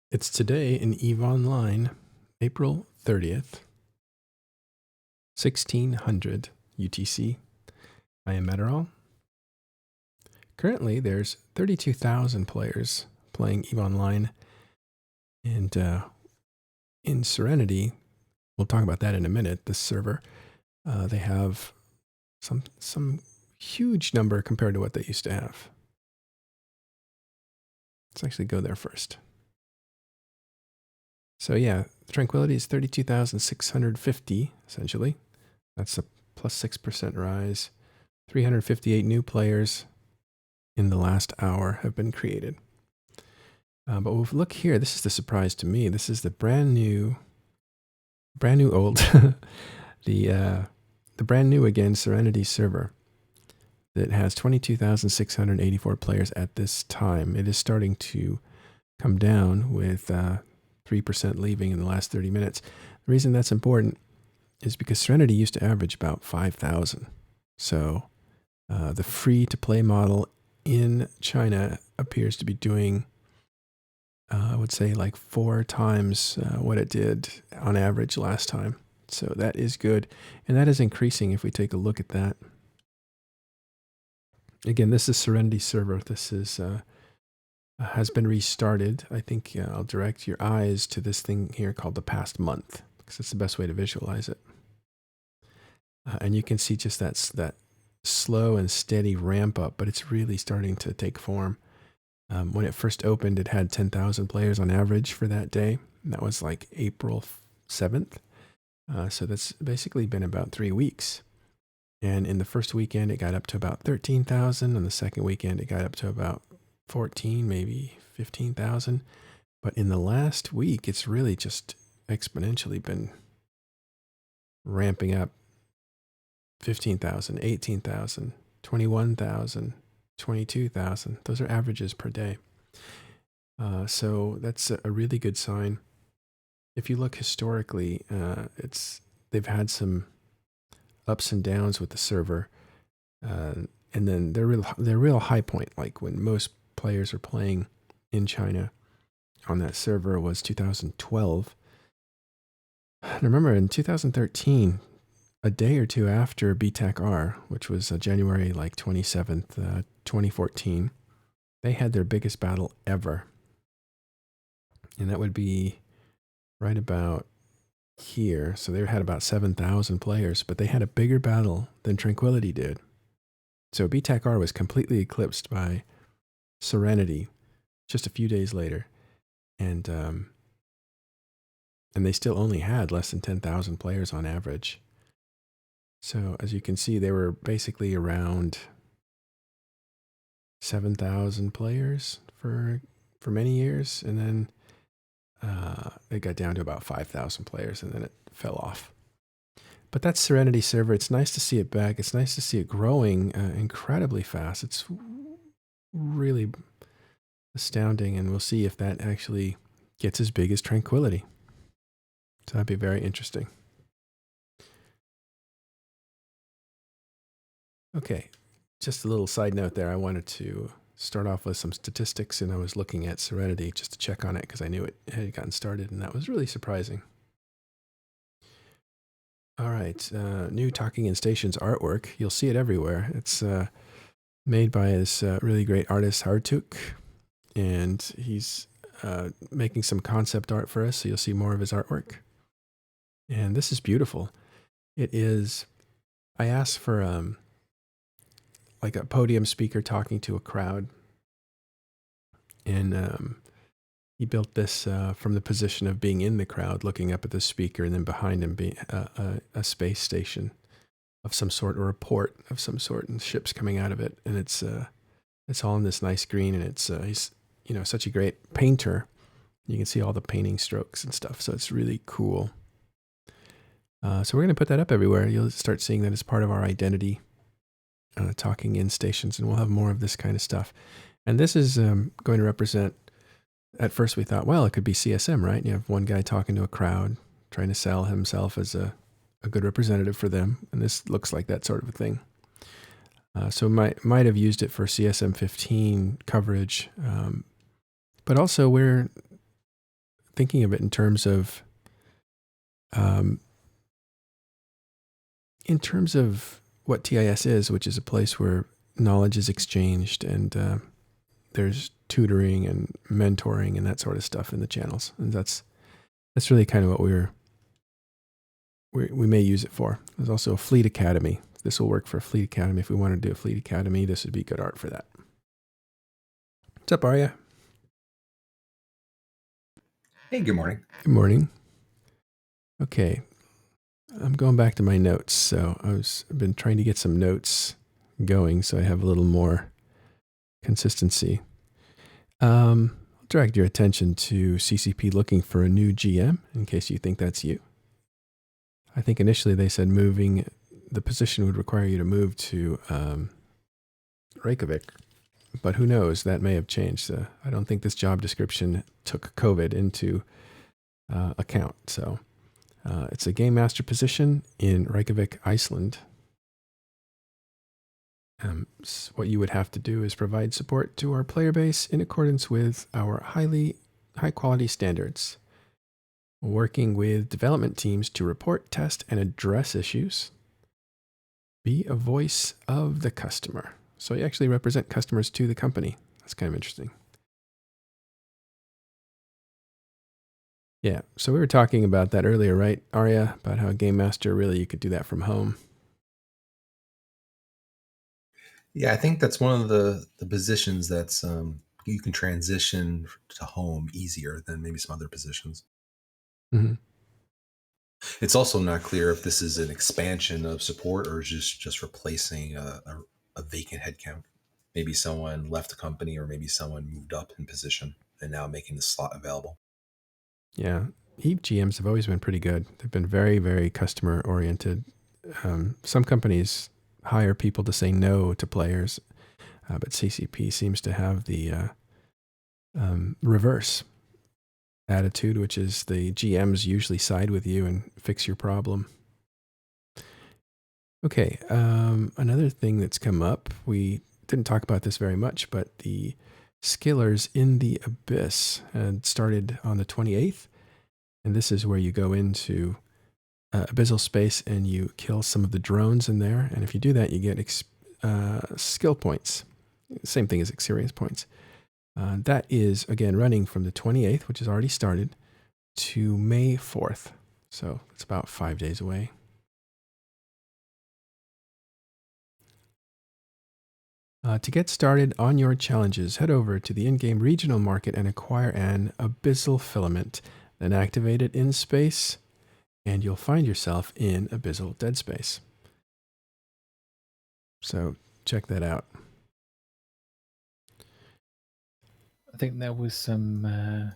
It's today in EVE Online, April 30th, 1600 UTC. I am Metterall. Currently, there's 32,000 players playing EVE Online, and in Serenity, we'll talk about that in a minute, this server, they have some huge number compared to what they used to have. Let's actually go there first. So yeah, Tranquility is 32,650, essentially. That's a plus 6% rise. 358 new players in the last hour have been created. But we'll look here, this is the surprise to me. This is the brand new old, the brand new again Serenity Server that has 22,684 players at this time. It is starting to come down with 3% leaving in the last 30 minutes. The reason that's important is because Serenity used to average about 5,000. So the free-to-play model in China appears to be doing, I would say, like 4 times what it did on average last time. So that is good. And that is increasing if we take a look at that. Again, this is Serenity Server. This is has been restarted. I think I'll direct your eyes to this thing here called the past month, because it's the best way to visualize it. And you can see just that slow and steady ramp up, but it's really starting to take form. When it first opened, it had 10,000 players on average for that day. And that was like April 7th. So that's basically been about 3 weeks. And in the first weekend, it got up to about 13,000. And the second weekend, it got up to about 14, maybe 15,000. But in the last week, it's really just exponentially been ramping up. 15,000, 18,000, 21,000, 22,000. Those are averages per day. So that's a really good sign. If you look historically, they've had some ups and downs with the server, and then their real high point, like when most players are playing in China on that server, was 2012. And remember, in 2013, a day or two after BTAC-R, which was January like 27th, 2014, they had their biggest battle ever. And that would be right about here. So they had about 7,000 players, but they had a bigger battle than Tranquility did. So BTAC-R was completely eclipsed by Serenity just a few days later. And they still only had less than 10,000 players on average. So as you can see, they were basically around 7,000 players for many years. And then it got down to about 5,000 players, and then it fell off. But that's Serenity Server. It's nice to see it back. It's nice to see it growing incredibly fast. It's really astounding, and we'll see if that actually gets as big as Tranquility. So that'd be very interesting. Okay, just a little side note there. I wanted to start off with some statistics, and I was looking at Serenity just to check on it because I knew it had gotten started, and that was really surprising. All right, new Talking in Stations artwork. You'll see it everywhere. It's made by this really great artist, Hardtuk, and he's making some concept art for us, so you'll see more of his artwork. And this is beautiful. It is, I asked for like a podium speaker talking to a crowd. And he built this from the position of being in the crowd, looking up at the speaker, and then behind him being a space station of some sort, or a port of some sort, and ships coming out of it. And it's all in this nice green, and it's he's such a great painter. You can see all the painting strokes and stuff, so it's really cool. So we're going to put that up everywhere. You'll start seeing that as part of our identity, talking in stations, and we'll have more of this kind of stuff. And this is going to represent, at first we thought, well, it could be CSM, right? You have one guy talking to a crowd, trying to sell himself as a good representative for them. And this looks like that sort of a thing. So might have used it for CSM 15 coverage. But also we're thinking of it in terms of what TIS is, which is a place where knowledge is exchanged and there's tutoring and mentoring and that sort of stuff in the channels. And that's really kind of what we may use it for. There's also a Fleet Academy. This will work for a Fleet Academy. If we want to do a Fleet Academy, this would be good art for that. What's up, Arya? Hey, good morning. Good morning. Okay. I'm going back to my notes. So I've been trying to get some notes going so I have a little more consistency. I'll direct your attention to CCP looking for a new GM in case you think that's you. I think initially they said moving the position would require you to move to Reykjavik, but who knows? That may have changed. I don't think this job description took COVID into account. So it's a game master position in Reykjavik, Iceland. So what you would have to do is provide support to our player base in accordance with our high quality standards, working with development teams to report, test, and address issues. Be a voice of the customer. So you actually represent customers to the company. That's kind of interesting. Yeah, so we were talking about that earlier, right, Arya? About how Game Master, really, you could do that from home. Yeah, I think that's one of the positions that's you can transition to home easier than maybe some other positions. Mm-hmm. It's also not clear if this is an expansion of support or just replacing a vacant headcount. Maybe someone left the company or maybe someone moved up in position and now making the slot available. Yeah, Eve GMs have always been pretty good. They've been very, very customer oriented. Some companies hire people to say no to players, but CCP seems to have the reverse attitude, which is the GMs usually side with you and fix your problem. Okay, another thing that's come up, we didn't talk about this very much, but the Skillers in the Abyss had started on the 28th, and this is where you go into abyssal space and you kill some of the drones in there, and if you do that, you get skill points. Same thing as experience points. That is, again, running from the 28th, which has already started, to May 4th. So it's about 5 days away. To get started on your challenges, head over to the in-game regional market and acquire an abyssal filament. Then activate it in space, and you'll find yourself in abyssal dead space. So check that out. I think there was some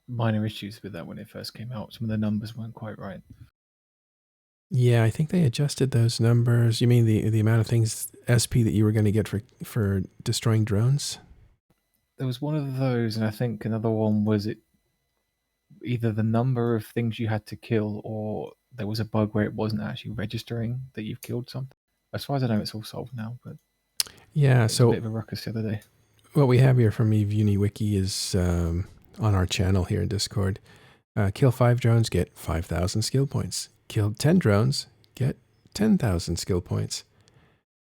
minor issues with that when it first came out. Some of the numbers weren't quite right. Yeah, I think they adjusted those numbers. You mean the amount of things SP that you were going to get for destroying drones? There was one of those, and I think another one was it either the number of things you had to kill, or there was a bug where it wasn't actually registering that you've killed something. As far as I know, it's all solved now. But yeah, it was a bit of a ruckus the other day. What we have here from EveVision Wiki is on our channel here in Discord. Kill 5 drones, get 5,000 skill points. Kill 10 drones, get 10,000 skill points.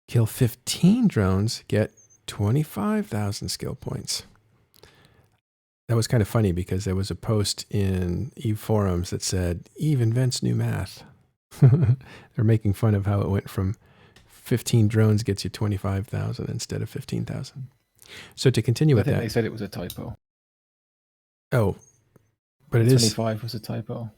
Kill 15 drones, get 25,000 skill points. That was kind of funny because there was a post in Eve forums that said, Eve invents new math. They're making fun of how it went from 15 drones gets you 25,000 instead of 15,000. So to continue with that. I think they said it was a typo. Oh, but it is. 25 was a typo.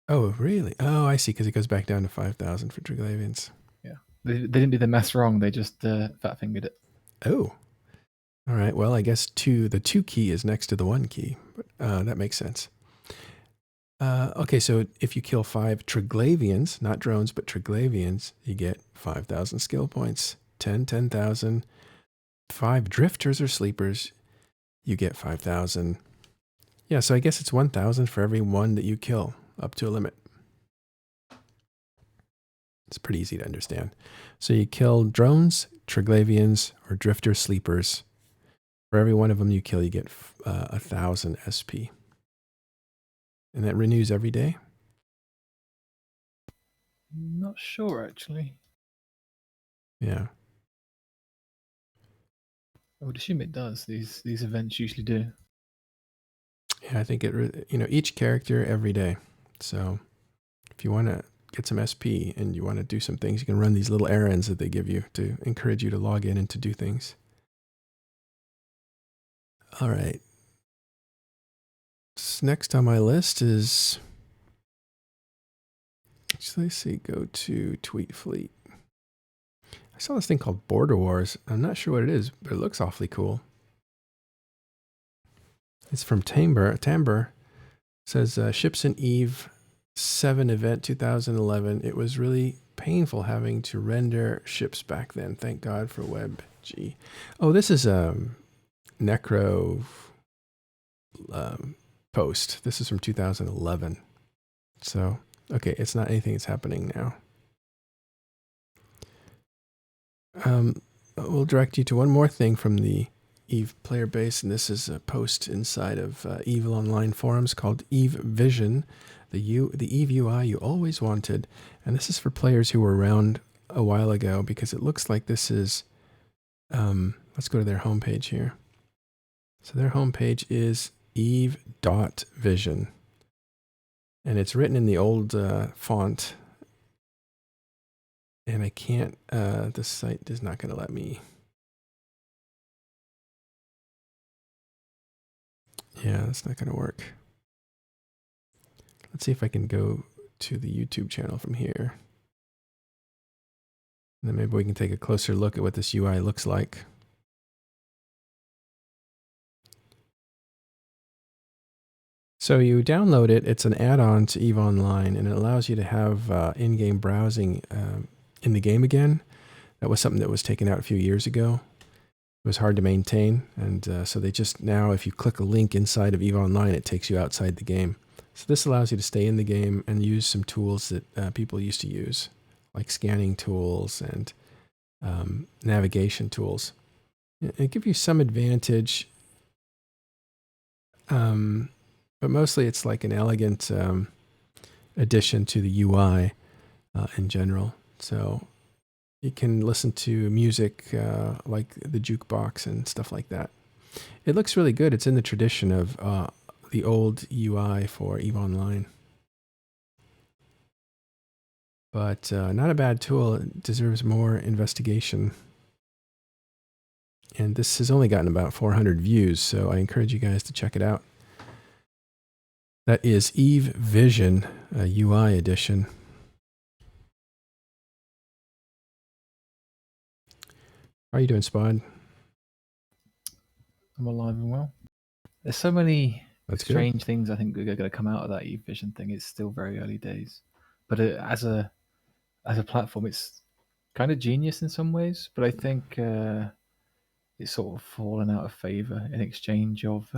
Oh, really? Oh, I see, because it goes back down to 5,000 for Triglavians. Yeah. They didn't do the maths wrong. They just fat fingered it. Oh. All right. Well, I guess the 2 key is next to the 1 key. But that makes sense. Okay, so if you kill 5 Triglavians, not drones, but Triglavians, you get 5,000 skill points. 10,000. 5 drifters or sleepers, you get 5,000. Yeah, so I guess it's 1,000 for every one that you kill, up to a limit. It's pretty easy to understand. So you kill drones, Triglavians, or drifter sleepers. For every one of them you kill, you get 1,000 SP. And that renews every day? Not sure, actually. Yeah. I would assume it does. These events usually do. Yeah, I think each character every day. So if you want to get some SP and you want to do some things, you can run these little errands that they give you to encourage you to log in and to do things. All right. So next on my list is, let's see, go to Tweet Fleet. I saw this thing called Border Wars. I'm not sure what it is, but it looks awfully cool. It's from Timbre. It says Ships in Eve 7 event 2011. It was really painful having to render ships back then. Thank God for WebG. Oh, this is Necro post. This is from 2011. So, okay, it's not anything that's happening now. We'll direct you to one more thing from the Eve player base, and this is a post inside of Eve Online forums called EveVision, the Eve UI you always wanted. And this is for players who were around a while ago, because it looks like this is, let's go to their homepage here. So their homepage is eve.vision, and it's written in the old font. And I can't, the site is not going to let me. Yeah, that's not going to work. Let's see if I can go to the YouTube channel from here. And then maybe we can take a closer look at what this UI looks like. So you download it. It's an add-on to EVE Online, and it allows you to have in-game browsing in the game again. That was something that was taken out a few years ago. It was hard to maintain, and so they just now, if you click a link inside of EVE Online, it takes you outside the game. So this allows you to stay in the game and use some tools that people used to use, like scanning tools and navigation tools. It gives you some advantage, but mostly it's like an elegant addition to the UI in general. So you can listen to music like the jukebox and stuff like that. It looks really good. It's in the tradition of the old UI for EVE Online. But not a bad tool. It deserves more investigation. And this has only gotten about 400 views, so I encourage you guys to check it out. That is EveVision UI edition. How are you doing, Spod? I'm alive and well. There's so many strange good. things I think are going to come out of that EveVision thing. It's still very early days, but as a platform, it's kind of genius in some ways. But I think it's sort of fallen out of favor in exchange of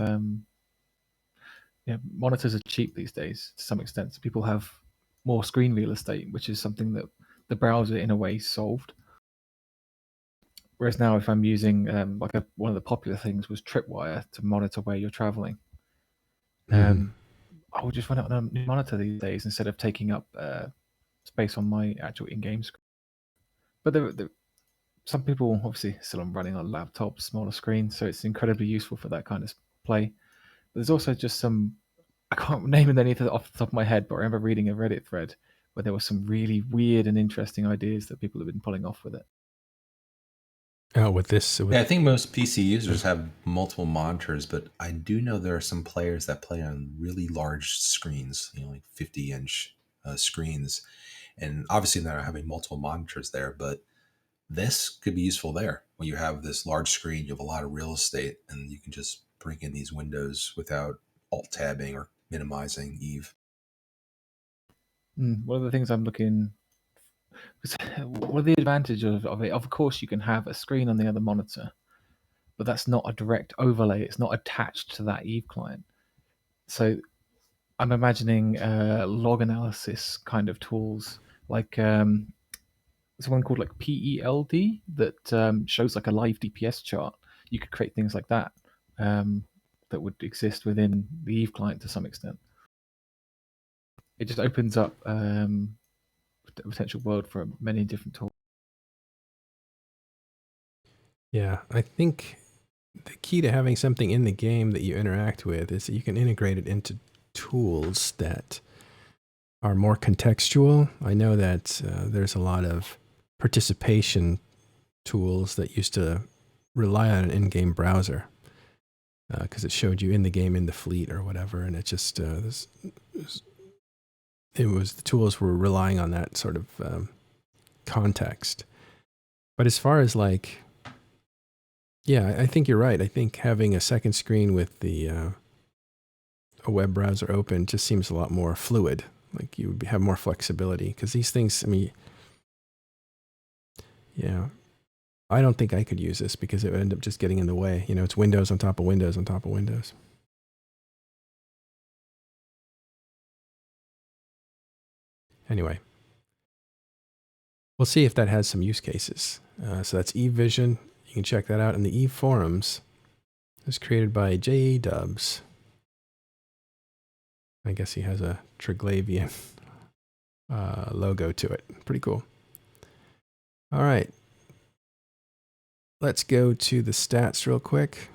monitors are cheap these days to some extent. So people have more screen real estate, which is something that the browser in a way solved. Whereas now, if I'm using one of the popular things was Tripwire to monitor where you're traveling, I will just run it on a new monitor these days instead of taking up space on my actual in-game screen. But some people obviously still running on laptops, smaller screens, so it's incredibly useful for that kind of play. But there's also just some, I can't name any off the top of my head, but I remember reading a Reddit thread where there were some really weird and interesting ideas that people have been pulling off with it. Oh, with this? Yeah, I think most PC users have multiple monitors, but I do know there are some players that play on really large screens, like 50-inch screens. And obviously they're not having multiple monitors there, but this could be useful there. When you have this large screen, you have a lot of real estate, and you can just bring in these windows without alt-tabbing or minimizing Eve. One of the things I'm looking... What are the advantages of it? Of course, you can have a screen on the other monitor, but that's not a direct overlay. It's not attached to that Eve client. So I'm imagining log analysis kind of tools, like someone called like PELD that shows like a live DPS chart. You could create things like that that would exist within the Eve client to some extent. it just opens up a potential world for many different tools. Yeah, I think the key to having something in the game that you interact with is that you can integrate it into tools that are more contextual. I know that there's a lot of participation tools that used to rely on an in-game browser because it showed you in the game in the fleet or whatever, and it just the tools were relying on that sort of context. But as far as like, yeah, I think you're right. I think having a second screen with the a web browser open just seems a lot more fluid. Like you would have more flexibility because these things, I mean, yeah, I don't think I could use this because it would end up just getting in the way. You know, it's Windows on top of Windows on top of Windows. Anyway, we'll see if that has some use cases. So that's EveVision. You can check that out in the Eve forums. It was created by J.A. Dubs. I guess he has a Triglavian logo to it. Pretty cool. All right. Let's go to the stats real quick.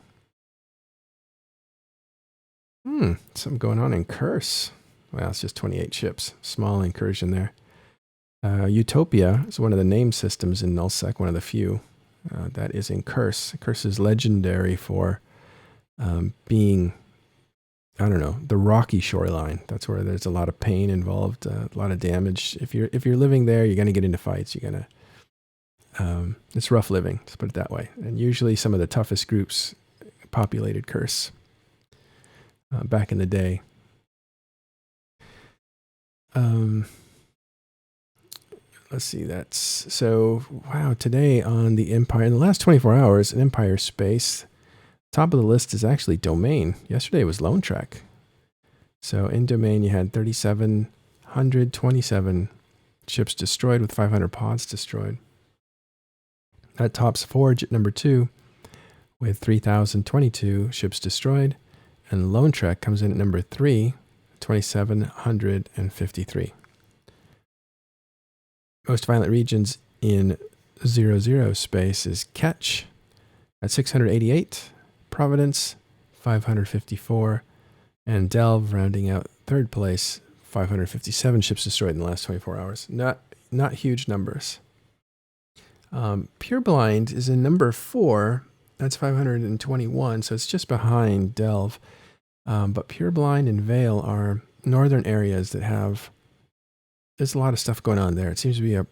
Something going on in Curse. Well, it's just 28 ships. Small incursion there. Utopia is one of the name systems in Null Sec, one of the few. That is in Curse. Curse is legendary for being, I don't know, the rocky shoreline. That's where there's a lot of pain involved, a lot of damage. If you're living there, you're going to get into fights. You're going to, it's rough living, let's put it that way. And usually some of the toughest groups populated Curse back in the day. Let's see, wow, today on the Empire, in the last 24 hours, in Empire space, top of the list is actually Domain. Yesterday was Lone Trek. So in Domain, you had 3,727 ships destroyed with 500 pods destroyed. That tops Forge at number 2 with 3,022 ships destroyed. And Lone Trek comes in at number 3, 2,753. Most violent regions in 00 space is Ketch at 688, Providence 554, and Delve rounding out third place, 557 ships destroyed in the last 24 hours. Not huge numbers. Pureblind is in number 4. That's 521, so it's just behind Delve. But Pureblind and Vale are northern areas that have, there's a lot of stuff going on there. It seems to be a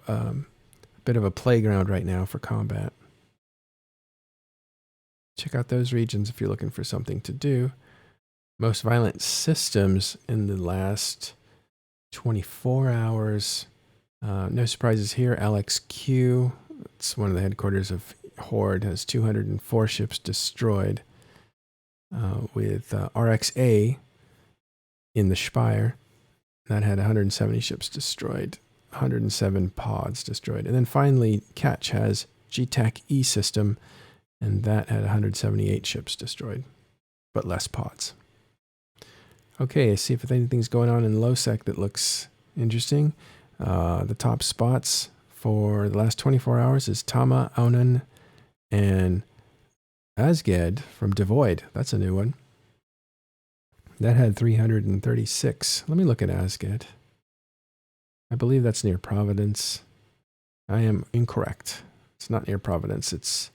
bit of a playground right now for combat. Check out those regions if you're looking for something to do. Most violent systems in the last 24 hours. No surprises here. LXQ, it's one of the headquarters of Horde, has 204 ships destroyed. With RXA in the Spire, that had 170 ships destroyed, 107 pods destroyed. And then finally, Catch has GTAC E system, and that had 178 ships destroyed, but less pods. Okay, let's see if anything's going on in Low Sec that looks interesting. The top spots for the last 24 hours is Tama, Aunan, and Asged from Devoid. That's a new one. That had 336. Let me look at Asged. I believe that's near Providence. I am incorrect. It's not near Providence. It's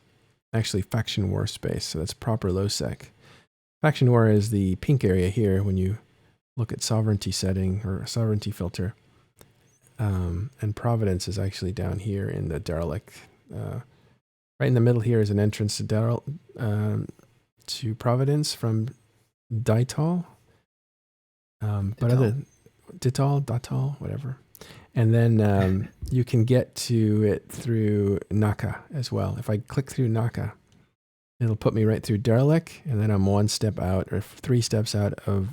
actually Faction War space, so that's proper Low Sec. Faction War is the pink area here when you look at sovereignty setting or sovereignty filter. And Providence is actually down here in the derelict. Right in the middle here is an entrance to Providence from Ditol. Ditol, whatever. And then you can get to it through Naka as well. If I click through Naka, it'll put me right through Derelict, and then I'm 1 step out or 3 steps out of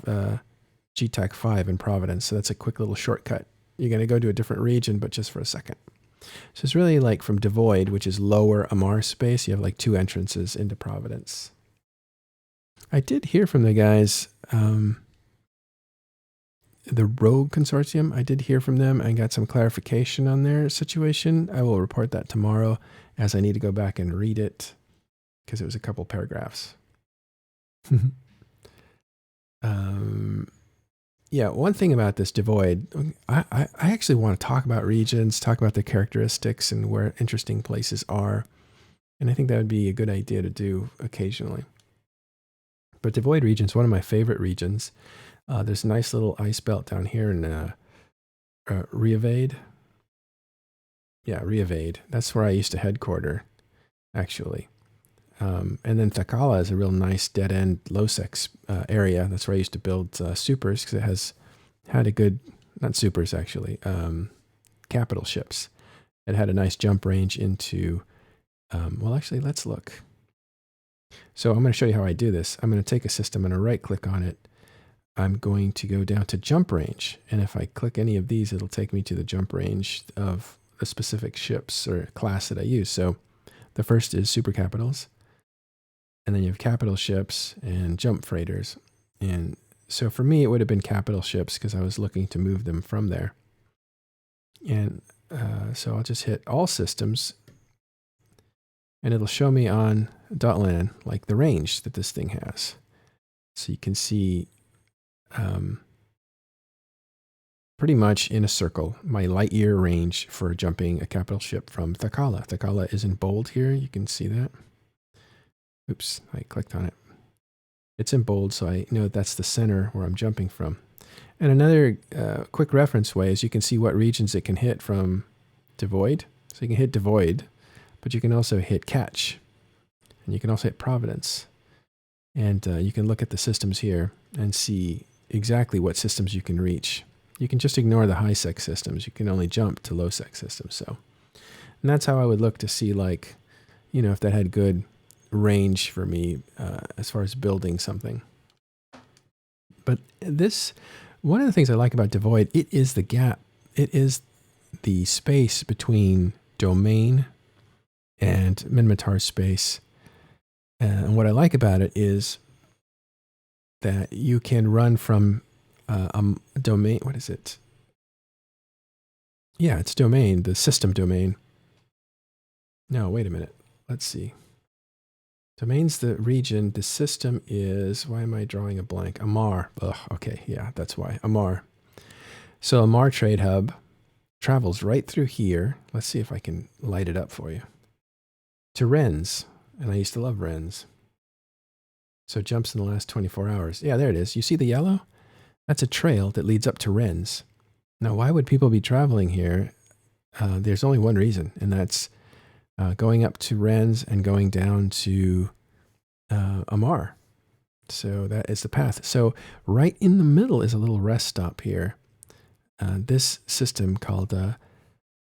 GTAC 5 in Providence. So that's a quick little shortcut. You're going to go to a different region, but just for a second. So it's really like from Devoid, which is lower Amar space, you have like 2 entrances into Providence. I did hear from the guys the Rogue Consortium, I did hear from them and got some clarification on their situation. I will report that tomorrow, as I need to go back and read it because it was a couple paragraphs. Yeah, one thing about this Devoid, I actually want to talk about regions, talk about the characteristics and where interesting places are. And I think that would be a good idea to do occasionally. But Devoid region is one of my favorite regions. There's a nice little ice belt down here in Reevade. Yeah, Reevade. That's where I used to headquarter, actually. And then Thakala is a real nice dead-end low sec area. That's where I used to build supers, because it has had a good, not supers actually, capital ships. It had a nice jump range into, well, actually, let's look. So I'm going to show you how I do this. I'm going to take a system, I'm going to right-click on it. I'm going to go down to jump range. And if I click any of these, it'll take me to the jump range of the specific ships or class that I use. So the first is super capitals. And then you have capital ships and jump freighters. And so for me, it would have been capital ships because I was looking to move them from there. And so I'll just hit all systems. And it'll show me on .lan like the range that this thing has. So you can see pretty much in a circle my light year range for jumping a capital ship from Thakala. Thakala is in bold here. You can see that. Oops, I clicked on it. It's in bold, so I know that's the center where I'm jumping from. And another quick reference way is you can see what regions it can hit from Devoid. So you can hit Devoid, but you can also hit Catch. And you can also hit Providence. And you can look at the systems here and see exactly what systems you can reach. You can just ignore the high sec systems. You can only jump to low sec systems. So, and that's how I would look to see, like, you know, if that had good range for me as far as building something. But this, one of the things I like about Devoid, it is the gap. It is the space between domain and Minmatar space. And what I like about it is that you can run from a domain. What is it? Yeah, it's domain, the system domain. No, wait a minute. Let's see. Domain's the region. The system is, why am I drawing a blank? Amar. Ugh, okay, yeah, that's why. Amar. So Amar Trade Hub travels right through here. Let's see if I can light it up for you. To Rennes. And I used to love Rennes. So it jumps in the last 24 hours. Yeah, there it is. You see the yellow? That's a trail that leads up to Rennes. Now, why would people be traveling here? There's only one reason, and that's going up to Rennes and going down to Amar. So that is the path. So right in the middle is a little rest stop here. This system called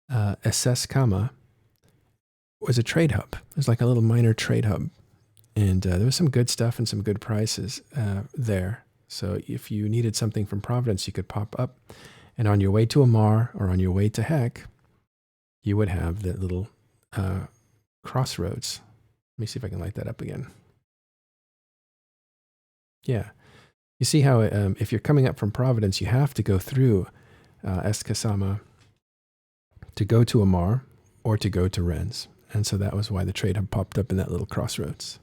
SS Kama was a trade hub. It was like a little minor trade hub. And there was some good stuff and some good prices there. So if you needed something from Providence, you could pop up. And on your way to Amar or on your way to Heck, you would have the little crossroads. Let me see if I can light that up again. Yeah. You see how if you're coming up from Providence, you have to go through Estkasama to go to Amar or to go to Rennes. And so that was why the trade hub popped up in that little crossroads.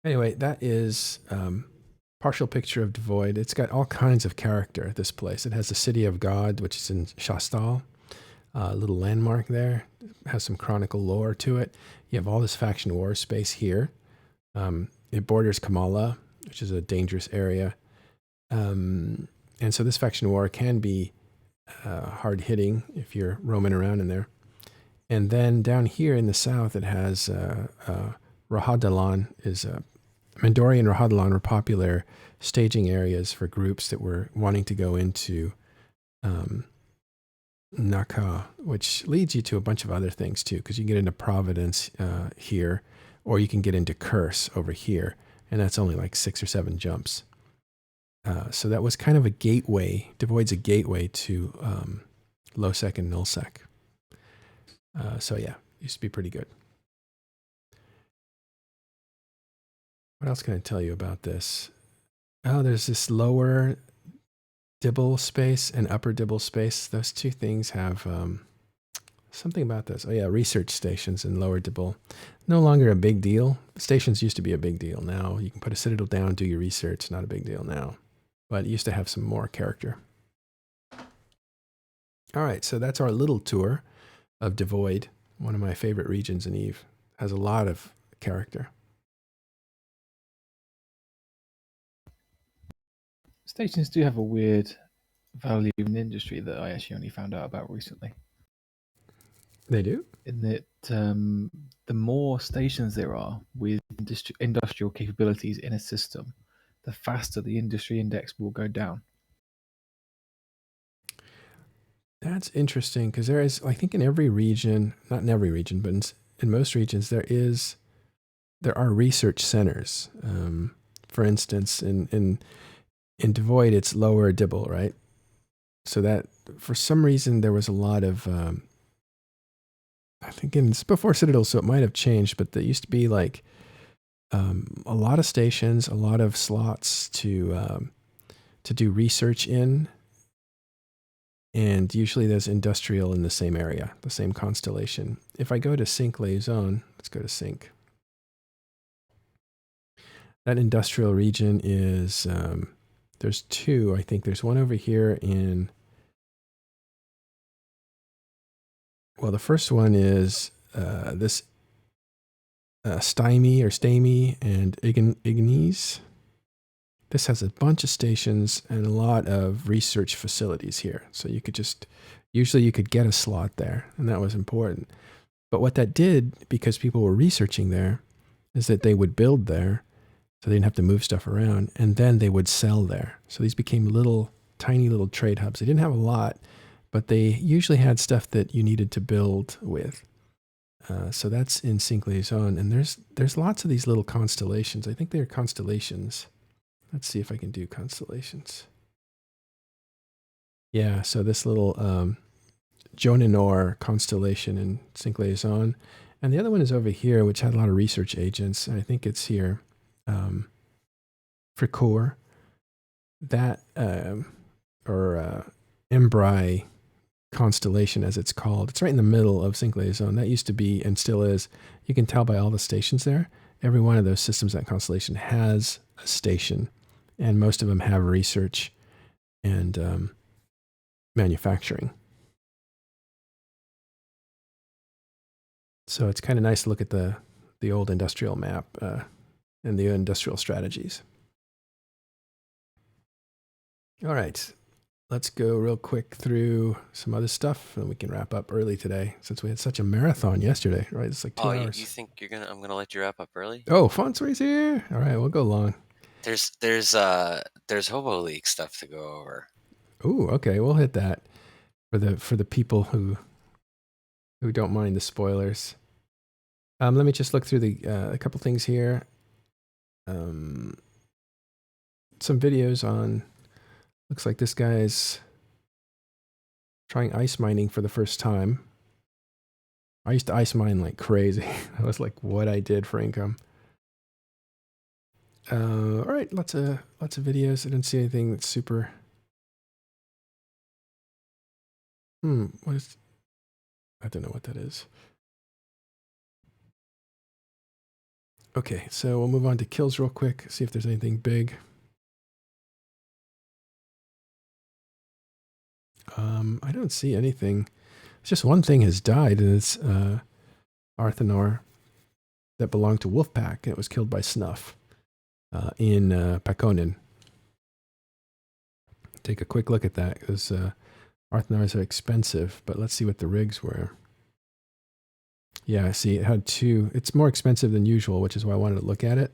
Anyway, that is partial picture of Devoid. It's got all kinds of character, this place. It has the City of God, which is in Shastal. A little landmark there. It has some chronicle lore to it. You have all this faction war space here. It borders Kamala, which is a dangerous area. And so this faction war can be hard-hitting if you're roaming around in there. And then down here in the south, it has Rahadalan is Mandori and Rahadalan were popular staging areas for groups that were wanting to go into Naka, which leads you to a bunch of other things too, because you can get into Providence here, or you can get into Curse over here, and that's only like 6 or 7 jumps. So that was kind of a gateway. Devoid's a gateway to low sec and null sec. So yeah, used to be pretty good. What else can I tell you about this? Oh, there's this lower Dibble space and upper Dibble space. Those two things have something about this. Oh yeah, research stations and lower Dibble. No longer a big deal. Stations used to be a big deal. Now you can put a citadel down, do your research. Not a big deal now. But it used to have some more character. All right, so that's our little tour of Devoid, one of my favorite regions in Eve. Has a lot of character. Stations do have a weird value in the industry that I actually only found out about recently. They do? In that the more stations there are with industrial capabilities in a system, the faster the industry index will go down. That's interesting because there is, I think, in every region, not in every region, but in most regions, there are research centers. For instance, in Devoid, it's lower Dibble, right? So that for some reason there was a lot of, I think it's before Citadel, so it might have changed, but there used to be like a lot of stations, a lot of slots to do research in. And usually there's industrial in the same area, the same constellation. If I go to Sync Liaison, let's go to Sync. That industrial region is, there's two, I think. There's one over here in, well, the first one is this Stymie and Ignes. This has a bunch of stations and a lot of research facilities here. So you could usually you could get a slot there, and that was important. But what that did, because people were researching there, is that they would build there, so they didn't have to move stuff around, and then they would sell there. So these became tiny little trade hubs. They didn't have a lot, but they usually had stuff that you needed to build with. So that's in Sync Liaison, and there's lots of these little constellations. I think they're constellations. Let's see if I can do constellations. Yeah, so this little Joninor constellation in Sync Liaison. And the other one is over here, which had a lot of research agents. I think it's here. For core. That, or Embry constellation, as it's called. It's right in the middle of Sync Liaison. That used to be, and still is, you can tell by all the stations there. Every one of those systems, that constellation, has a station. And most of them have research and manufacturing. So it's kind of nice to look at the old industrial map and the industrial strategies. All right, let's go real quick through some other stuff, and we can wrap up early today since we had such a marathon yesterday. Right, it's like 2 hours. You think I'm gonna let you wrap up early? Oh, Funsui's here. All right, we'll go long. There's Hobo League stuff to go over. Ooh, okay, we'll hit that for the people who don't mind the spoilers. Let me just look through a couple things here. Some videos on. Looks like this guy's trying ice mining for the first time. I used to ice mine like crazy. That was like what I did for income. All right, lots of videos. I didn't see anything that's super. What is? I don't know what that is. Okay, so we'll move on to kills real quick. See if there's anything big. I don't see anything. It's just one thing has died, and it's Arthanor that belonged to Wolfpack, and it was killed by Snuff in Pakonin. Take a quick look at that, because Arthanors are expensive, but let's see what the rigs were. Yeah, I see it had two. It's more expensive than usual, which is why I wanted to look at it,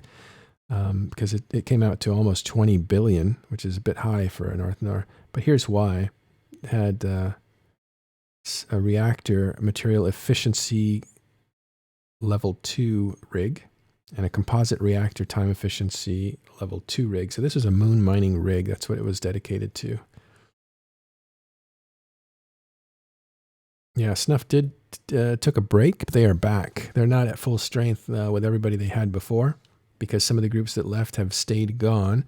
because it came out to almost 20 billion, which is a bit high for an Arthanor. But here's why. It had a reactor material efficiency level 2 rig and a composite reactor time efficiency level 2 rig. So this is a moon mining rig. That's what it was dedicated to. Yeah, Snuff took a break, but they are back. They're not at full strength with everybody they had before, because some of the groups that left have stayed gone,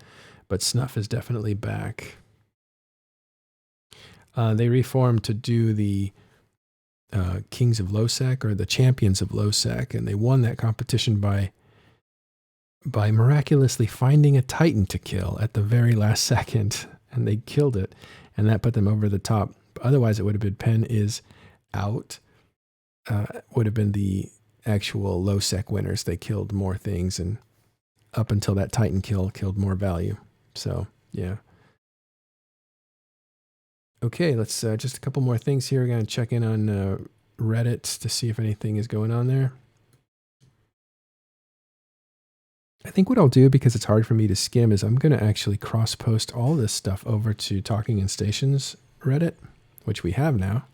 but Snuff is definitely back. They reformed to do the Kings of Low Sec, or the Champions of Low Sec, and they won that competition by miraculously finding a Titan to kill at the very last second, and they killed it, and that put them over the top. Otherwise, it would have been Pen is out. Would have been the actual Low Sec winners. They killed more things, and up until that Titan kill, killed more value. So, yeah. Okay, let's just a couple more things here. We're going to check in on Reddit to see if anything is going on there. I think what I'll do, because it's hard for me to skim, is I'm going to actually cross-post all this stuff over to Talking in Stations Reddit, which we have now.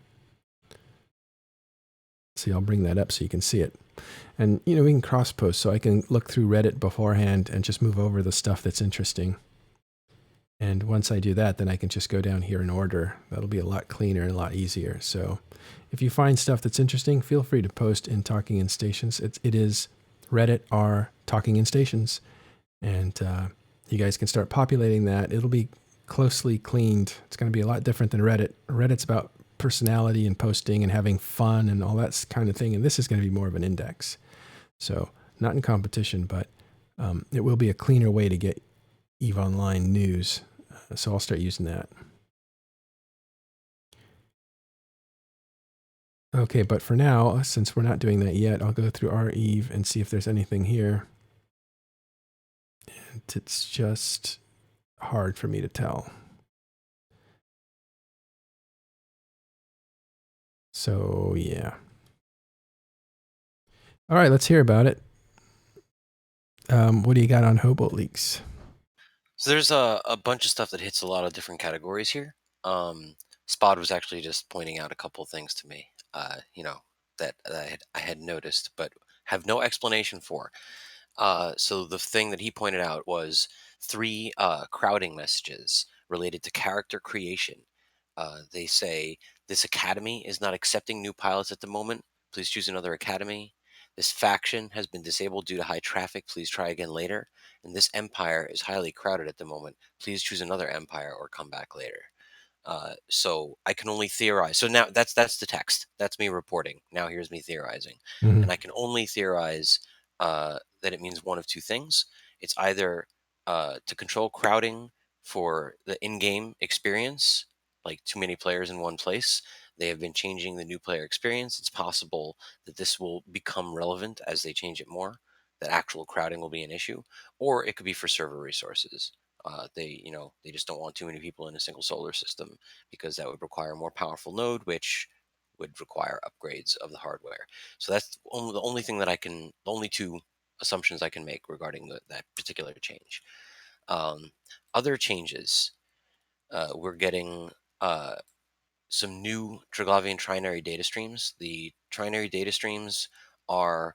See, I'll bring that up so you can see it. And, you know, we can cross-post, so I can look through Reddit beforehand and just move over the stuff that's interesting. And once I do that, then I can just go down here in order. That'll be a lot cleaner and a lot easier. So if you find stuff that's interesting, feel free to post in Talking in Stations. It is Reddit r Talking in Stations. And you guys can start populating that. It'll be closely cleaned. It's going to be a lot different than Reddit. Reddit's about personality and posting and having fun and all that kind of thing. And this is going to be more of an index. So not in competition, but it will be a cleaner way to get EVE Online news. So I'll start using that. Okay, but for now, since we're not doing that yet, I'll go through our EVE and see if there's anything here. And it's just hard for me to tell. So, yeah. All right, let's hear about it. What do you got on Hobo leaks? So there's a bunch of stuff that hits a lot of different categories here. Spod was actually just pointing out a couple things to me, that I had noticed, but have no explanation for. So the thing that he pointed out was 3 crowding messages related to character creation. They say, this academy is not accepting new pilots at the moment. Please choose another academy. This faction has been disabled due to high traffic. Please try again later. And this empire is highly crowded at the moment. Please choose another empire or come back later. So I can only theorize. So now that's the text. That's me reporting. Now here's me theorizing. Mm-hmm. And I can only theorize that it means one of 2 things. It's either to control crowding for the in-game experience, like too many players in one place. They have been changing the new player experience. It's possible that this will become relevant as they change it more, that actual crowding will be an issue, or it could be for server resources. They just don't want too many people in a single solar system because that would require a more powerful node, which would require upgrades of the hardware. So that's the only thing that the only 2 assumptions I can make regarding that particular change. Other changes, we're getting some new Triglavian trinary data streams. The trinary data streams are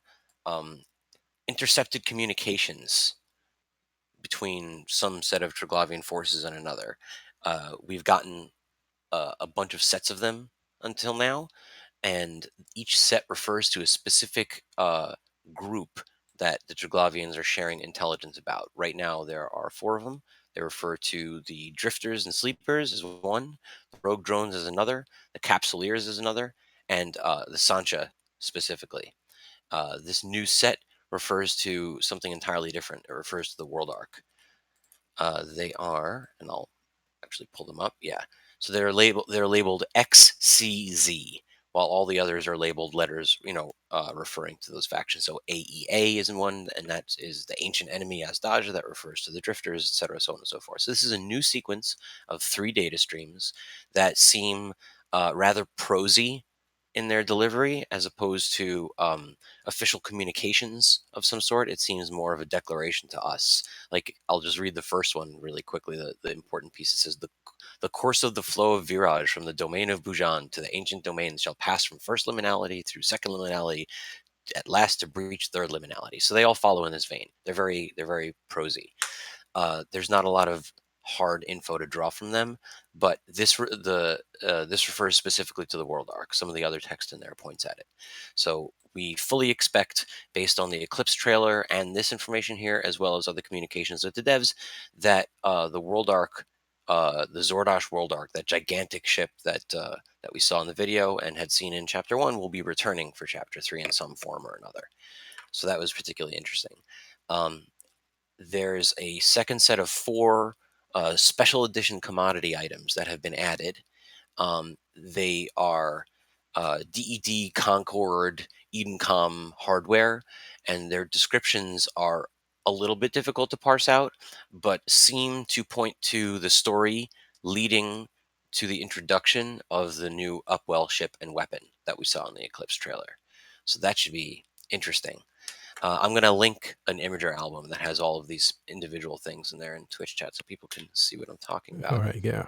intercepted communications between some set of Triglavian forces and another. We've gotten a bunch of sets of them until now, and each set refers to a specific group that the Triglavians are sharing intelligence about. Right now, there are 4 of them. They refer to the drifters and sleepers as one, the rogue drones as another, the capsuleers as another, and the Sancha specifically. This new set refers to something entirely different. It refers to the world arc. They are, and I'll actually pull them up. Yeah. So they're labeled XCZ, while all the others are labeled letters, referring to those factions. So AEA is in one, and that is the ancient enemy Azdaja that refers to the drifters, etc., so on and so forth. So this is a new sequence of 3 data streams that seem rather prosy in their delivery as opposed to official communications of some sort. It seems more of a declaration to us. Like, I'll just read the first one really quickly. The important piece, it says, the course of the flow of Viraj from the domain of Bujan to the ancient domains shall pass from first liminality through second liminality, at last to breach third liminality. So they all follow in this vein. They're very prosy. There's not a lot of hard info to draw from them, but this refers specifically to the world arc. Some of the other text in there points at it. So we fully expect, based on the Eclipse trailer and this information here, as well as other communications with the devs, that the world arc the Zordosh World Arc, that gigantic ship that that we saw in the video and had seen in Chapter 1, will be returning for Chapter 3 in some form or another. So that was particularly interesting. There's a second set of 4 special edition commodity items that have been added. They are DED Concord Edencom hardware, and their descriptions are a little bit difficult to parse out, but seem to point to the story leading to the introduction of the new Upwell ship and weapon that we saw in the Eclipse trailer. So that should be interesting. I'm going to link an Imager album that has all of these individual things in there in Twitch chat so people can see what I'm talking about. All right, yeah.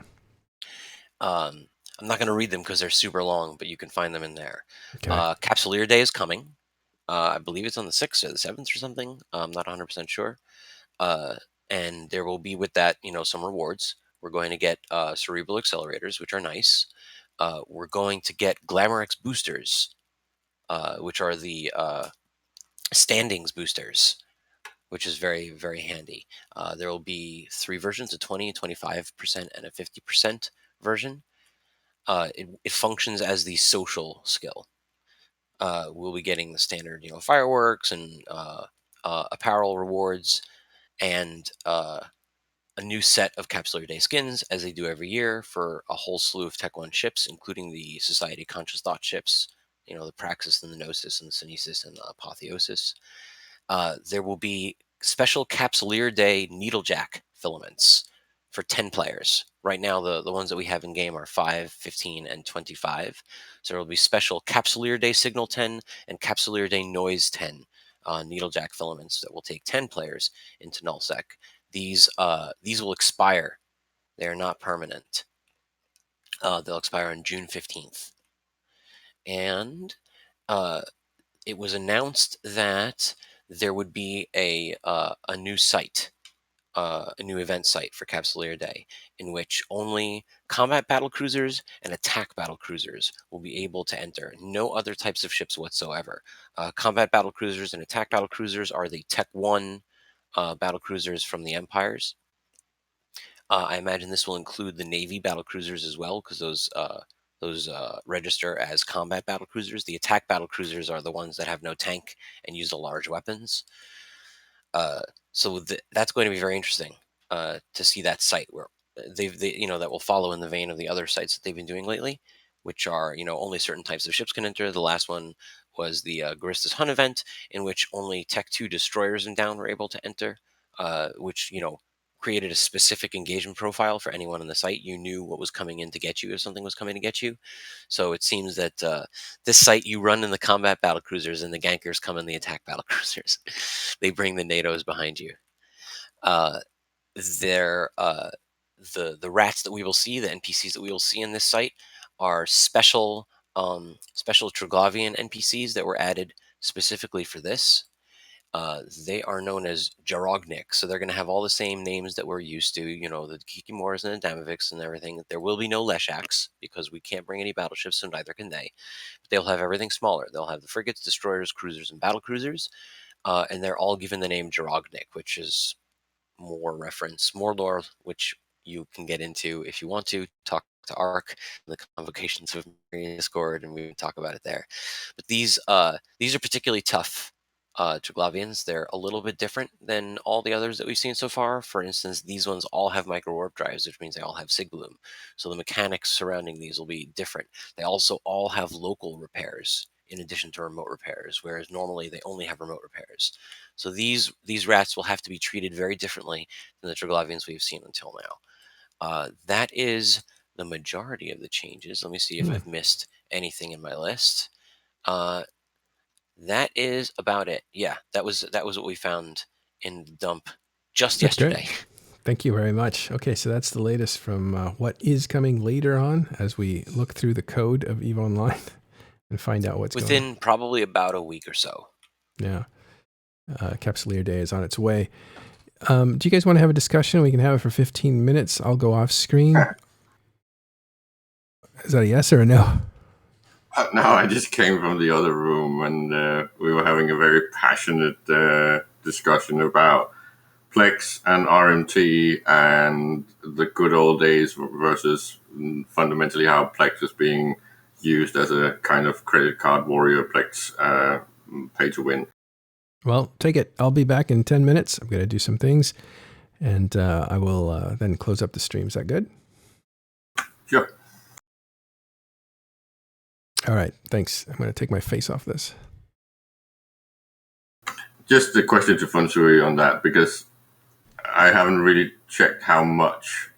I'm not going to read them because they're super long, but you can find them in there. Okay. Capsuleer Day is coming. I believe it's on the 6th or the 7th or something. I'm not 100% sure. And there will be with that, some rewards. We're going to get cerebral accelerators, which are nice. We're going to get GlamourX boosters, which are the standings boosters, which is very, very handy. There will be 3 versions, a 20, 25%, and a 50% version. It functions as the social skill. We'll be getting the standard, fireworks and apparel rewards, and a new set of Capsuleer Day skins, as they do every year, for a whole slew of Tech 1 ships, including the Society Conscious Thought ships, the Praxis and the Gnosis and the Synesis and the Apotheosis. There will be special Capsuleer Day Needlejack filaments for 10 players. Right now, the ones that we have in game are 5, 15, and 25. So there will be special Capsuleer Day Signal 10 and Capsuleer Day Noise 10 Needlejack filaments that will take 10 players into Null Sec. These will expire. They are not permanent. They'll expire on June 15th. And it was announced that there would be a new site, a new event site for Capsuleer Day, in which only combat battlecruisers and attack battlecruisers will be able to enter. No other types of ships whatsoever. Combat battlecruisers and attack battlecruisers are the Tech 1 battlecruisers from the Empires. I imagine this will include the Navy battlecruisers as well, because those register as combat battlecruisers. The attack battlecruisers are the ones that have no tank and use the large weapons. So that's going to be very interesting to see that site where they that will follow in the vein of the other sites that they've been doing lately, which are only certain types of ships can enter. The last one was the Garistas Hun event, in which only Tech 2 destroyers and down were able to enter, which created a specific engagement profile for anyone on the site. You knew what was coming in to get you if something was coming to get you. So it seems that this site, you run in the combat battlecruisers and the gankers come in the attack battlecruisers. They bring the NATOs behind you. The rats that we will see, the NPCs that we will see in this site, are special Triglavian NPCs that were added specifically for this. They are known as Jarognik, so they're going to have all the same names that we're used to, the Kikimoras and the Damaviks and everything. There will be no Leshaks, because we can't bring any battleships, so neither can they. But they'll have everything smaller. They'll have the frigates, destroyers, cruisers, and battlecruisers, and they're all given the name Jarognik, which is more reference, more lore, which you can get into if you want to. Talk to Ark, the convocations of Discord, and we can talk about it there. But these are particularly tough Triglavians. They're a little bit different than all the others that we've seen so far. For instance, these ones all have micro warp drives, which means they all have sig bloom. So the mechanics surrounding these will be different. They also all have local repairs in addition to remote repairs, whereas normally they only have remote repairs. So these rats will have to be treated very differently than the Triglavians we've seen until now. That is the majority of the changes. Let me see if I've missed anything in my list. That is about it. Yeah, that was what we found in the dump just yesterday. Great. Thank you very much. Okay, so that's the latest from what is coming later on as we look through the code of EVE Online and find out what's within going on. Probably about a week or so. Yeah. Capsuleer Day is on its way. Do you guys want to have a discussion? We can have it for 15 minutes. I'll go off screen. Is that a yes or a no? No, I just came from the other room, and we were having a very passionate discussion about PLEX and RMT and the good old days versus fundamentally how PLEX is being used as a kind of credit card warrior PLEX pay to win. Well, take it. I'll be back in 10 minutes. I'm going to do some things, and I will then close up the stream. Is that good? Sure. All right. Thanks. I'm going to take my face off this. Just a question to Funsui on that, because I haven't really checked how much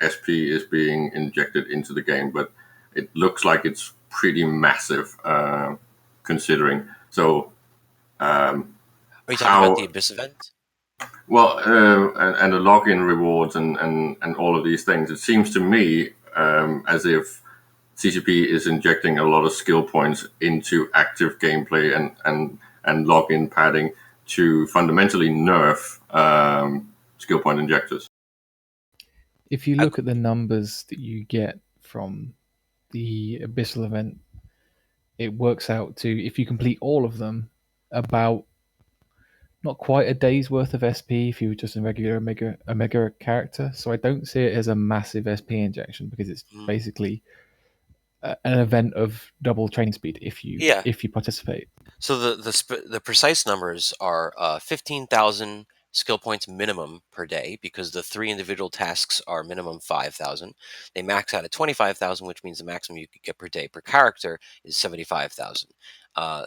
SP is being injected into the game, but it looks like it's pretty massive considering. So, are you talking about the Abyss event? Well, and the login rewards and all of these things. It seems to me as if CCP is injecting a lot of skill points into active gameplay and login padding to fundamentally nerf skill point injectors. If you look at the numbers that you get from the Abyssal event, it works out to, if you complete all of them, about not quite a day's worth of SP if you were just a regular Omega character. So I don't see it as a massive SP injection, because it's basically an event of double training speed if you participate. So the precise numbers are 15,000 skill points minimum per day, because the 3 individual tasks are minimum 5,000. They max out at 25,000, which means the maximum you could get per day per character is 75,000.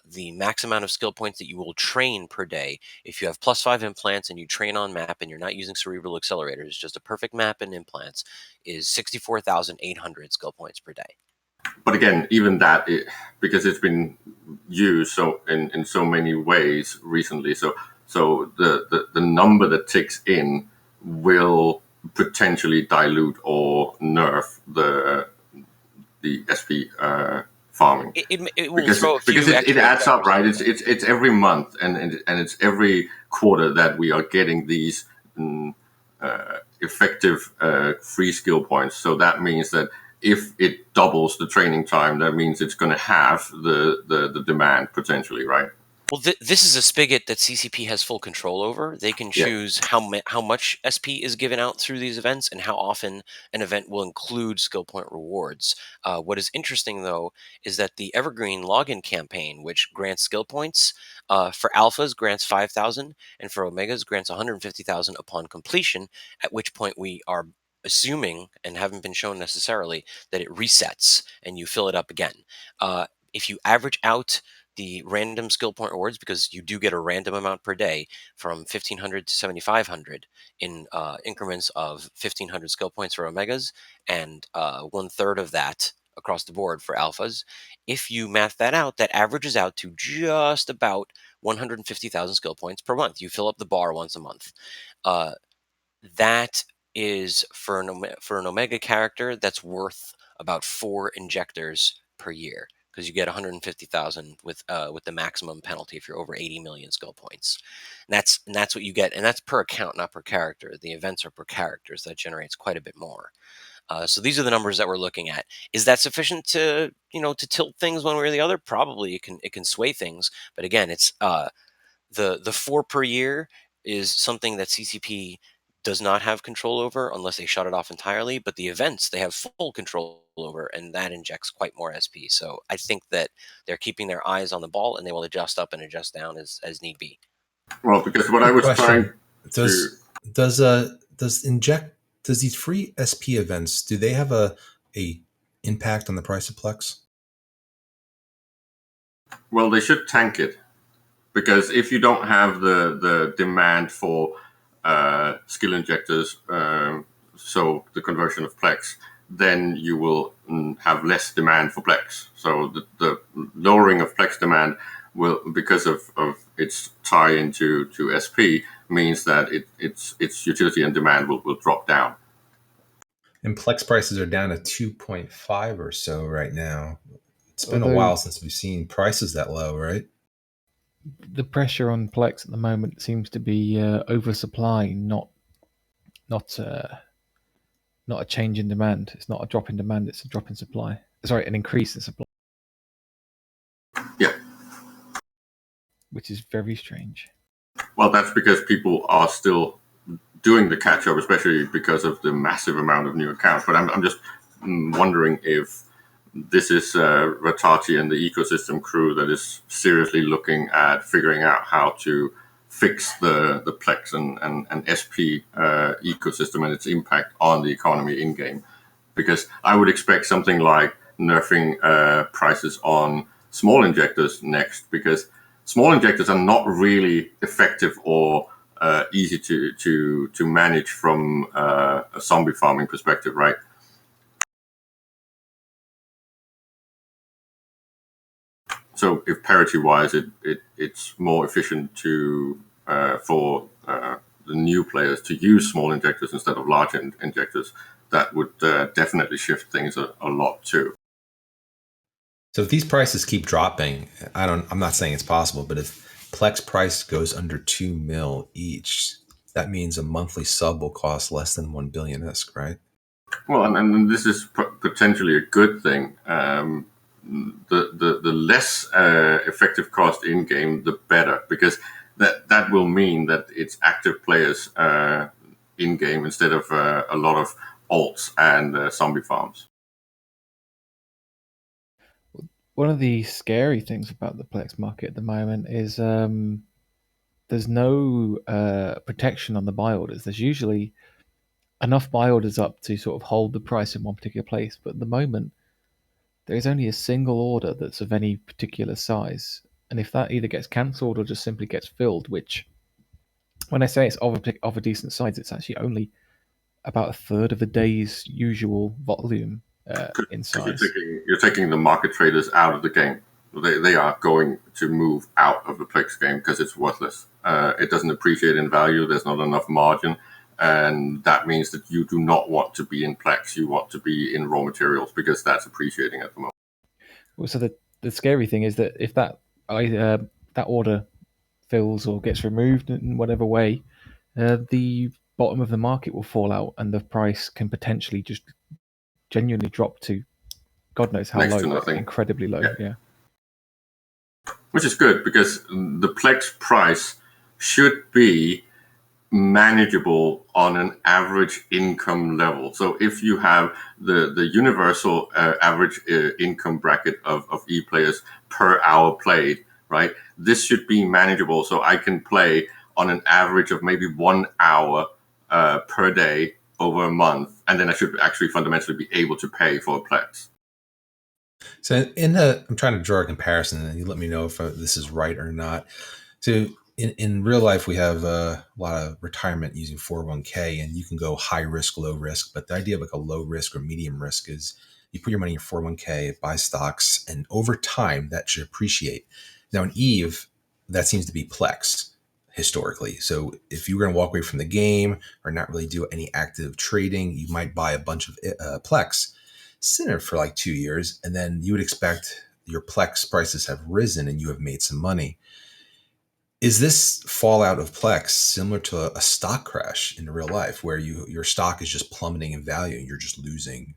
The max amount of skill points that you will train per day, if you have +5 implants and you train on map and you're not using cerebral accelerators, just a perfect map and implants, is 64,800 skill points per day. But again, even that, because it's been used so in so many ways recently, so the number that ticks in will potentially dilute or nerf the SP farming. It will throw a few because it adds up, right? It's every month and it's every quarter that we are getting these effective free skill points. So that means that if it doubles the training time, that means it's going to have the demand potentially, right? Well, this is a spigot that CCP has full control over. They can choose how much SP is given out through these events and how often an event will include skill point rewards. What is interesting, though, is that the Evergreen login campaign, which grants skill points for alphas, grants 5,000, and for omegas grants 150,000 upon completion, at which point we are assuming, and haven't been shown necessarily, that it resets and you fill it up again. If you average out the random skill point rewards, because you do get a random amount per day from 1,500 to 7,500 in increments of 1,500 skill points for omegas and 1/3 of that across the board for alphas. If you math that out, that averages out to just about 150,000 skill points per month. You fill up the bar once a month. That is for an omega character that's worth about 4 injectors per year, because you get 150,000 with the maximum penalty if you're over 80 million skill points. And that's what you get, and that's per account, not per character. The events are per characters. That generates quite a bit more. So these are the numbers that we're looking at. Is that sufficient to to tilt things one way or the other? Probably it can sway things, but again, it's the 4 per year is something that CCP does not have control over unless they shut it off entirely. But the events they have full control over, and that injects quite more SP. So I think that they're keeping their eyes on the ball, and they will adjust up and adjust down as need be. Well, because what I was trying does these free SP events, do they have a impact on the price of PLEX? Well, they should tank it, because if you don't have the demand for skill injectors, so the conversion of PLEX, then you will have less demand for PLEX. So the lowering of PLEX demand will, because of its tie into SP, means that its utility and demand will drop down. And PLEX prices are down to 2.5 or so right now. It's been a while since we've seen prices that low, right? The pressure on PLEX at the moment seems to be oversupply, not a change in demand. It's not a drop in demand, it's a drop in supply. Sorry, an increase in supply. Yeah. Which is very strange. Well, that's because people are still doing the catch up, especially because of the massive amount of new accounts. But I'm just wondering if this is Ratati and the ecosystem crew that is seriously looking at figuring out how to fix the PLEX and SP ecosystem and its impact on the economy in game. Because I would expect something like nerfing prices on small injectors next, because small injectors are not really effective or easy to manage from a zombie farming perspective, right? So if parity-wise, it's more efficient to for the new players to use small injectors instead of large injectors, that would definitely shift things a lot too. So if these prices keep dropping, I'm not saying it's possible, but if PLEX price goes under 2 mil each, that means a monthly sub will cost less than 1 billion ISK, right? Well, and this is potentially a good thing. The less effective cost in game, the better, because that will mean that it's active players in game instead of a lot of alts and zombie farms. One of the scary things about the PLEX market at the moment is there's no protection on the buy orders. There's usually enough buy orders up to sort of hold the price in one particular place, but at the moment there is only a single order that's of any particular size, and if that either gets cancelled or just simply gets filled, which when I say it's of a decent size, it's actually only about a third of a day's usual volume in size. You're taking the market traders out of the game. They are going to move out of the PLEX game because it's worthless. It doesn't appreciate in value. There's not enough margin. And that means that you do not want to be in PLEX. You want to be in raw materials because that's appreciating at the moment. Well, so the scary thing is that if that order fills or gets removed in whatever way, the bottom of the market will fall out and the price can potentially just genuinely drop to God knows how low, incredibly low. Yeah. Which is good because the PLEX price should be manageable on an average income level. So if you have the universal average income bracket of e-players per hour played, right? This should be manageable. So I can play on an average of maybe 1 hour per day over a month. And then I should actually fundamentally be able to pay for a PLEX. So I'm trying to draw a comparison, and you let me know if this is right or not. So in real life, we have a lot of retirement using 401k, and you can go high risk, low risk. But the idea of like a low risk or medium risk is you put your money in your 401k, buy stocks, and over time that should appreciate. Now in Eve, that seems to be PLEX historically. So if you were going to walk away from the game or not really do any active trading, you might buy a bunch of PLEX, sit there for like 2 years, and then you would expect your PLEX prices have risen and you have made some money. Is this fallout of PLEX similar to a stock crash in real life where your stock is just plummeting in value and you're just losing?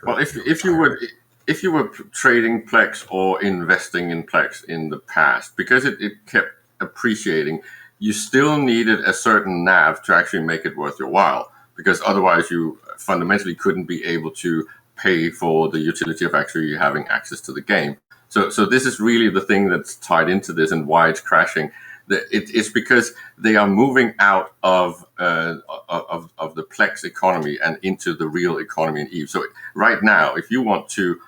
Well, if you were trading PLEX or investing in PLEX in the past, because it kept appreciating, you still needed a certain NAV to actually make it worth your while, because otherwise you fundamentally couldn't be able to pay for the utility of actually having access to the game. So this is really the thing that's tied into this and why it's crashing. It's because they are moving out of the PLEX economy and into the real economy in Eve. So right now, if you want to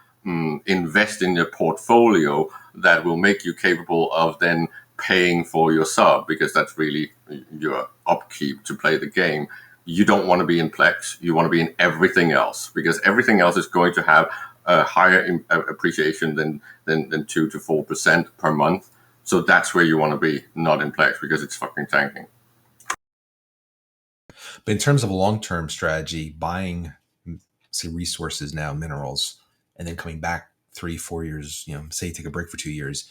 invest in your portfolio that will make you capable of then paying for your sub, because that's really your upkeep to play the game, you don't want to be in PLEX. You want to be in everything else, because everything else is going to have a higher appreciation than 2 to 4% per month. So that's where you want to be, not in PLEX, because it's fucking tanking. But in terms of a long-term strategy, buying, say, resources now, minerals, and then coming back 3-4 years, say you take a break for 2 years,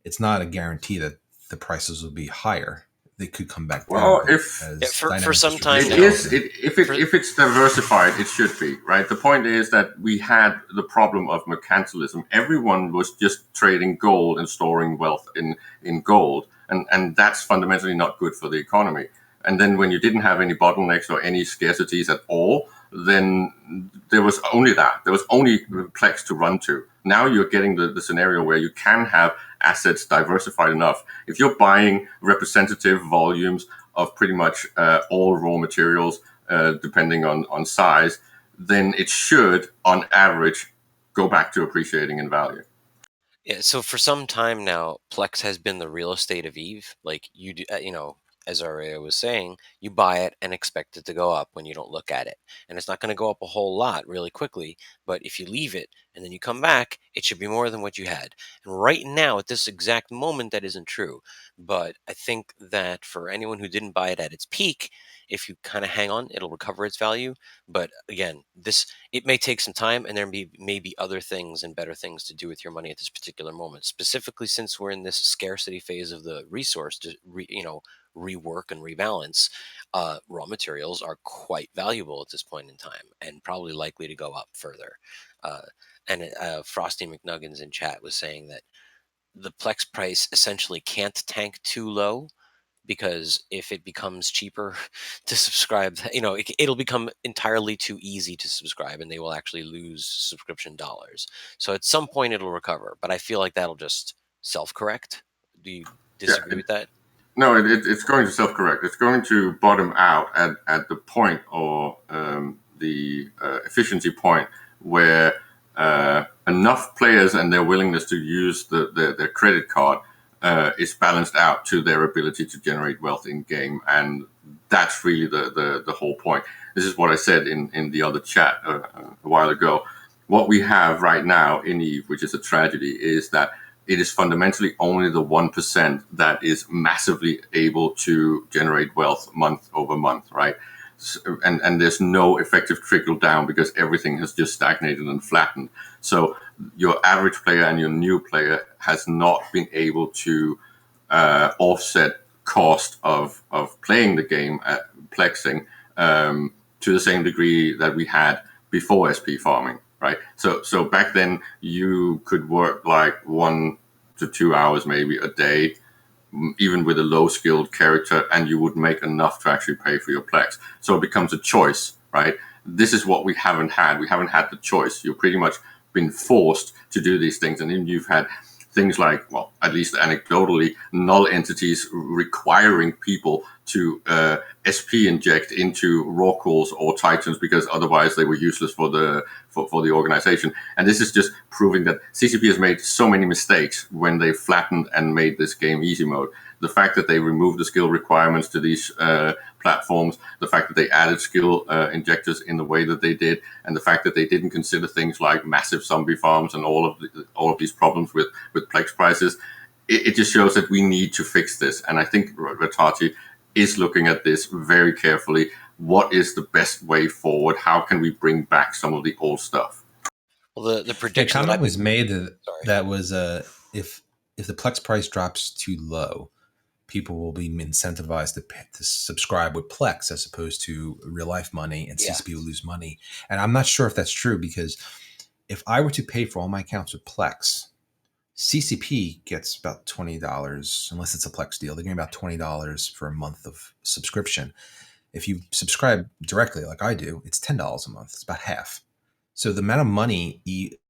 it's not a guarantee that the prices will be higher. they could come back Well, down. But if as for dynamic some time it now, distribution is, goes, if it's diversified, it should be, right? The point is that we had the problem of mercantilism. Everyone was just trading gold and storing wealth in gold, and that's fundamentally not good for the economy. And then when you didn't have any bottlenecks or any scarcities at all, then there was only that. There was only Plex to run to. Now you're getting the scenario where you can have assets diversified enough. If you're buying representative volumes of pretty much all raw materials, depending on size, then it should, on average, go back to appreciating in value. yeah, so for some time now, Plex has been the real estate of Eve. Like you do, as Aria was saying, you buy it and expect it to go up when you don't look at it. And it's not going to go up a whole lot really quickly, but if you leave it and then you come back, it should be more than what you had. And right now, at this exact moment, that isn't true. But I think that for anyone who didn't buy it at its peak, if you kind of hang on, it'll recover its value. But again, it may take some time, and there may be other things and better things to do with your money at this particular moment. Specifically, since we're in this scarcity phase of the resource to rework and rebalance, raw materials are quite valuable at this point in time, and probably likely to go up further. And Frosty McNuggins in chat was saying that the Plex price essentially can't tank too low, because if it becomes cheaper to subscribe, it'll become entirely too easy to subscribe, and they will actually lose subscription dollars. So at some point it'll recover, but I feel like that'll just self-correct. Do you disagree with that? No, it's going to self-correct. It's going to bottom out at the point, or the efficiency point, where enough players and their willingness to use their credit card is balanced out to their ability to generate wealth in game, and that's really the whole point. This is what I said in the other chat a while ago. What we have right now in Eve, which is a tragedy, is that it is fundamentally only the 1% that is massively able to generate wealth month over month, right? And there's no effective trickle down, because everything has just stagnated and flattened. So your average player and your new player has not been able to offset cost of playing the game at plexing to the same degree that we had before SP farming, right? So back then you could work like 1 to 2 hours maybe a day, even with a low skilled character, and you would make enough to actually pay for your Plex. So it becomes a choice, right? This is what we haven't had. We haven't had the choice. You've pretty much been forced to do these things. And then you've had things like, well, at least anecdotally, null entities requiring people to SP inject into raw calls or titans, because otherwise they were useless for the organization. And this is just proving that CCP has made so many mistakes when they flattened and made this game easy mode. The fact that they removed the skill requirements to these platforms, the fact that they added skill injectors in the way that they did, and the fact that they didn't consider things like massive zombie farms and all of these problems with Plex prices, it just shows that we need to fix this. And I think Ratati is looking at this very carefully. What is the best way forward? How can we bring back some of the old stuff? Well, the prediction comment was made that was if the Plex price drops too low, people will be incentivized to subscribe with Plex as opposed to real life money, and CCP will lose money. And I'm not sure if that's true, because if I were to pay for all my accounts with Plex, CCP gets about $20, unless it's a Plex deal. They give me about $20 for a month of subscription. If you subscribe directly like I do, it's $10 a month. It's about half. So the amount of money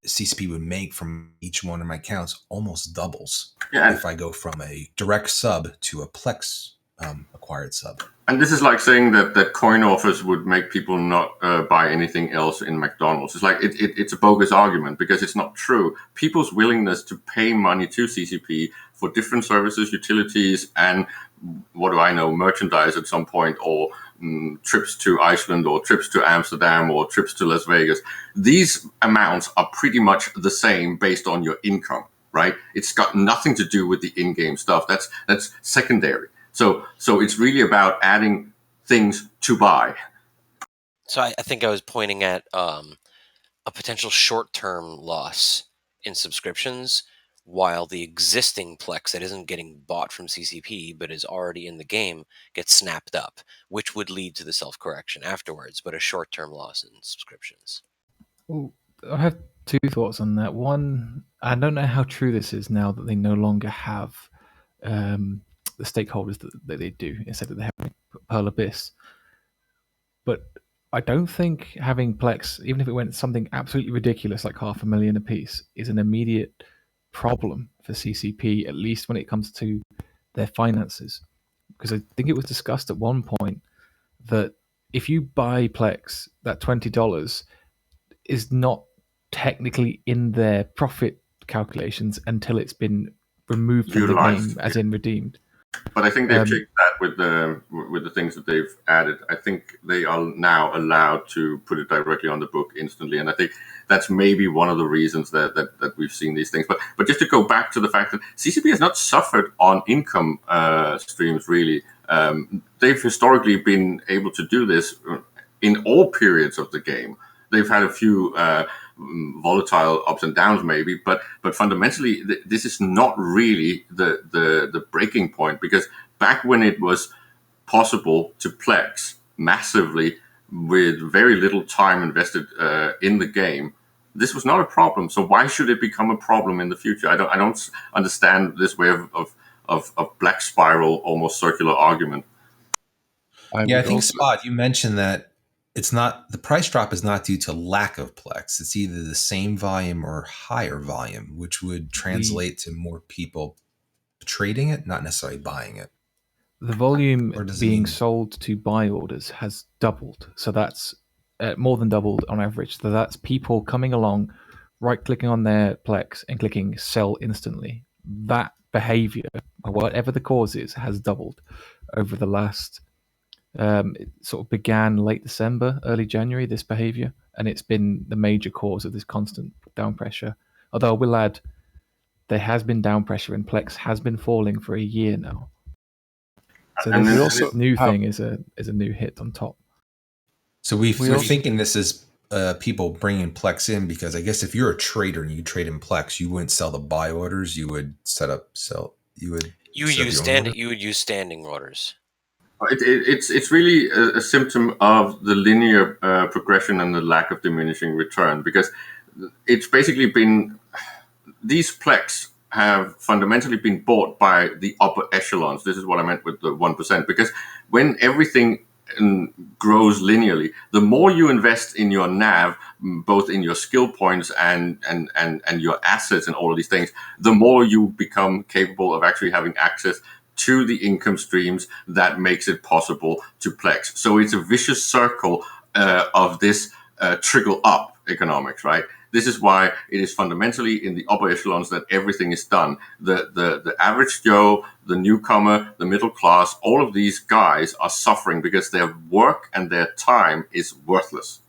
CCP would make from each one of my accounts almost doubles if I go from a direct sub to a Plex acquired sub. And this is like saying that coin offers would make people not buy anything else in McDonald's. It's like it's a bogus argument, because it's not true. People's willingness to pay money to CCP for different services, utilities, and what do I know, merchandise at some point, or trips to Iceland, or trips to Amsterdam, or trips to Las Vegas. These amounts are pretty much the same based on your income, right? It's got nothing to do with the in-game stuff. That's secondary. So it's really about adding things to buy. So I think I was pointing at a potential short-term loss in subscriptions while the existing Plex that isn't getting bought from CCP but is already in the game gets snapped up, which would lead to the self-correction afterwards, but a short-term loss in subscriptions. Well, I have two thoughts on that. One, I don't know how true this is now that they no longer have the stakeholders that they do, instead of they have Pearl Abyss. But I don't think having Plex, even if it went something absolutely ridiculous like 500,000 apiece, is an immediate problem for CCP, at least when it comes to their finances. Because I think it was discussed at one point that if you buy Plex, that $20 is not technically in their profit calculations until it's been removed from the Utilized, game, as in redeemed. But I think they've checked that with the things that they've added. I think they are now allowed to put it directly on the book instantly, and I think that's maybe one of the reasons that we've seen these things. But just to go back to the fact that CCP has not suffered on income streams really. They've historically been able to do this in all periods of the game. They've had a few volatile ups and downs, maybe, but fundamentally, this is not really the breaking point, because back when it was possible to Plex massively with very little time invested in the game, this was not a problem. So why should it become a problem in the future? I don't understand this way of black spiral, almost circular argument. I think Spot, you mentioned that it's not, the price drop is not due to lack of Plex. It's either the same volume or higher volume, which would translate to more people trading it, not necessarily buying it. The volume being sold to buy orders has doubled. So that's more than doubled on average. So that's people coming along, right-clicking on their Plex and clicking sell instantly. That behavior, whatever the cause is, has doubled over the last... it sort of began late December, early January, this behavior, and it's been the major cause of this constant down pressure. Although I will add, there has been down pressure and Plex has been falling for a year now. So this new thing is a new hit on top. So we're thinking this is people bringing Plex in, because I guess if you're a trader and you trade in Plex, you wouldn't sell the buy orders. You would you would use standing orders. It's really a symptom of the linear progression and the lack of diminishing return, because it's basically been, these Plex have fundamentally been bought by the upper echelons. This is what I meant with the 1%, because when everything grows linearly, the more you invest in your NAV, both in your skill points and your assets and all of these things, the more you become capable of actually having access to the income streams that makes it possible to Plex. So it's a vicious circle of this trickle up economics, right? This is why it is fundamentally in the upper echelons that everything is done. The average Joe, the newcomer, the middle class, all of these guys are suffering because their work and their time is worthless.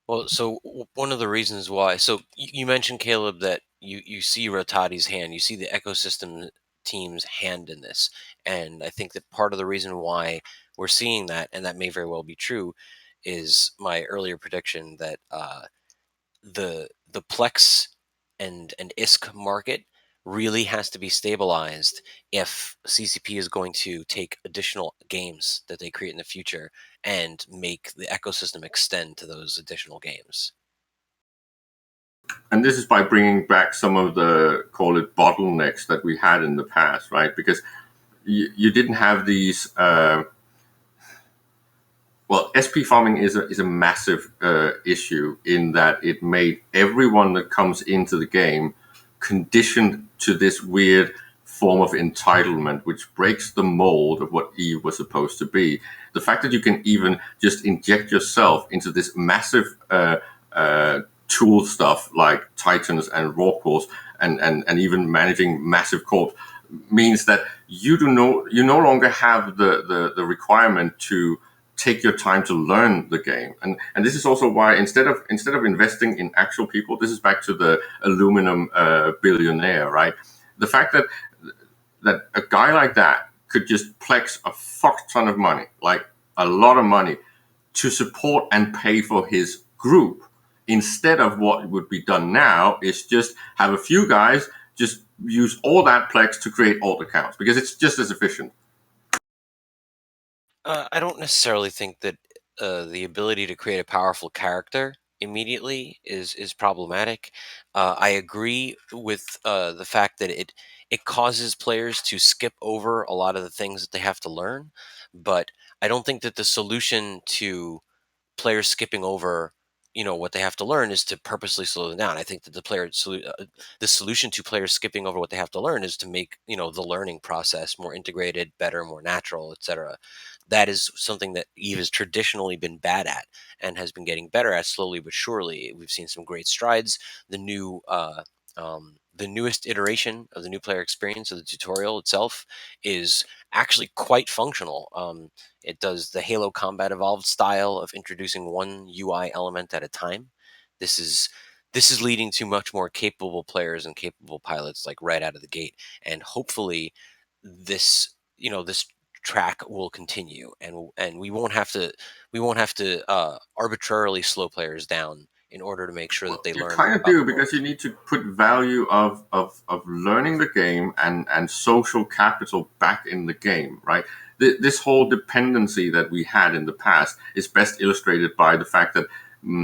Well, so one of the reasons why, so you mentioned, Caleb, that you see Rotati's hand, you see the ecosystem team's hand in this. And I think that part of the reason why we're seeing that, and that may very well be true, is my earlier prediction that the Plex and ISK market really has to be stabilized if CCP is going to take additional games that they create in the future and make the ecosystem extend to those additional games. And this is by bringing back some of the, call it, bottlenecks that we had in the past, right? Because you didn't have these... Well, SP farming is a massive issue in that it made everyone that comes into the game conditioned to this weird form of entitlement, which breaks the mold of what EVE was supposed to be. The fact that you can even just inject yourself into this massive tool stuff like Titans and Raw Cores and even managing massive corps means that you no longer have the requirement to take your time to learn the game. And this is also why instead of investing in actual people, this is back to the aluminum billionaire, right? The fact that a guy like that could just Plex a fuck ton of money, like a lot of money, to support and pay for his group instead of what would be done now is just have a few guys just use all that Plex to create alt accounts, because it's just as efficient. I don't necessarily think that the ability to create a powerful character immediately is problematic. I agree with the fact that it causes players to skip over a lot of the things that they have to learn, but I don't think that the solution to players skipping over what they have to learn is to purposely slow them down. I think that the solution to players skipping over what they have to learn is to make the learning process more integrated, better, more natural, etc. That is something that Eve has traditionally been bad at and has been getting better at slowly but surely. We've seen some great strides. The newest iteration of the new player experience of the tutorial itself is actually quite functional. It does the Halo Combat Evolved style of introducing one UI element at a time. This is leading to much more capable players and capable pilots like right out of the gate, and hopefully this track will continue, and we won't have to arbitrarily slow players down in order to make sure that they You learn kind of about do, the because world. you need to put value of learning the game and social capital back in the game, right? This whole dependency that we had in the past is best illustrated by the fact that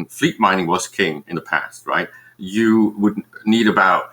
fleet mining was king in the past, right? You would need about,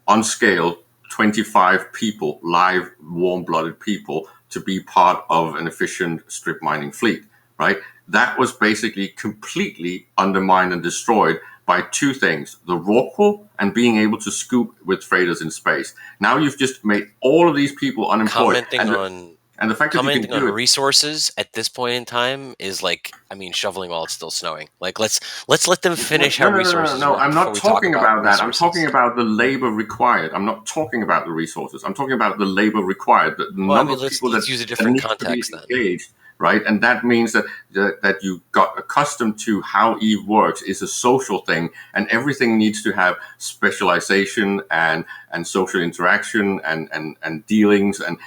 on scale, 25 people, live, warm-blooded people, to be part of an efficient strip mining fleet, right? That was basically completely undermined and destroyed by two things: the raw pool and being able to scoop with freighters in space. Now you've just made all of these people unemployed. Commenting on And the fact that you can commenting on do it. resources at this point in time is like, I mean, shoveling while it's still snowing. Like, let's let them finish how resources No. work I'm before not we talk talking about about that. I'm resources. talking about the labor required. I'm not talking about the resources. I'm talking about the labor required. The Well, I number mean, of people let's that use a different need to be context then. engaged, right? And that means that you got accustomed to how Eve works is a social thing, and everything needs to have specialization and social interaction and dealings and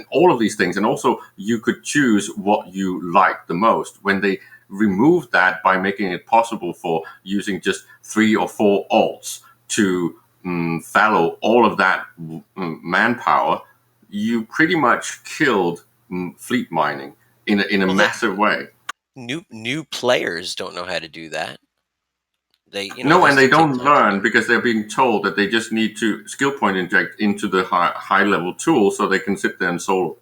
all of these things. And also, you could choose what you like the most. When they removed that by making it possible for using just 3 or 4 alts to fallow all of that manpower, you pretty much killed fleet mining in a Well, massive way. New players don't know how to do that. They No, and they still take don't time to learn learn. because they're being told that they just need to skill point inject into the high level tool so they can sit there and solo.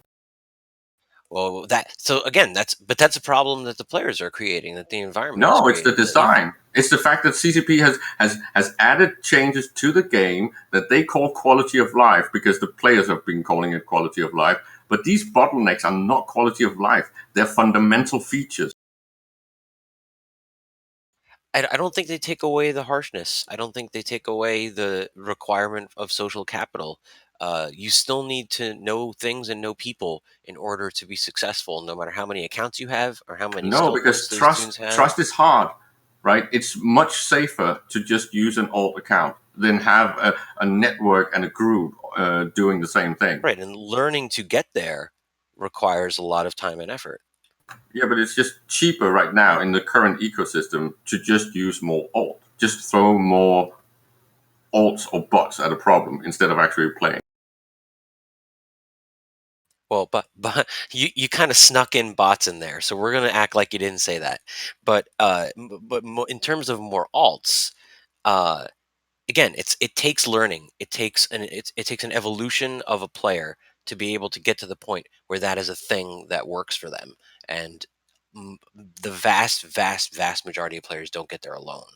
Well, so again, that's a problem that the players are creating, that the environment is No, it's the creating. design. It's the fact that CCP has added changes to the game that they call quality of life, because the players have been calling it quality of life. But these bottlenecks are not quality of life. They're fundamental features. I don't think they take away the harshness. I don't think they take away the requirement of social capital. You still need to know things and know people in order to be successful, no matter how many accounts you have or how many No, skill because points those tunes have. trust is hard, right? It's much safer to just use an alt account than have a network and a group doing the same thing. Right, and learning to get there requires a lot of time and effort. Yeah, but it's just cheaper right now in the current ecosystem to just use more alt. Just throw more alts or bots at a problem instead of actually playing. Well, but you kind of snuck in bots in there, so we're gonna act like you didn't say that. But in terms of more alts, uh, again, it takes learning. It takes an evolution of a player to be able to get to the point where that is a thing that works for them. And the vast majority of players don't get there alone.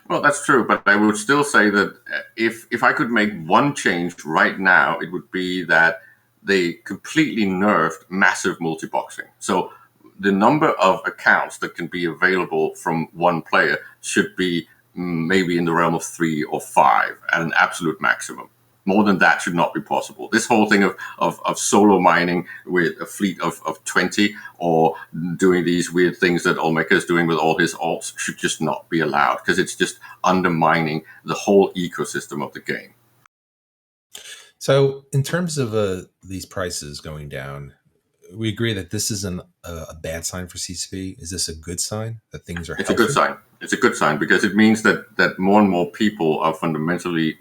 Well, that's true, but I would still say that if I could make one change right now, it would be that they completely nerfed massive multi-boxing. So the number of accounts that can be available from one player should be maybe in the realm of 3 or 5 at an absolute maximum. More than that should not be possible. This whole thing of solo mining with a fleet of 20, or doing these weird things that Olmeka is doing with all his alts, should just not be allowed, because it's just undermining the whole ecosystem of the game. So in terms of these prices going down, we agree that this isn't a bad sign for CCP. Is this a good sign that things are It's healthy? a good sign. It's a good sign because it means that more and more people are fundamentally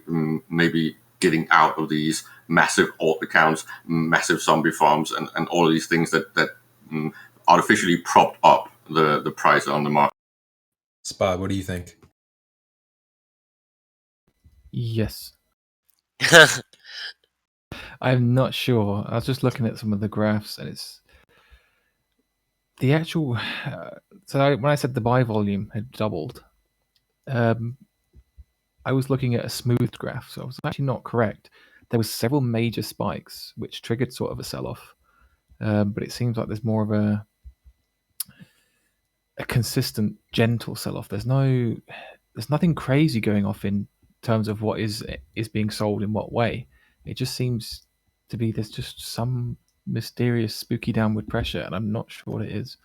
maybe getting out of these massive alt accounts, massive zombie farms, and all of these things that artificially propped up the price on the market. Spot, what do you think? Yes. I'm not sure. I was just looking at some of the graphs, and it's the actual. When I said the buy volume had doubled, I was looking at a smoothed graph, so I was actually not correct. There was several major spikes which triggered sort of a sell-off, but it seems like there's more of a consistent, gentle sell-off. There's nothing crazy going off in terms of what is being sold in what way. It just seems to be there's just some mysterious, spooky downward pressure, and I'm not sure what it is.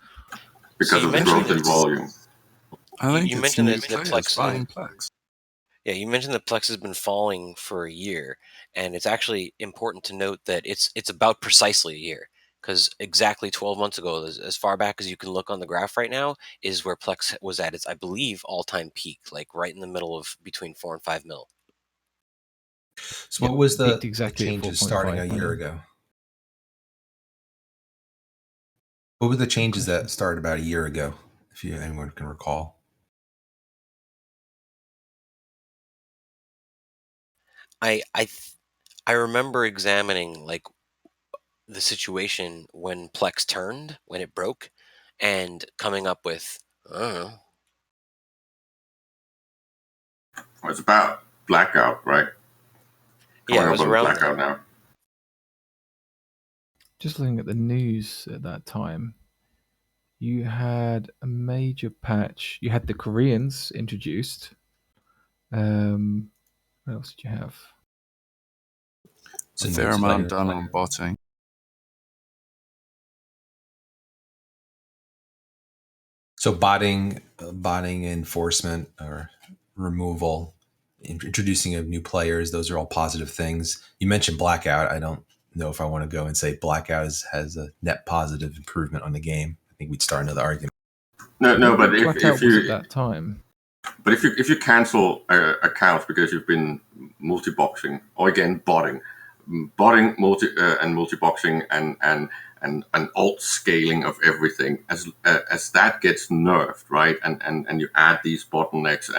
Because So of the growth in volume. I think You it's mentioned new that the players PLEX- buying PLEX. Yeah, you mentioned that PLEX has been falling for a year, and it's actually important to note that it's about precisely a year, because exactly 12 months ago, as far back as you can look on the graph right now, is where PLEX was at its, I believe, all-time peak, like right in the middle of between 4 and 5 mil. So what was the peaked exactly at changes 4.5 starting a year million. ago? What were the changes that started about a year ago, if anyone can recall? I remember examining like the situation when PLEX turned, when it broke, and coming up with, I don't know. It's about blackout, right? Yeah, it was around blackout now. Just looking at the news at that time, you had a major patch. You had the Koreans introduced. What else did you have? So A fair no amount player- done on botting. So botting enforcement or removal, introducing of new players, those are all positive things. You mentioned blackout. I don't know if I want to go and say blackout has a net positive improvement on the game. I think we'd start another argument. No, but Blackout if was you at that time. But if you cancel accounts because you've been multi-boxing or again botting multi-boxing and alt scaling of everything as that gets nerfed, right? And you add these bottlenecks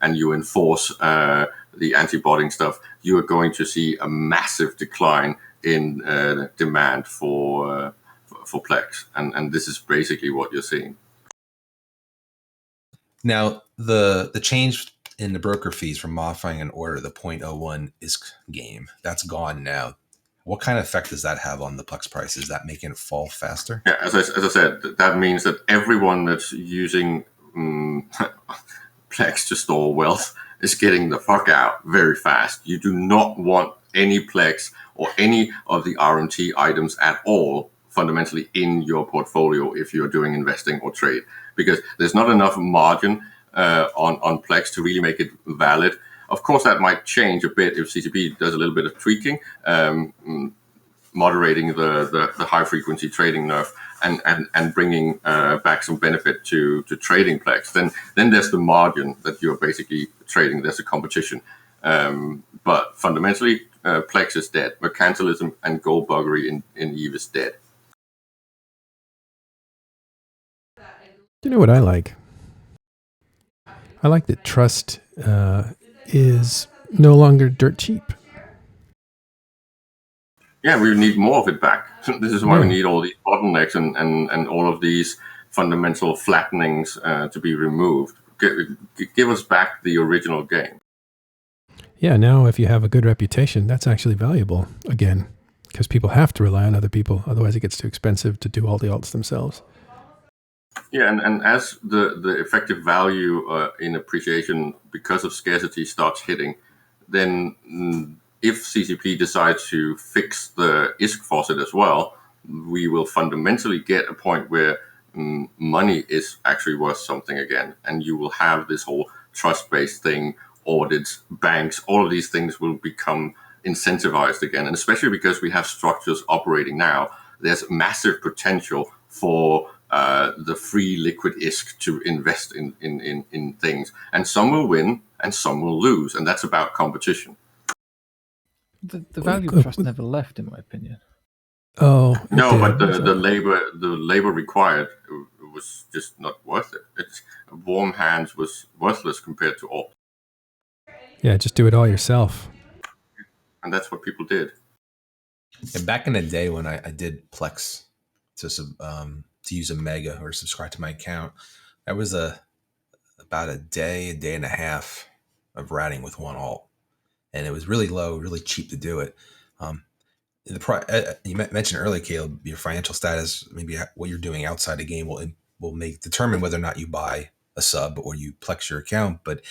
and you enforce the anti-botting stuff, you are going to see a massive decline in demand for PLEX, and this is basically what you're seeing. Now, the change in the broker fees from modifying an order, the 0.01 ISK game, that's gone now. What kind of effect does that have on the PLEX price? Is that making it fall faster? Yeah, as I said, that means that everyone that's using PLEX to store wealth is getting the fuck out very fast. You do not want any PLEX or any of the RMT items at all fundamentally in your portfolio if you're doing investing or trade, because there's not enough margin on PLEX to really make it valid. Of course, that might change a bit if CCP does a little bit of tweaking, moderating the high frequency trading nerf and bringing back some benefit to trading PLEX. Then there's the margin that you're basically trading. There's a competition. But fundamentally, PLEX is dead. Mercantilism and gold buggery in EVE is dead. You know what I like? I like that trust is no longer dirt cheap. Yeah, we need more of it back. This is why we Yeah. need all these bottlenecks and all of these fundamental flattenings to be removed. Give us back the original game. Yeah, now if you have a good reputation, that's actually valuable again, because people have to rely on other people. Otherwise, it gets too expensive to do all the alts themselves. Yeah, and as the effective value in appreciation because of scarcity starts hitting, then if CCP decides to fix the ISK faucet as well, we will fundamentally get a point where money is actually worth something again. And you will have this whole trust-based thing, audits, banks, all of these things will become incentivized again. And especially because we have structures operating now there's massive potential for the free liquid ISK to invest in things. And some will win and some will lose. And that's about competition. The value of trust never left, in my opinion. Oh no, but the labor required was just not worth it. It's warm hands was worthless compared to alt. Yeah, just do it all yourself. And that's what people did. And back in the day when I did PLEX to use a mega or subscribe to my account, that was about a day and a half of ratting with one alt, and it was really low, really cheap to do it. You mentioned earlier, Caleb, your financial status, maybe what you're doing outside the game will determine whether or not you buy a sub or you PLEX your account. But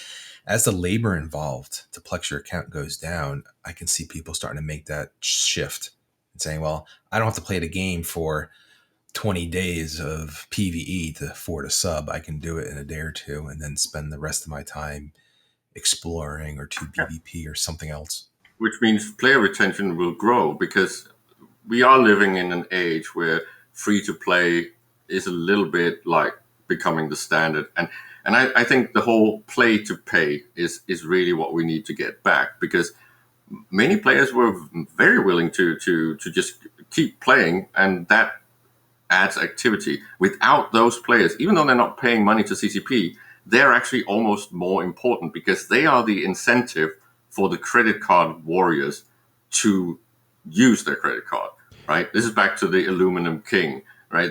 as the labor involved to PLEX your account goes down, I can see people starting to make that shift and saying, well, I don't have to play the game for 20 days of PvE to afford a sub. I can do it in a day or two and then spend the rest of my time exploring or 2 PvP or something else. Which means player retention will grow, because we are living in an age where free to play is a little bit like becoming the standard. And I think the whole play to pay is really what we need to get back, because many players were very willing to just keep playing, and that adds activity. Without those players, even though they're not paying money to CCP, they're actually almost more important, because they are the incentive for the credit card warriors to use their credit card, right? This is back to the aluminum king, right?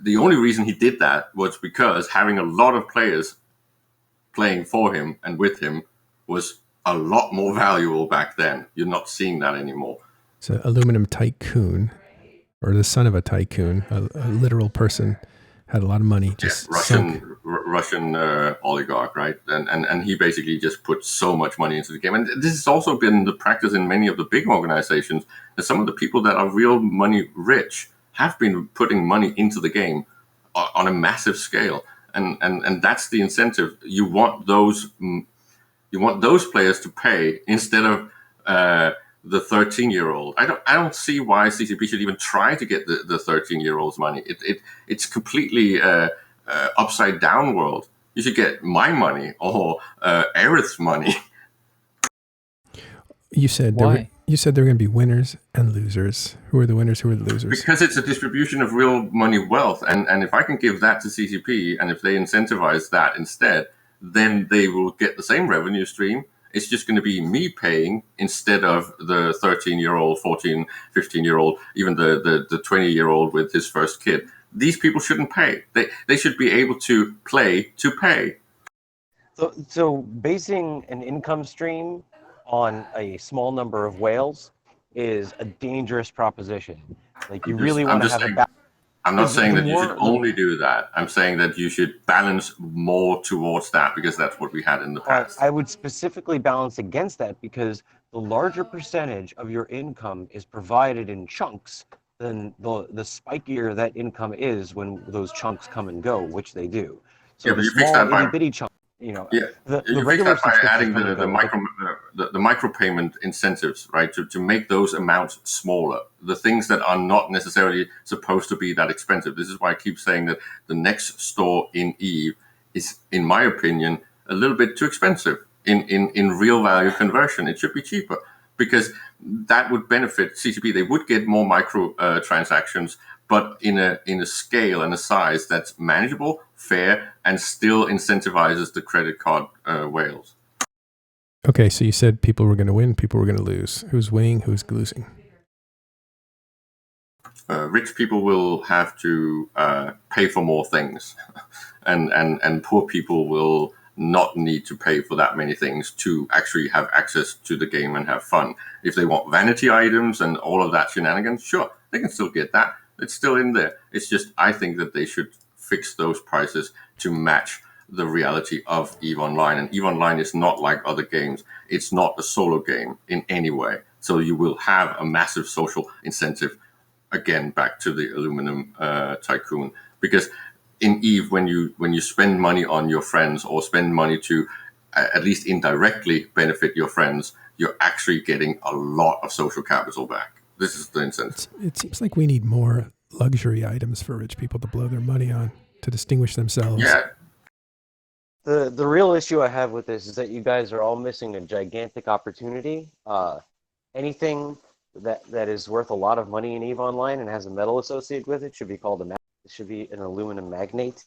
The only reason he did that was because having a lot of players playing for him and with him was a lot more valuable back then. You're not seeing that anymore. So aluminum tycoon, or the son of a tycoon, a literal person, had a lot of money. Just Russian oligarch, right? And he basically just put so much money into the game. And this has also been the practice in many of the big organizations, that some of the people that are real money rich have been putting money into the game on a massive scale. And that's the incentive. You want those players to pay instead of the 13-year-old. I don't see why CCP should even try to get the 13-year-old's money. It's completely upside down world. You should get my money or Aerith's money. You said why? You said there were going to be winners and losers. Who are the winners? Who are the losers? Because it's a distribution of real money wealth, and if I can give that to CCP, and if they incentivize that instead, then they will get the same revenue stream. It's just going to be me paying instead of the 13-year-old, 14, 15-year-old, even the 20-year-old with his first kid. These people shouldn't pay. They should be able to play to pay. So basing an income stream on a small number of whales is a dangerous proposition. Like, you really want to have a I'm not saying that you should only do that. I'm saying that you should balance more towards that, because that's what we had in the past. I would specifically balance against that, because the larger percentage of your income is provided in chunks, then the spikier that income is when those chunks come and go, which they do. So yeah, the small itty bitty chunk, the regular by adding the micropayment incentives, right? To make those amounts smaller, the things that are not necessarily supposed to be that expensive. This is why I keep saying that the next store in Eve is, in my opinion, a little bit too expensive in real value conversion. It should be cheaper, because that would benefit CCP. They would get more micro transactions, but in a scale and a size that's manageable, fair, and still incentivizes the credit card whales. Okay, so you said people were going to win, people were going to lose. Who's winning, who's losing? Rich people will have to pay for more things, and poor people will not need to pay for that many things to actually have access to the game and have fun. If they want vanity items and all of that shenanigans, sure, they can still get that. It's still in there. It's just, I think that they should fix those prices to match the reality of EVE Online. And EVE Online is not like other games. It's not a solo game in any way. So you will have a massive social incentive, again, back to the aluminum tycoon. Because in EVE, when you spend money on your friends, or spend money to at least indirectly benefit your friends, you're actually getting a lot of social capital back. This is the incentive. It seems like we need more luxury items for rich people to blow their money on to distinguish themselves. Yeah, The real issue I have with this is that you guys are all missing a gigantic opportunity. Anything that is worth a lot of money in EVE Online and has a metal associated with it should be called it should be an aluminum magnate.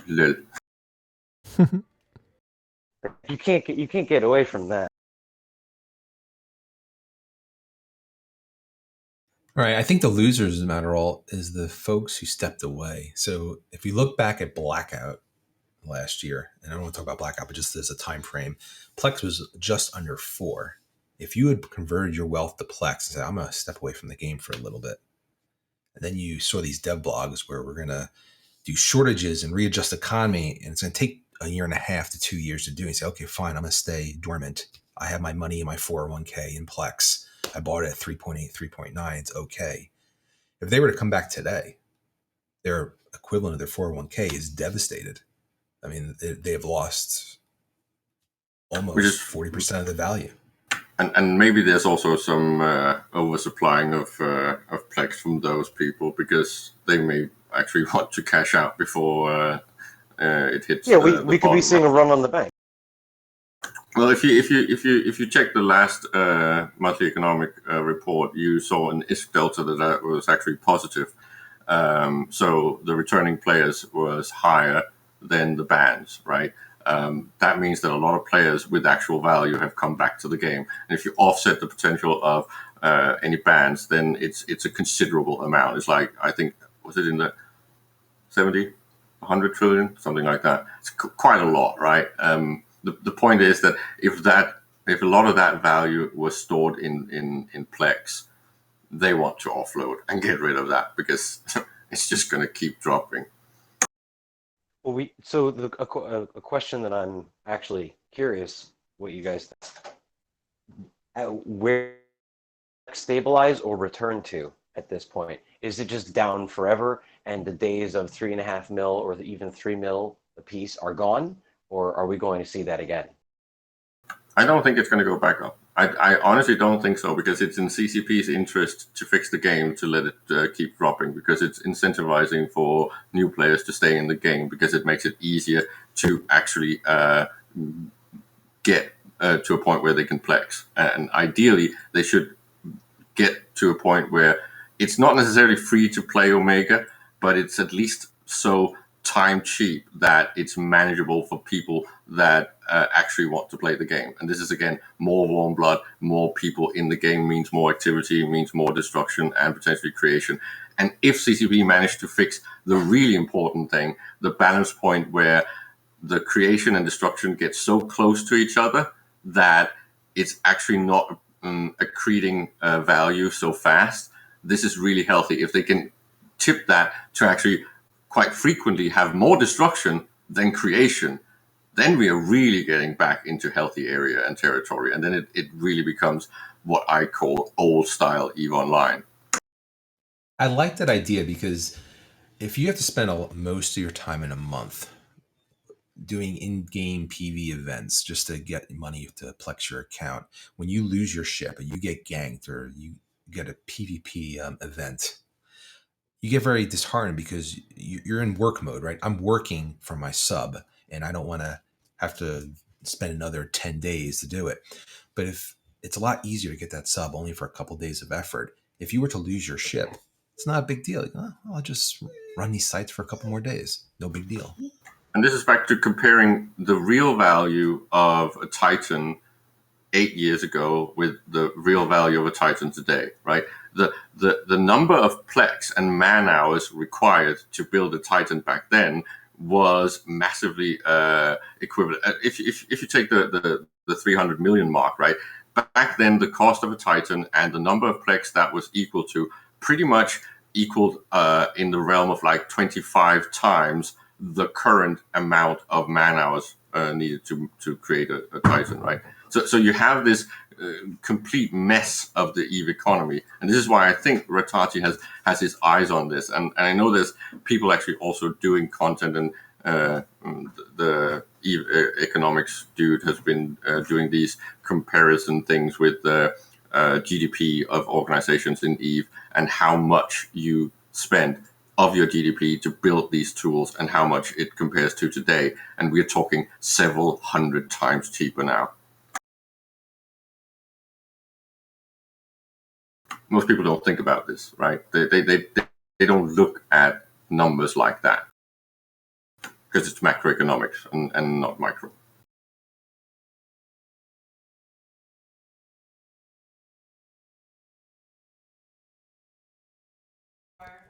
lol. You can't get away from that. All right, I think the losers of Matterall is the folks who stepped away. So if we look back at Blackout last year, and I don't want to talk about Blackout, but just as a time frame, Plex was just under 4. If you had converted your wealth to Plex and said, I'm going to step away from the game for a little bit, and then you saw these dev blogs where we're going to do shortages and readjust the economy, and it's going to take a year and a half to 2 years to do it. You say, okay, fine, I'm going to stay dormant. I have my money in my 401k in Plex. I bought it at 3.8, 3.9. It's okay. If they were to come back today, their equivalent of their 401k is devastated. I mean, they have lost almost 40% of the value. And maybe there's also some oversupplying of Plex from those people because they may actually want to cash out before it hits. Yeah, we could be seeing a run on the bank. Well, if you check the last monthly economic report, you saw an ISK delta that was actually positive. So the returning players was higher than the bans, right? That means that a lot of players with actual value have come back to the game. And if you offset the potential of any bans, then it's a considerable amount. It's like, I think, was it in the 70, 100 trillion, something like that. It's quite a lot, right? The point is that if a lot of that value was stored in Plex, they want to offload and get rid of that because it's just going to keep dropping. Well, a question that I'm actually curious what you guys think. Where stabilize or return to at this point? Is it just down forever and the days of 3.5 mil or even 3 mil a piece are gone? Or are we going to see that again? I don't think it's going to go back up. I honestly don't think so because it's in CCP's interest to fix the game to let it keep dropping because it's incentivizing for new players to stay in the game because it makes it easier to actually get to a point where they can Plex. And ideally, they should get to a point where it's not necessarily free to play Omega, but it's at least so time cheap that it's manageable for people that actually want to play the game. And this is, again, more warm blood, more people in the game means more activity, means more destruction and potentially creation. And if CCP managed to fix the really important thing, the balance point where the creation and destruction get so close to each other that it's actually not accreting value so fast, this is really healthy. If they can tip that to actually quite frequently have more destruction than creation, then we are really getting back into healthy area and territory. And then it really becomes what I call old style EVE Online. I like that idea because if you have to spend most of your time in a month doing in-game PV events just to get money to Plex your account, when you lose your ship or you get ganked or you get a PvP event, you get very disheartened because you're in work mode, right? I'm working for my sub and I don't want to have to spend another 10 days to do it. But if it's a lot easier to get that sub only for a couple of days of effort, if you were to lose your ship, it's not a big deal. I'll just run these sites for a couple more days. No big deal. And this is back to comparing the real value of a Titan 8 years ago with the real value of a Titan today, right? The number of Plex and man hours required to build a Titan back then was massively equivalent. If you take the 300 million mark, right? Back then, the cost of a Titan and the number of Plex that was equal to pretty much equaled in the realm of like 25 times the current amount of man hours needed to create a Titan, right? So you have this complete mess of the EVE economy. And this is why I think Ratati has his eyes on this. And I know there's people actually also doing content, and the EVE economics dude has been doing these comparison things with GDP of organizations in Eve and how much you spend of your GDP to build these tools and how much it compares to today. And we're talking several hundred times cheaper now. Most people don't think about this, right? They don't look at numbers like that because it's macroeconomics and not micro.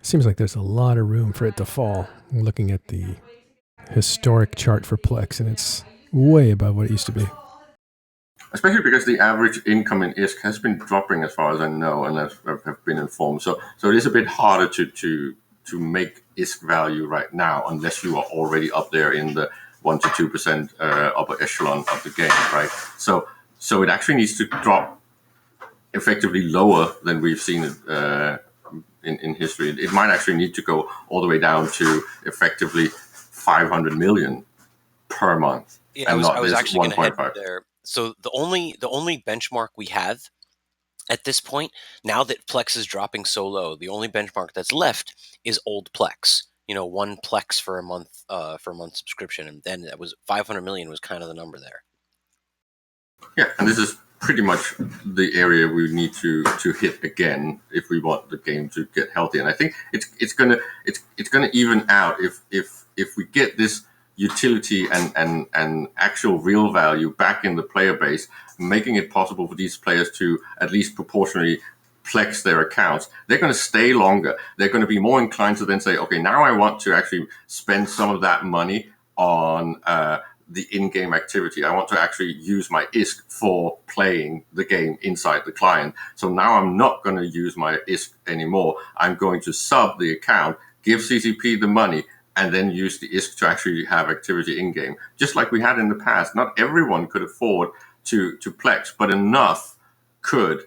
Seems like there's a lot of room for it to fall. I'm looking at the historic chart for Plex, and it's way above what it used to be. Especially because the average income in ISK has been dropping, as far as I know, and have been informed. So it is a bit harder to make ISK value right now, unless you are already up there in the 1 to 2% upper echelon of the game, right? So it actually needs to drop effectively lower than we've seen it in history. It might actually need to go all the way down to effectively 500 million per month. Yeah, I was actually going to head there. So the only benchmark we have at this point, now that Plex is dropping so low, the only benchmark that's left is old Plex. 1 Plex for a month subscription, and then that was 500 million was kind of the number there. Yeah, and this is pretty much the area we need to hit again if we want the game to get healthy. And I think it's gonna even out if we get this utility and actual real value back in the player base, making it possible for these players to at least proportionally Plex their accounts. They're going to stay longer. They're going to be more inclined to then say, okay, now I want to actually spend some of that money on the in-game activity. I want to actually use my ISK for playing the game inside the client. So now I'm not going to use my ISK anymore. I'm going to sub the account, give CCP the money, and then use the ISK to actually have activity in-game. Just like we had in the past. Not everyone could afford to Plex, but enough could.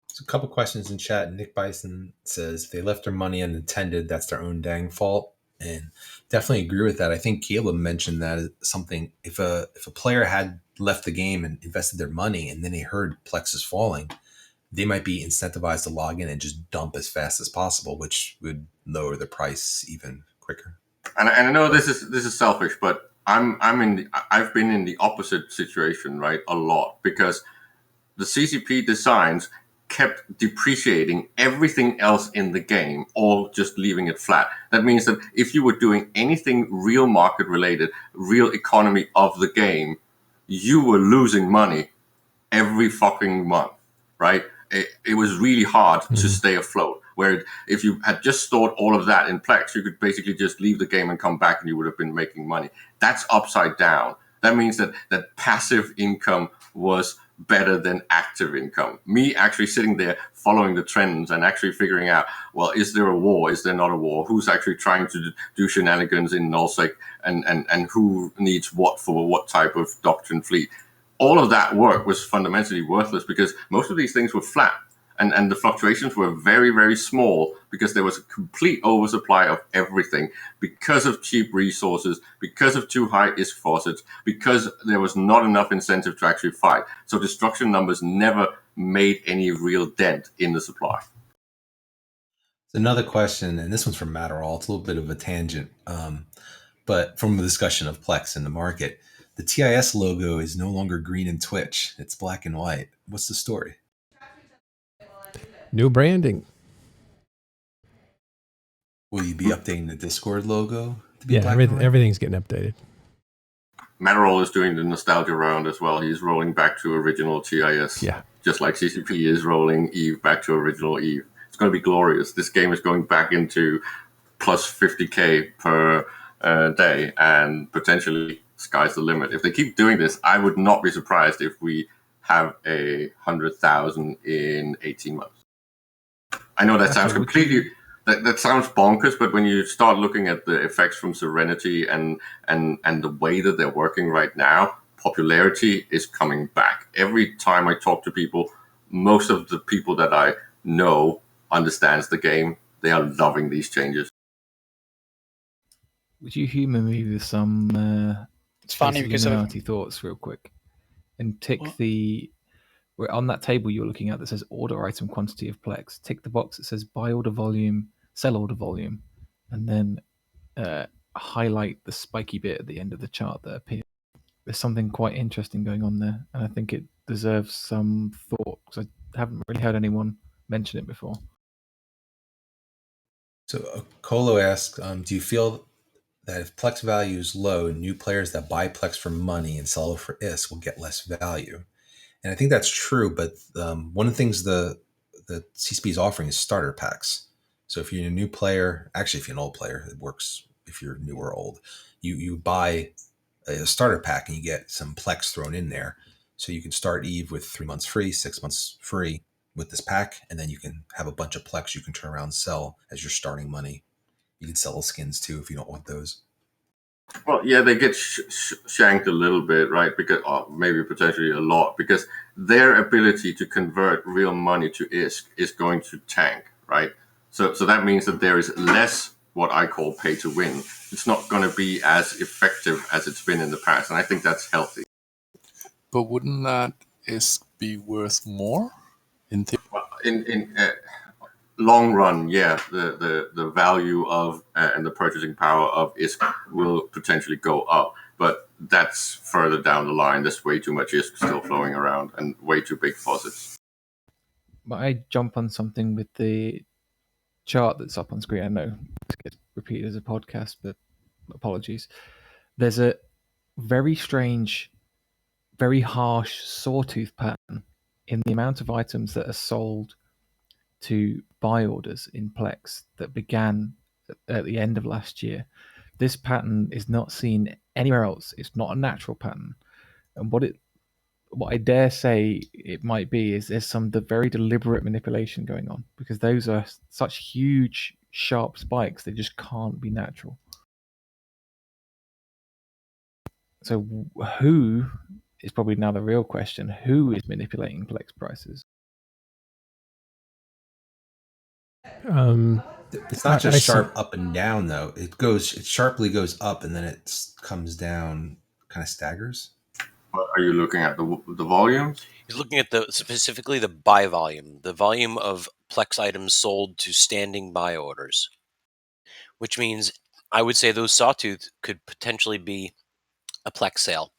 So a couple questions in chat. Nick Bison says, if they left their money unattended, that's their own dang fault. And definitely agree with that. I think Caleb mentioned that as something, if a player had left the game and invested their money and then they heard Plex is falling, they might be incentivized to log in and just dump as fast as possible, which would lower the price even quicker. And I know this is selfish, but I've been in the opposite situation, right, a lot, because the CCP designs kept depreciating everything else in the game, or just leaving it flat. That means that if you were doing anything real market related, real economy of the game, you were losing money every fucking month, right? It was really hard to stay afloat. Where if you had just stored all of that in Plex, you could basically just leave the game and come back and you would have been making money. That's upside down. That means that passive income was better than active income. Me actually sitting there following the trends and actually figuring out, well, is there a war? Is there not a war? Who's actually trying to do shenanigans in Null Sec and who needs what for what type of doctrine fleet? All of that work was fundamentally worthless because most of these things were flat and the fluctuations were very, very small because there was a complete oversupply of everything because of cheap resources, because of too high ISK faucets, because there was not enough incentive to actually fight. So destruction numbers never made any real dent in the supply. Another question, and this one's from Matterall. It's a little bit of a tangent, but from the discussion of Plex in the market, the TIS logo is no longer green in Twitch. It's black and white. What's the story? New branding. Will you be updating the Discord logo to be Yeah, black and white? everything's getting updated. Matterall is doing the nostalgia round as well. He's rolling back to original TIS. Yeah. Just like CCP is rolling Eve back to original Eve. It's going to be glorious. This game is going back into plus 50k per day, and potentially sky's the limit. If they keep doing this, I would not be surprised if we have 100,000 in 18 months. I know that sounds completely... That sounds bonkers, but when you start looking at the effects from Serenity and the way that they're working right now, popularity is coming back. Every time I talk to people, most of the people that I know understands the game. They are loving these changes. Would you humour me with some It's funny because Illuminati thoughts real quick, and tick What? we're on that table you're looking at that says order item quantity of Plex. Tick the box that says buy order volume, sell order volume, and then highlight the spiky bit at the end of the chart that appears. There's something quite interesting going on there, and I think it deserves some thought because I haven't really heard anyone mention it before. So Colo asks, do you feel that if Plex value is low, new players that buy Plex for money and sell it for ISK will get less value? And I think that's true, but one of the things the CCP is offering is starter packs. So if you're a new player, actually if you're an old player, it works if you're new or old, you buy a starter pack and you get some Plex thrown in there. So you can start EVE with 3 months free, 6 months free with this pack, and then you can have a bunch of Plex you can turn around and sell as your starting money. You can sell the skins too if you don't want those. Well, yeah, they get shanked a little bit, right? Because maybe potentially a lot, because their ability to convert real money to ISK is going to tank, right? So that means that there is less what I call pay to win. It's not going to be as effective as it's been in the past, and I think that's healthy. But wouldn't that ISK be worth more? In long run, yeah, the value of and the purchasing power of ISK will potentially go up, but that's further down the line. There's way too much ISK still flowing around and way too big faucets. But I jump on something with the chart that's up on screen. I know this gets repeated as a podcast, but apologies. There's a very strange, very harsh sawtooth pattern in the amount of items that are sold to buy orders in Plex that began at the end of last year. This pattern is not seen anywhere else. It's not a natural pattern. And what I dare say it might be is there's some very deliberate manipulation going on, because those are such huge, sharp spikes, they just can't be natural. So who is probably now the real question. Who is manipulating Plex prices? It's not just sharp up and down though. It sharply goes up and then it comes down, kind of staggers. Are you looking at the volumes? He's looking at specifically the buy volume, the volume of Plex items sold to standing buy orders, which means I would say those sawtooth could potentially be a Plex sale.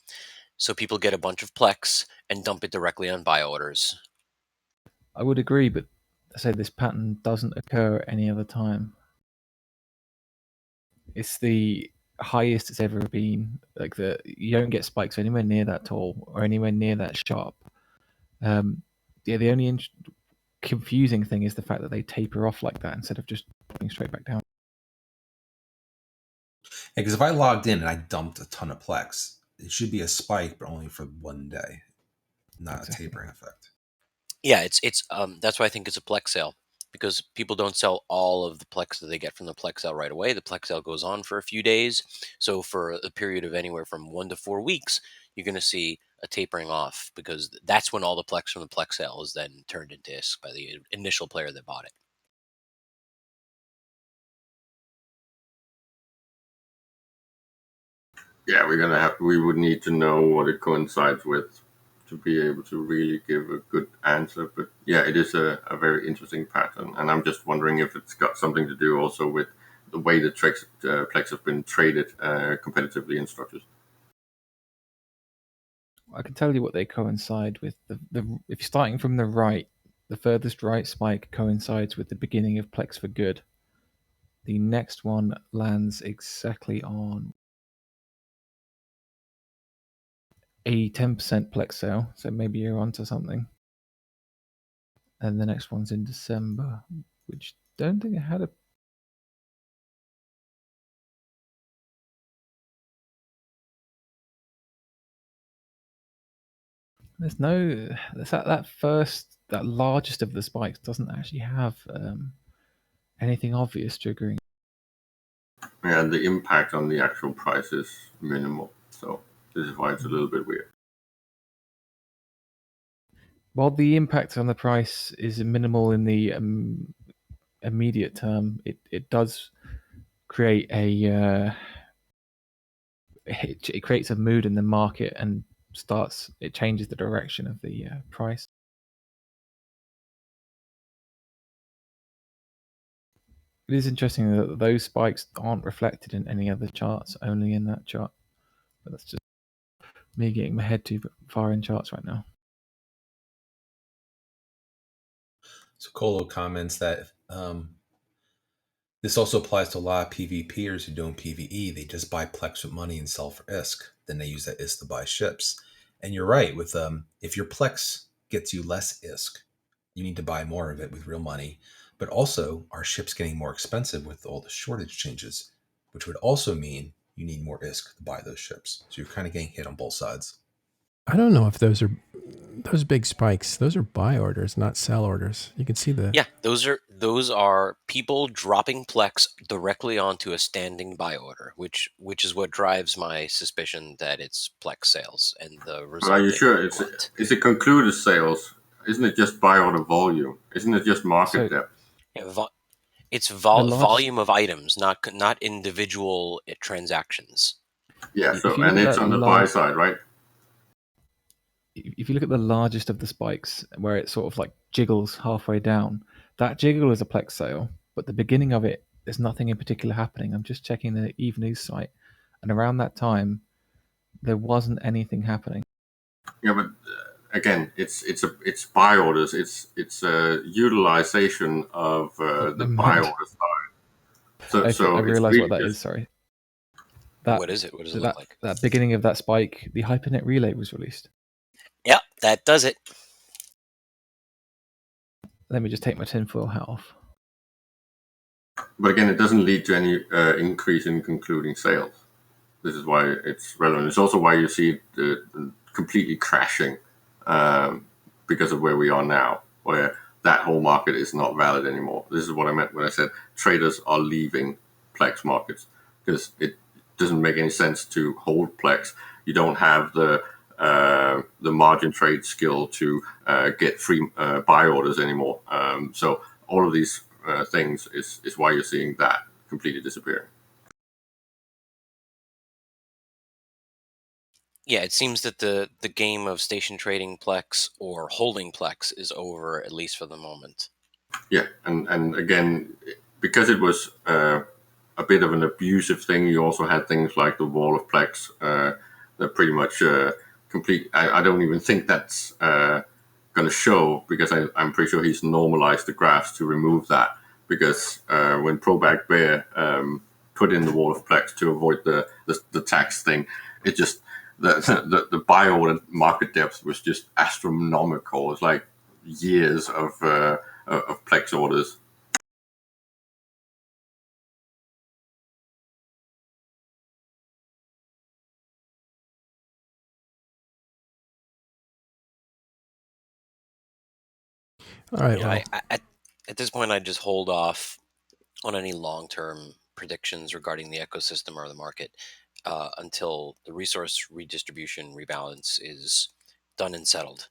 So people get a bunch of Plex and dump it directly on buy orders. I would agree, but I say this pattern doesn't occur at any other time. It's the highest it's ever been. Like you don't get spikes anywhere near that tall or anywhere near that sharp. The only confusing thing is the fact that they taper off like that instead of just going straight back down. Yeah, because if I logged in and I dumped a ton of Plex, it should be a spike, but only for one day, not a tapering effect. Yeah, it's that's why I think it's a Plex sale, because people don't sell all of the Plex that they get from the Plex sale right away. The Plex sale goes on for a few days. So for a period of anywhere from 1 to 4 weeks, you're going to see a tapering off, because that's when all the Plex from the Plex sale is then turned into ISK by the initial player that bought it. Yeah, we would need to know what it coincides with to be able to really give a good answer. But yeah, it is a very interesting pattern, and I'm just wondering if it's got something to do also with the way the Plex have been traded competitively in structures. I can tell you what they coincide with. If you're starting from the right, the furthest right spike coincides with the beginning of Plex for Good. The next one lands exactly on a 10% Plex sale, so maybe you're onto something. And the next one's in December, which don't think it had a... There's no... that largest of the spikes doesn't actually have anything obvious triggering. And the impact on the actual price is minimal. So this is why it's a little bit weird. While the impact on the price is minimal in the immediate term, it does create a it creates a mood in the market and it changes the direction of the price. It is interesting that those spikes aren't reflected in any other charts, only in that chart. But that's just me getting my head too far in charts right now. So Colo comments that this also applies to a lot of PvPers who don't PvE. They just buy Plex with money and sell for ISK. Then they use that ISK to buy ships. And you're right, with if your Plex gets you less ISK, you need to buy more of it with real money. But also, our ship's getting more expensive with all the shortage changes, which would also mean you need more ISK to buy those ships. So you're kind of getting hit on both sides. I don't know if those big spikes. Those are buy orders, not sell orders. You can see the those are people dropping Plex directly onto a standing buy order, which is what drives my suspicion that it's Plex sales and the result. Are you sure is it concluded sales? Isn't it just buy order volume? Isn't it just market depth? Yeah, it's volume of items, not individual transactions. Yeah, so and it's on the buy side, right? If you look at the largest of the spikes, where it sort of like jiggles halfway down, that jiggle is a Plex sale, but the beginning of it, there's nothing in particular happening. I'm just checking the Eve News site, and around that time, there wasn't anything happening. Yeah, but again, it's buy orders. It's a utilization of the buy order side. So I realize what that is. Sorry. What is it? What does it look like? That beginning of that spike, the Hypernet Relay was released. Yeah, that does it. Let me just take my tinfoil hat off. But again, it doesn't lead to any increase in concluding sales. This is why it's relevant. It's also why you see the completely crashing because of where we are now, where that whole market is not valid anymore. This is what I meant when I said traders are leaving Plex markets, because it doesn't make any sense to hold Plex. You don't have the margin trade skill to get free buy orders anymore. So all of these things is why you're seeing that completely disappearing. Yeah, it seems that the game of station trading Plex or holding Plex is over, at least for the moment. Yeah, and again, because it was a bit of an abusive thing, you also had things like the wall of Plex that pretty much complete. I don't even think that's going to show, because I'm pretty sure he's normalized the graphs to remove that, because when Probag Bear put in the wall of Plex to avoid the tax thing, it just the buy order market depth was just astronomical. It's like years of Plex orders. All right. Well, at this point, I'd just hold off on any long-term predictions regarding the ecosystem or the market until the resource redistribution rebalance is done and settled.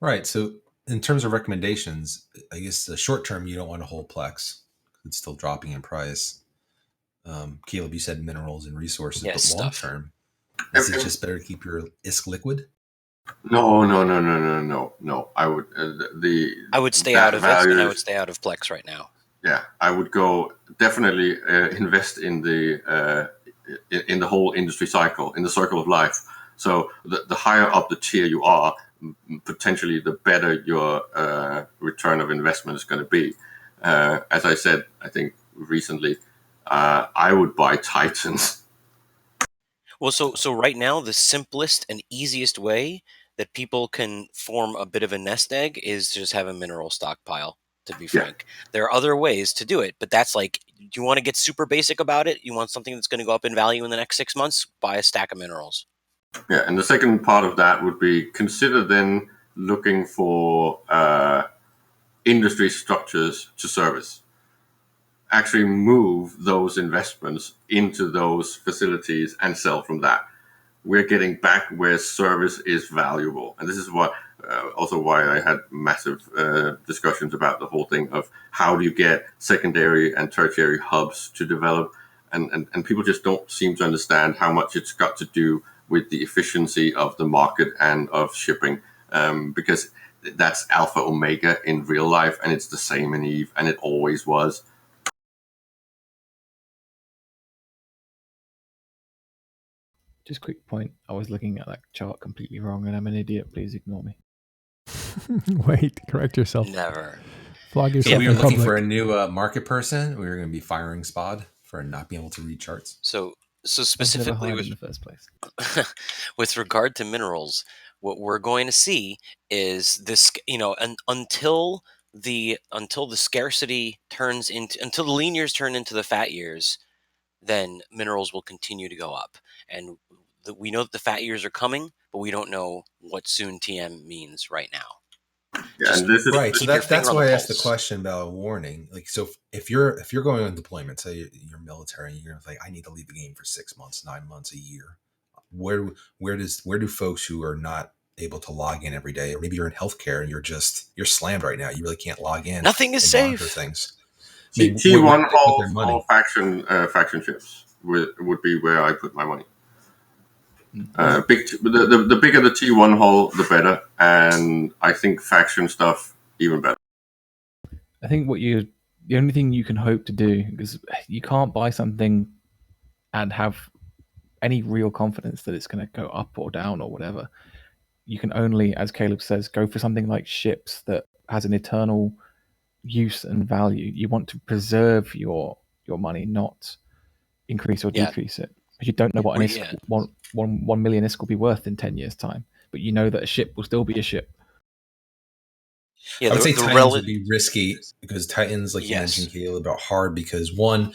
Right. So in terms of recommendations, I guess the short term, you don't want to hold Plex. It's still dropping in price. KillahBee said minerals and resources, but long term, is it just better to keep your ISK liquid? No. I would stay out of ISK, and I would stay out of Plex right now. Yeah, I would go definitely invest in the whole industry cycle, in the circle of life. So the higher up the tier you are, potentially the better your return of investment is going to be. As I said, I think recently, I would buy Titans. Well, so right now, the simplest and easiest way that people can form a bit of a nest egg is to just have a mineral stockpile, to be frank. There are other ways to do it, but that's like, do you want to get super basic about it? You want something that's going to go up in value in the next 6 months? Buy a stack of minerals. Yeah, and the second part of that would be consider then looking for industry structures to service. Actually move those investments into those facilities and sell from that. We're getting back where service is valuable. And this is what also why I had massive discussions about the whole thing of how do you get secondary and tertiary hubs to develop, and people just don't seem to understand how much it's got to do with the efficiency of the market and of shipping, because that's alpha omega in real life, and it's the same in Eve, and it always was. Just quick point. I was looking at that chart completely wrong, and I'm an idiot. Please ignore me. Wait, correct yourself. Never. Flog yourself. So we were in looking public. for a new market person. We were going to be firing Spod for not being able to read charts. So I was never specifically hired with in the first place. with regard to minerals, what we're going to see is this, and until the scarcity turns into, until the lean years turn into the fat years, then minerals will continue to go up. And we know that the fat years are coming, but we don't know what soon TM means right now. Yeah, Just and this is Right, so keep your that's finger on why the I asked the pulse. question about a warning. Like, so if you're going on deployment, say you're military, and you're like, I need to leave the game for 6 months, 9 months, a year. Where do folks who are not able to log in every day, or maybe you're in healthcare and you're slammed right now, you really can't log in. Nothing is and monitor safe. things. I mean, T1 where do they put their halls money? or faction ships would be where I put my money. The bigger the T1 hull, the better, and I think faction stuff even better. I think the only thing you can hope to do, because you can't buy something and have any real confidence that it's going to go up or down or whatever. You can only, as Caleb says, go for something like ships that has an eternal use and value. You want to preserve your money, not increase or decrease it. Because you don't know what an ISK, 1 million ISK will be worth in 10 years' time. But you know that a ship will still be a ship. Yeah, I would say Titans would be risky, because Titans, like you Yes. mentioned, Caleb, are hard because, one,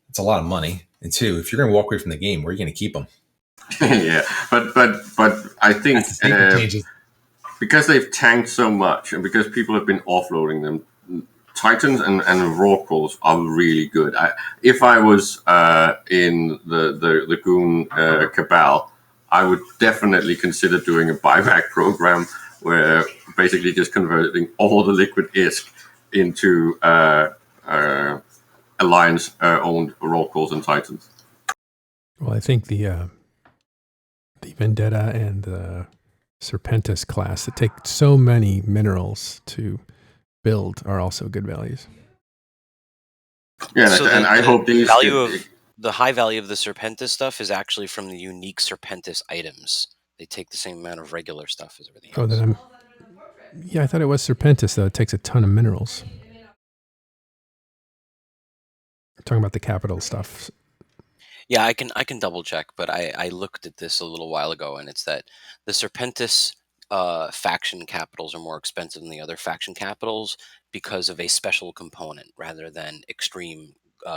it's a lot of money, and two, if you're going to walk away from the game, where are you going to keep them? Yeah, but I think because they've tanked so much, and because people have been offloading them, Titans and Rorquals are really good. If I was in the Goon Cabal, I would definitely consider doing a buyback program where basically just converting all the liquid ISK into Alliance-owned Rorquals and Titans. Well, I think the Vendetta and the Serpentis class that take so many minerals to build are also good values. Yeah, So and I hope these the high value of the Serpentis stuff is actually from the unique Serpentis items. They take the same amount of regular stuff as everything else. Oh, then I thought it was Serpentis, though. It takes a ton of minerals. I'm talking about the capital stuff. Yeah, I can double check, but I looked at this a little while ago, and it's that the Serpentis faction capitals are more expensive than the other faction capitals because of a special component rather than extreme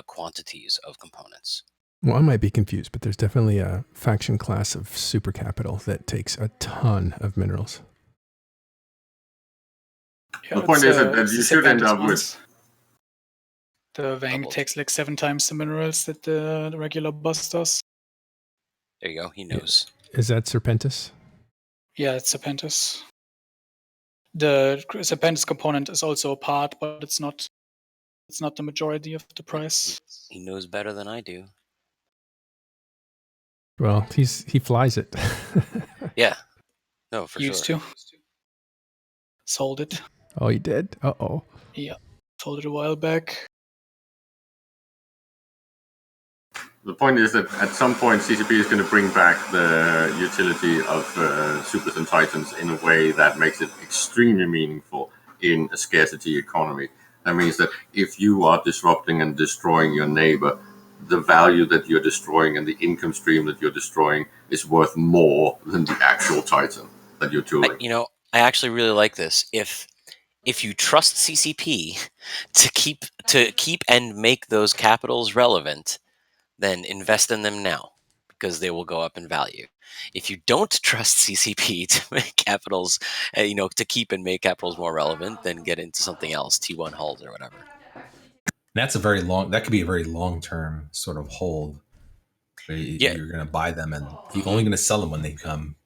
quantities of components. Well, I might be confused, but there's definitely a faction class of super capital that takes a ton of minerals. The point is that you should end up with... The Vang takes like 7 times the minerals that the regular boss does. There you go. He knows. Is that Serpentis? Yeah, it's Serpentis. The Serpentis component is also a part, but it's not the majority of the price. He knows better than I do. Well, he flies it. Yeah. No, for Used sure. to. Sold it. Oh, he did? Uh-oh. Yeah. Sold it a while back. The point is that at some point CCP is going to bring back the utility of Supers and Titans in a way that makes it extremely meaningful in a scarcity economy. That means that if you are disrupting and destroying your neighbor, the value that you're destroying and the income stream that you're destroying is worth more than the actual Titan that you're tooling. I actually really like this. If you trust CCP to keep and make those capitals relevant, then invest in them now, because they will go up in value. If you don't trust CCP to make capitals, to keep and make capitals more relevant, then get into something else, T1 hulls or whatever. That's that could be a very long-term sort of hold. You're going to buy them, and you're only going to sell them when they become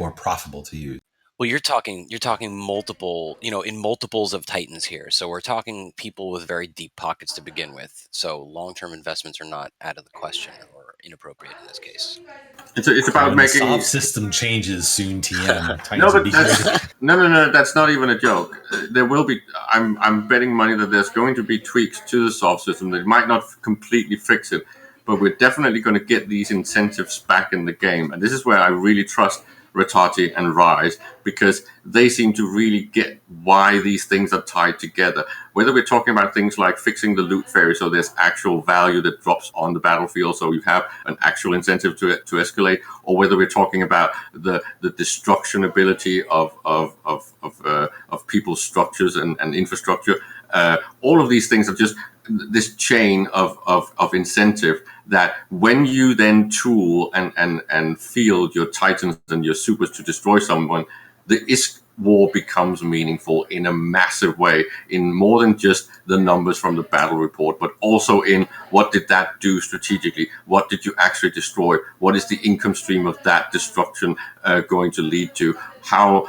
more profitable to use. Well, Well, you're talking multiple, in multiples of Titans here. So we're talking people with very deep pockets to begin with. So long-term investments are not out of the question or inappropriate in this case. It's So about when the making solve system changes soon, TM no, Titans will but be that's good. no. That's not even a joke. There will be. I'm betting money that there's going to be tweaks to the solve system that might not completely fix it, but we're definitely going to get these incentives back in the game. And this is where I really trust Retati and Rise, because they seem to really get why these things are tied together. Whether we're talking about things like fixing the loot fairy so there's actual value that drops on the battlefield, so you have an actual incentive to escalate, or whether we're talking about the destruction ability of people's structures and infrastructure. All of these things are just this chain of incentive that when you then tool and field your titans and your supers to destroy someone, the ISK war becomes meaningful in a massive way, in more than just the numbers from the battle report, but also in what did that do strategically? What did you actually destroy? What is the income stream of that destruction going to lead to? How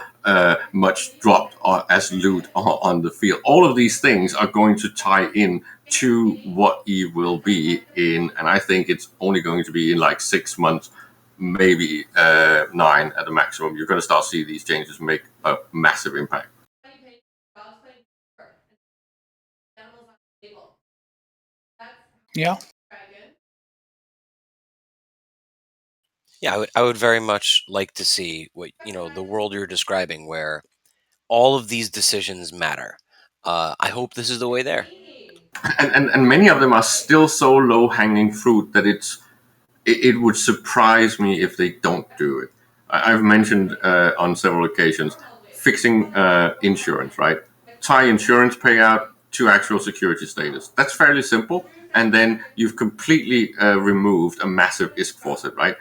much dropped as loot on the field? All of these things are going to tie in to what Eve will be in, and I think it's only going to be in like 6 months, maybe 9 at the maximum. You're going to start seeing these changes make a massive impact. Yeah. Yeah, I would very much like to see what the world you're describing, where all of these decisions matter. I hope this is the way there. And many of them are still so low hanging fruit that it would surprise me if they don't do it. I've mentioned on several occasions fixing insurance, right? Tie insurance payout to actual security status. That's fairly simple. And then you've completely removed a massive ISK faucet, right?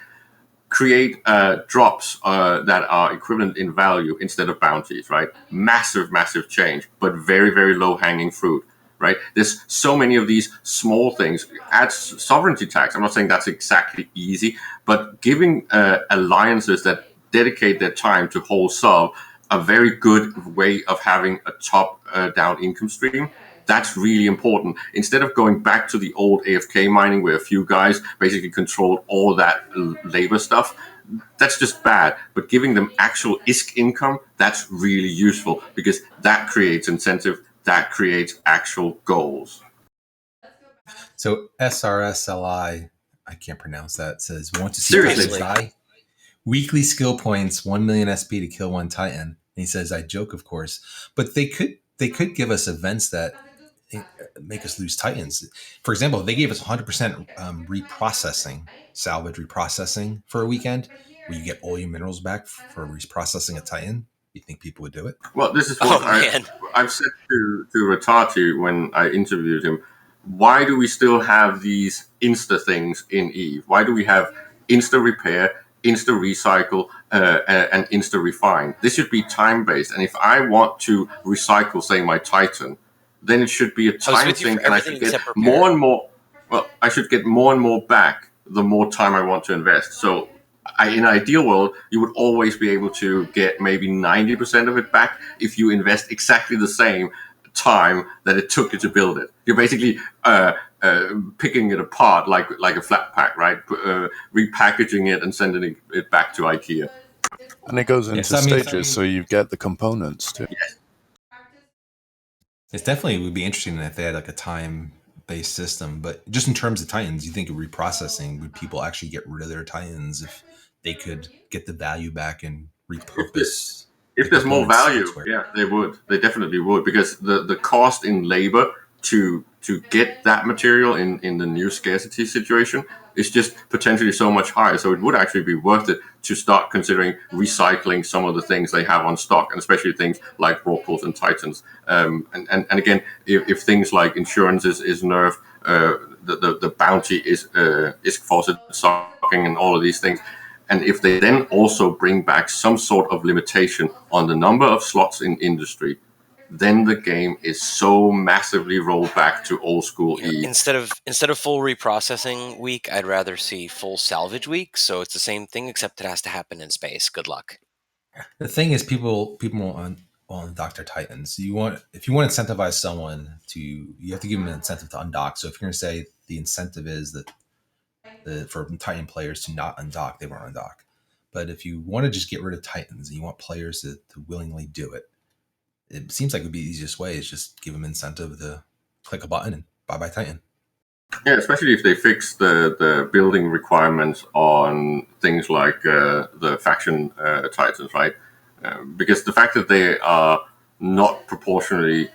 Create drops that are equivalent in value instead of bounties, right? Massive change, but very, very low hanging fruit, right? There's so many of these small things. Add sovereignty tax. I'm not saying that's exactly easy, but giving alliances that dedicate their time to whole sub a very good way of having a top down income stream. That's really important. Instead of going back to the old AFK mining where a few guys basically controlled all that labor stuff, that's just bad. But giving them actual ISK income, that's really useful because that creates incentive, that creates actual goals. So SRSLI, I can't pronounce that, says want to see Seriously. Titans die? Weekly skill points, 1 million SP to kill one Titan. And he says, I joke, of course, but they could give us events that make us lose Titans. For example, if they gave us 100% reprocessing, salvage reprocessing for a weekend, where you get all your minerals back for reprocessing a Titan, you think people would do it? Well, this is what I've said to Retati when I interviewed him. Why do we still have these Insta things in Eve? Why do we have Insta repair, Insta recycle, and Insta refine? This should be time based. And if I want to recycle, say, my Titan, then it should be a time thing, and I should get more and more. Well, I should get more and more back the more time I want to invest. So, in an ideal world, you would always be able to get maybe 90% of it back if you invest exactly the same time that it took you to build it. You're basically picking it apart like a flat pack, right? Repackaging it and sending it back to IKEA. And it goes into stages, so you get the components too. Yes. It's definitely would be interesting if they had like a time-based system, but just in terms of Titans, you think of reprocessing, would people actually get rid of their Titans if they could get the value back and repurpose? If there's more value, yeah, they would. They definitely would, because the cost in labor to get that material in the new scarcity situation is just potentially so much higher. So it would actually be worth it to start considering recycling some of the things they have on stock, and especially things like Rorquals and Titans. And again, if things like insurance is nerfed, the bounty is faucet stocking and all of these things. And if they then also bring back some sort of limitation on the number of slots in industry, then the game is so massively rolled back to old school Eve. Instead of full reprocessing week, I'd rather see full salvage week. So it's the same thing, except it has to happen in space. Good luck. The thing is, people on undock their Titans. If you want to incentivize someone to, you have to give them an incentive to undock. So if you're going to say the incentive is that for Titan players to not undock, they won't undock. But if you want to just get rid of Titans and you want players to willingly do it, it seems like it would be the easiest way is just give them incentive to click a button and bye Titan. Yeah, especially if they fix the building requirements on things like the faction Titans, right? Because the fact that they are not proportionally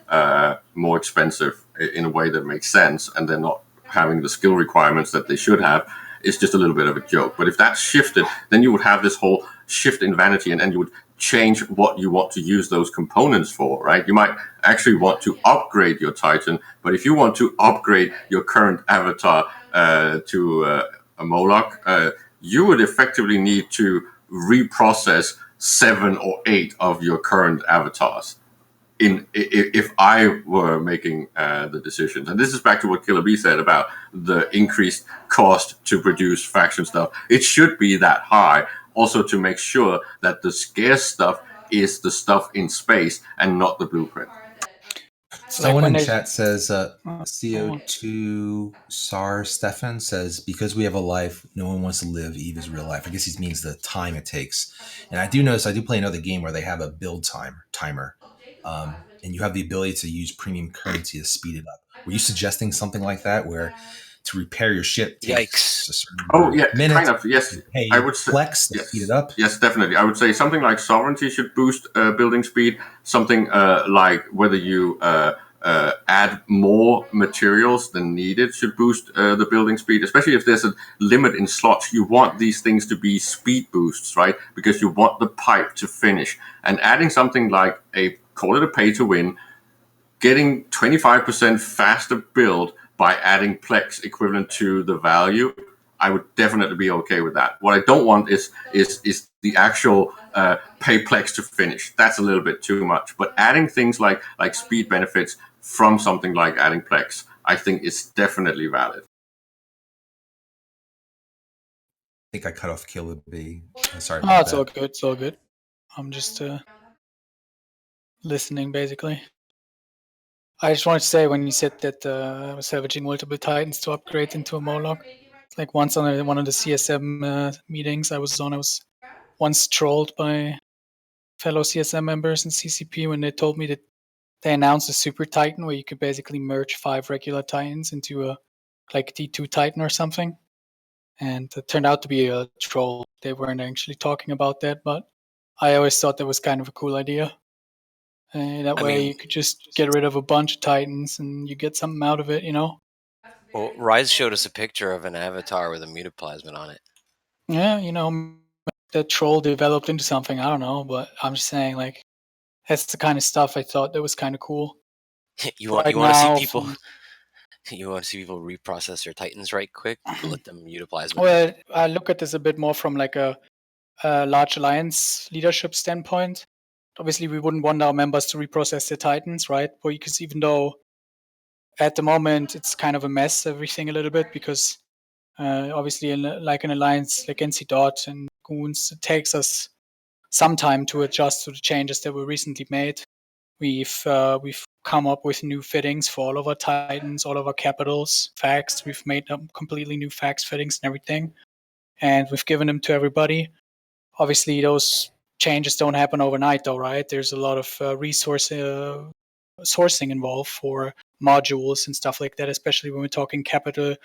more expensive in a way that makes sense, and they're not having the skill requirements that they should have, is just a little bit of a joke. But if that's shifted, then you would have this whole shift in vanity, and you would change what you want to use those components for, right? You might actually want to upgrade your Titan, but if you want to upgrade your current avatar to a Moloch, you would effectively need to reprocess 7 or 8 of your current avatars. If I were making the decisions, and this is back to what KillahBee said about the increased cost to produce faction stuff, it should be that high. Also, to make sure that the scarce stuff is the stuff in space and not the blueprint. Someone in chat says CO2 SAR Stefan says, because we have a life, no one wants to live Eve is real life. I guess he means the time it takes. And I do notice, I do play another game where they have a build timer. And you have the ability to use premium currency to speed it up. Were you suggesting something like that, where to repair your ship takes a certain minute? Kind of, yes. I would say PLEX to speed it up. Yes, definitely. I would say something like sovereignty should boost building speed. Something like whether you add more materials than needed should boost the building speed, especially if there's a limit in slots. You want these things to be speed boosts, right? Because you want the pipe to finish. And adding something like call it a pay to win, getting 25% faster build by adding PLEX equivalent to the value, I would definitely be okay with that. What I don't want is the actual pay PLEX to finish. That's a little bit too much. But adding things like speed benefits from something like adding PLEX, I think is definitely valid. I think I cut off KillahBee. Sorry. Oh, it's all good. It's all good. I'm just listening, basically. I just wanted to say, when you said that I was salvaging multiple Titans to upgrade into a Moloch, like once on one of the CSM meetings I was once trolled by fellow CSM members in CCP when they told me that they announced a Super Titan where you could basically merge 5 regular Titans into a like D2 Titan or something. And it turned out to be a troll. They weren't actually talking about that, but I always thought that was kind of a cool idea. That way you could just get rid of a bunch of Titans and you get something out of it, you know? Well, Rise showed us a picture of an avatar with a mutaplasmid on it. Yeah, you know, that troll developed into something, I don't know, but I'm just saying, like, that's the kind of stuff I thought that was kind of cool. You want to see people... You want to see people reprocess their Titans right quick? Let them mutaplasmid. Well, I look at this a bit more from like a large alliance leadership standpoint. Obviously, we wouldn't want our members to reprocess their Titans, right? Because even though at the moment it's kind of a mess, everything a little bit, because obviously like an alliance like NC Dot and Goons, it takes us some time to adjust to the changes that were recently made. We've come up with new fittings for all of our Titans, all of our capitals, facts. We've made them completely new facts fittings and everything, and we've given them to everybody. Obviously, those changes don't happen overnight, though, right? There's a lot of sourcing involved for modules and stuff like that, especially when we're talking capital,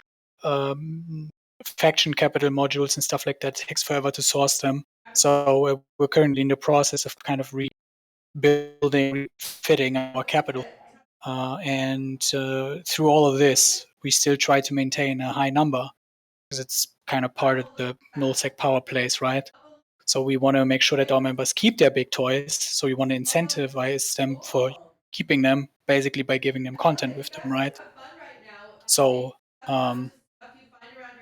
faction capital modules and stuff like that. It takes forever to source them. So we're currently in the process of kind of rebuilding, fitting our capital. And through all of this, we still try to maintain a high number because it's kind of part of the Null Sec power plays, right? So we want to make sure that our members keep their big toys. So we want to incentivize them for keeping them, basically by giving them content with them, right? So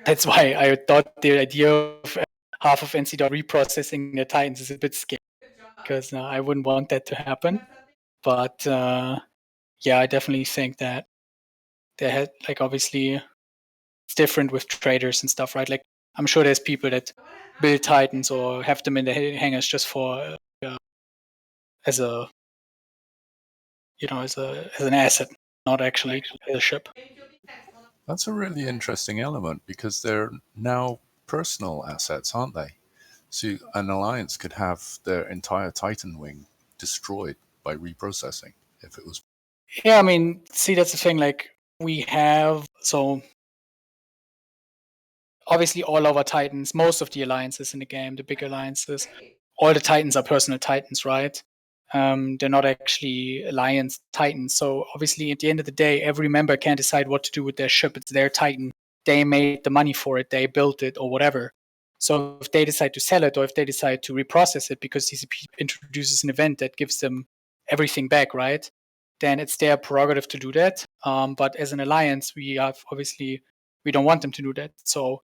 that's why I thought the idea of half of NC Dot reprocessing their Titans is a bit scary, because I wouldn't want that to happen. But yeah, I definitely think that they had, like, obviously it's different with traders and stuff, right? Like, I'm sure there's people that build Titans or have them in the hangars just for as a as an asset, not actually as a ship. That's a really interesting element because they're now personal assets, aren't they? So an alliance could have their entire Titan wing destroyed by reprocessing if it was. Yeah, I mean, see, that's the thing. Like, we have, so obviously all of our Titans, most of the alliances in the game, the big alliances, all the Titans are personal Titans, right? They're not actually alliance Titans. So obviously, at the end of the day, every member can decide what to do with their ship. It's their Titan. They made the money for it. They built it or whatever. So if they decide to sell it or if they decide to reprocess it because CCP introduces an event that gives them everything back, right? Then it's their prerogative to do that. But as an alliance, we don't want them to do that. So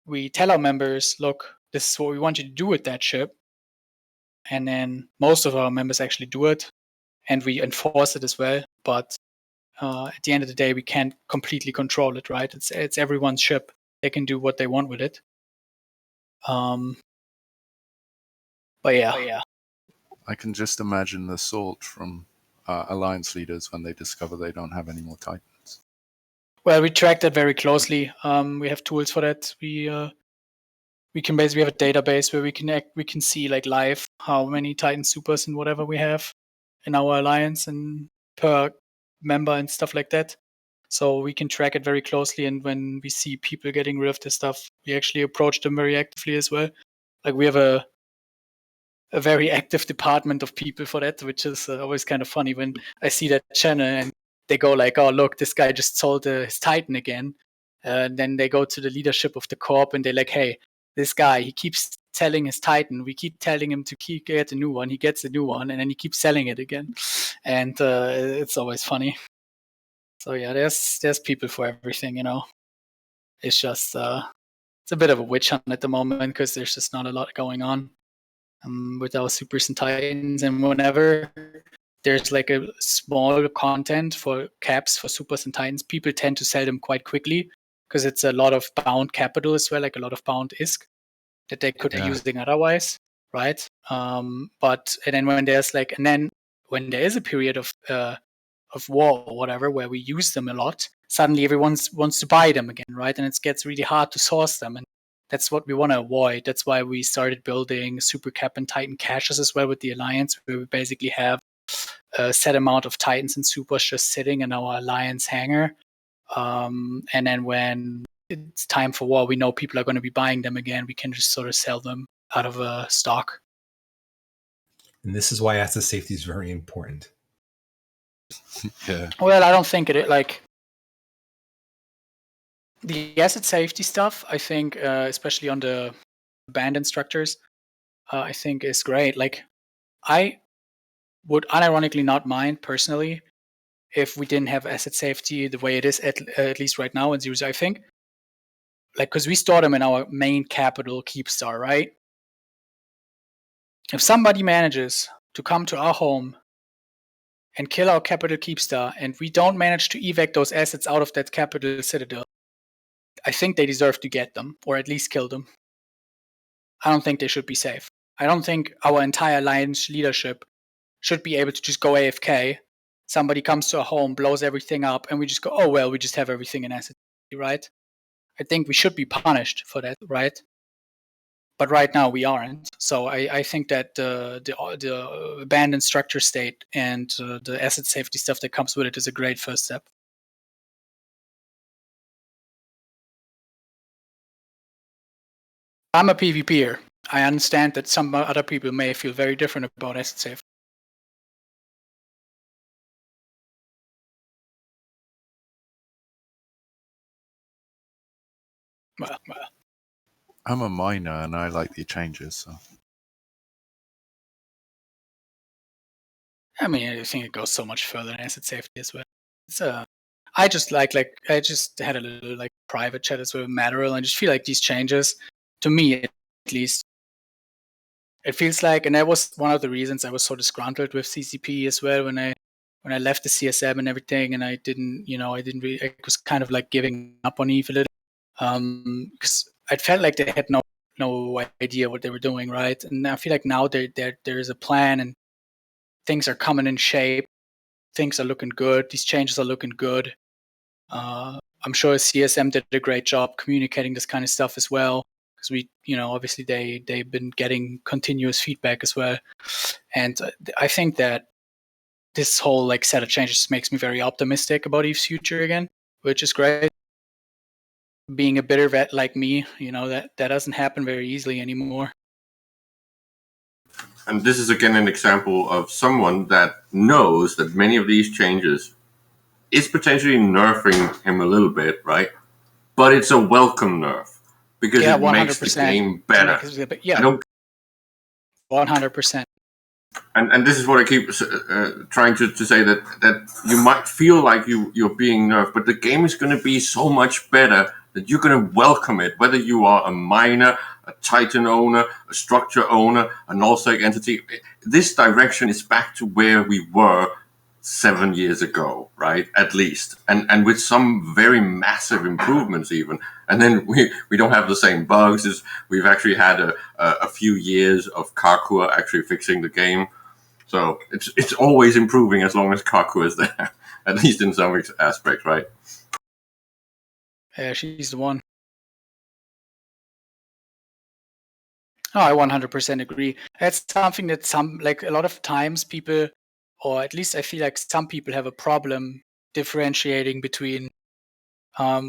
we tell our members, look, this is what we want you to do with that ship. And then most of our members actually do it, and we enforce it as well. But at the end of the day, we can't completely control it, right? It's everyone's ship. They can do what they want with it. But yeah. I can just imagine the salt from alliance leaders when they discover they don't have any more Titans. Well, we track that very closely. We have tools for that. We can basically have a database where we can see like live how many Titan supers and whatever we have in our alliance and per member and stuff like that. So we can track it very closely, and when we see people getting rid of this stuff, we actually approach them very actively as well. Like, we have a very active department of people for that, which is always kind of funny when I see that channel and they go like, oh, look, this guy just sold his Titan again. And then they go to the leadership of the corp and they're like, hey, this guy, he keeps selling his Titan. We keep telling him to get a new one. He gets a new one, and then he keeps selling it again. And it's always funny. So yeah, there's people for everything, It's just it's a bit of a witch hunt at the moment because there's just not a lot going on with our supers and Titans. And whenever there's like a small content for caps for supers and Titans, people tend to sell them quite quickly because it's a lot of bound capital as well, like a lot of bound ISK that they could be using otherwise, right? But and then when there's like, and then when there is a period of war or whatever where we use them a lot, suddenly everyone wants to buy them again, right? And it gets really hard to source them, and that's what we want to avoid. That's why we started building Super Cap and Titan caches as well with the Alliance, where we basically have a set amount of Titans and Supers just sitting in our Alliance hangar. And then when it's time for war, we know people are going to be buying them again. We can just sort of sell them out of stock. And this is why asset safety is very important. Yeah. Well, I don't think it like the asset safety stuff. I think, especially on the abandoned structures, I think is great. Like, I would unironically not mind personally if we didn't have asset safety the way it is at least right now in Zero. I think, like, because we store them in our main capital Keepstar, right? If somebody manages to come to our home and kill our capital Keepstar, and we don't manage to evac those assets out of that capital citadel, I think they deserve to get them, or at least kill them. I don't think they should be safe. I don't think our entire alliance leadership should be able to just go AFK. Somebody comes to our home, blows everything up, and we just go, oh, well, we just have everything in asset, right? I think we should be punished for that, right? But right now we aren't. So I think that the abandoned structure state and the asset safety stuff that comes with it is a great first step. I'm a PvPer. I understand that some other people may feel very different about asset safety. Well. I'm a miner and I like the changes. So. I mean, I think it goes so much further than asset safety as well. It's I just I just had a little like private chat as well with Matterall, and I just feel like these changes, to me at least, it feels like, and that was one of the reasons I was so disgruntled with CCP as well when I left the CSM and everything, and I was kind of like giving up on Eve a little, because I felt like they had no idea what they were doing, right? And I feel like now there is a plan, and things are coming in shape. Things are looking good. These changes are looking good. I'm sure CSM did a great job communicating this kind of stuff as well, because we, obviously they've been getting continuous feedback as well. And I think that this whole like set of changes makes me very optimistic about Eve's future again, which is great. Being a bitter vet like me, that doesn't happen very easily anymore. And this is again an example of someone that knows that many of these changes is potentially nerfing him a little bit, right? But it's a welcome nerf because it 100%. Makes the game better. Yeah, I don't 100%. And this is what I keep trying to say, that you might feel like you're being nerfed, but the game is going to be so much better that you're going to welcome it, whether you are a miner, a Titan owner, a structure owner, a Null Sec entity. This direction is back to where we were 7 years ago, right? At least, and with some very massive improvements even. And then we don't have the same bugs. As we've actually had a few years of Kakua actually fixing the game. So it's always improving as long as Kakua is there, at least in some aspects, right? Yeah, she's the one. Oh, I 100% agree. That's something that a lot of times people, or at least I feel like some people have a problem differentiating between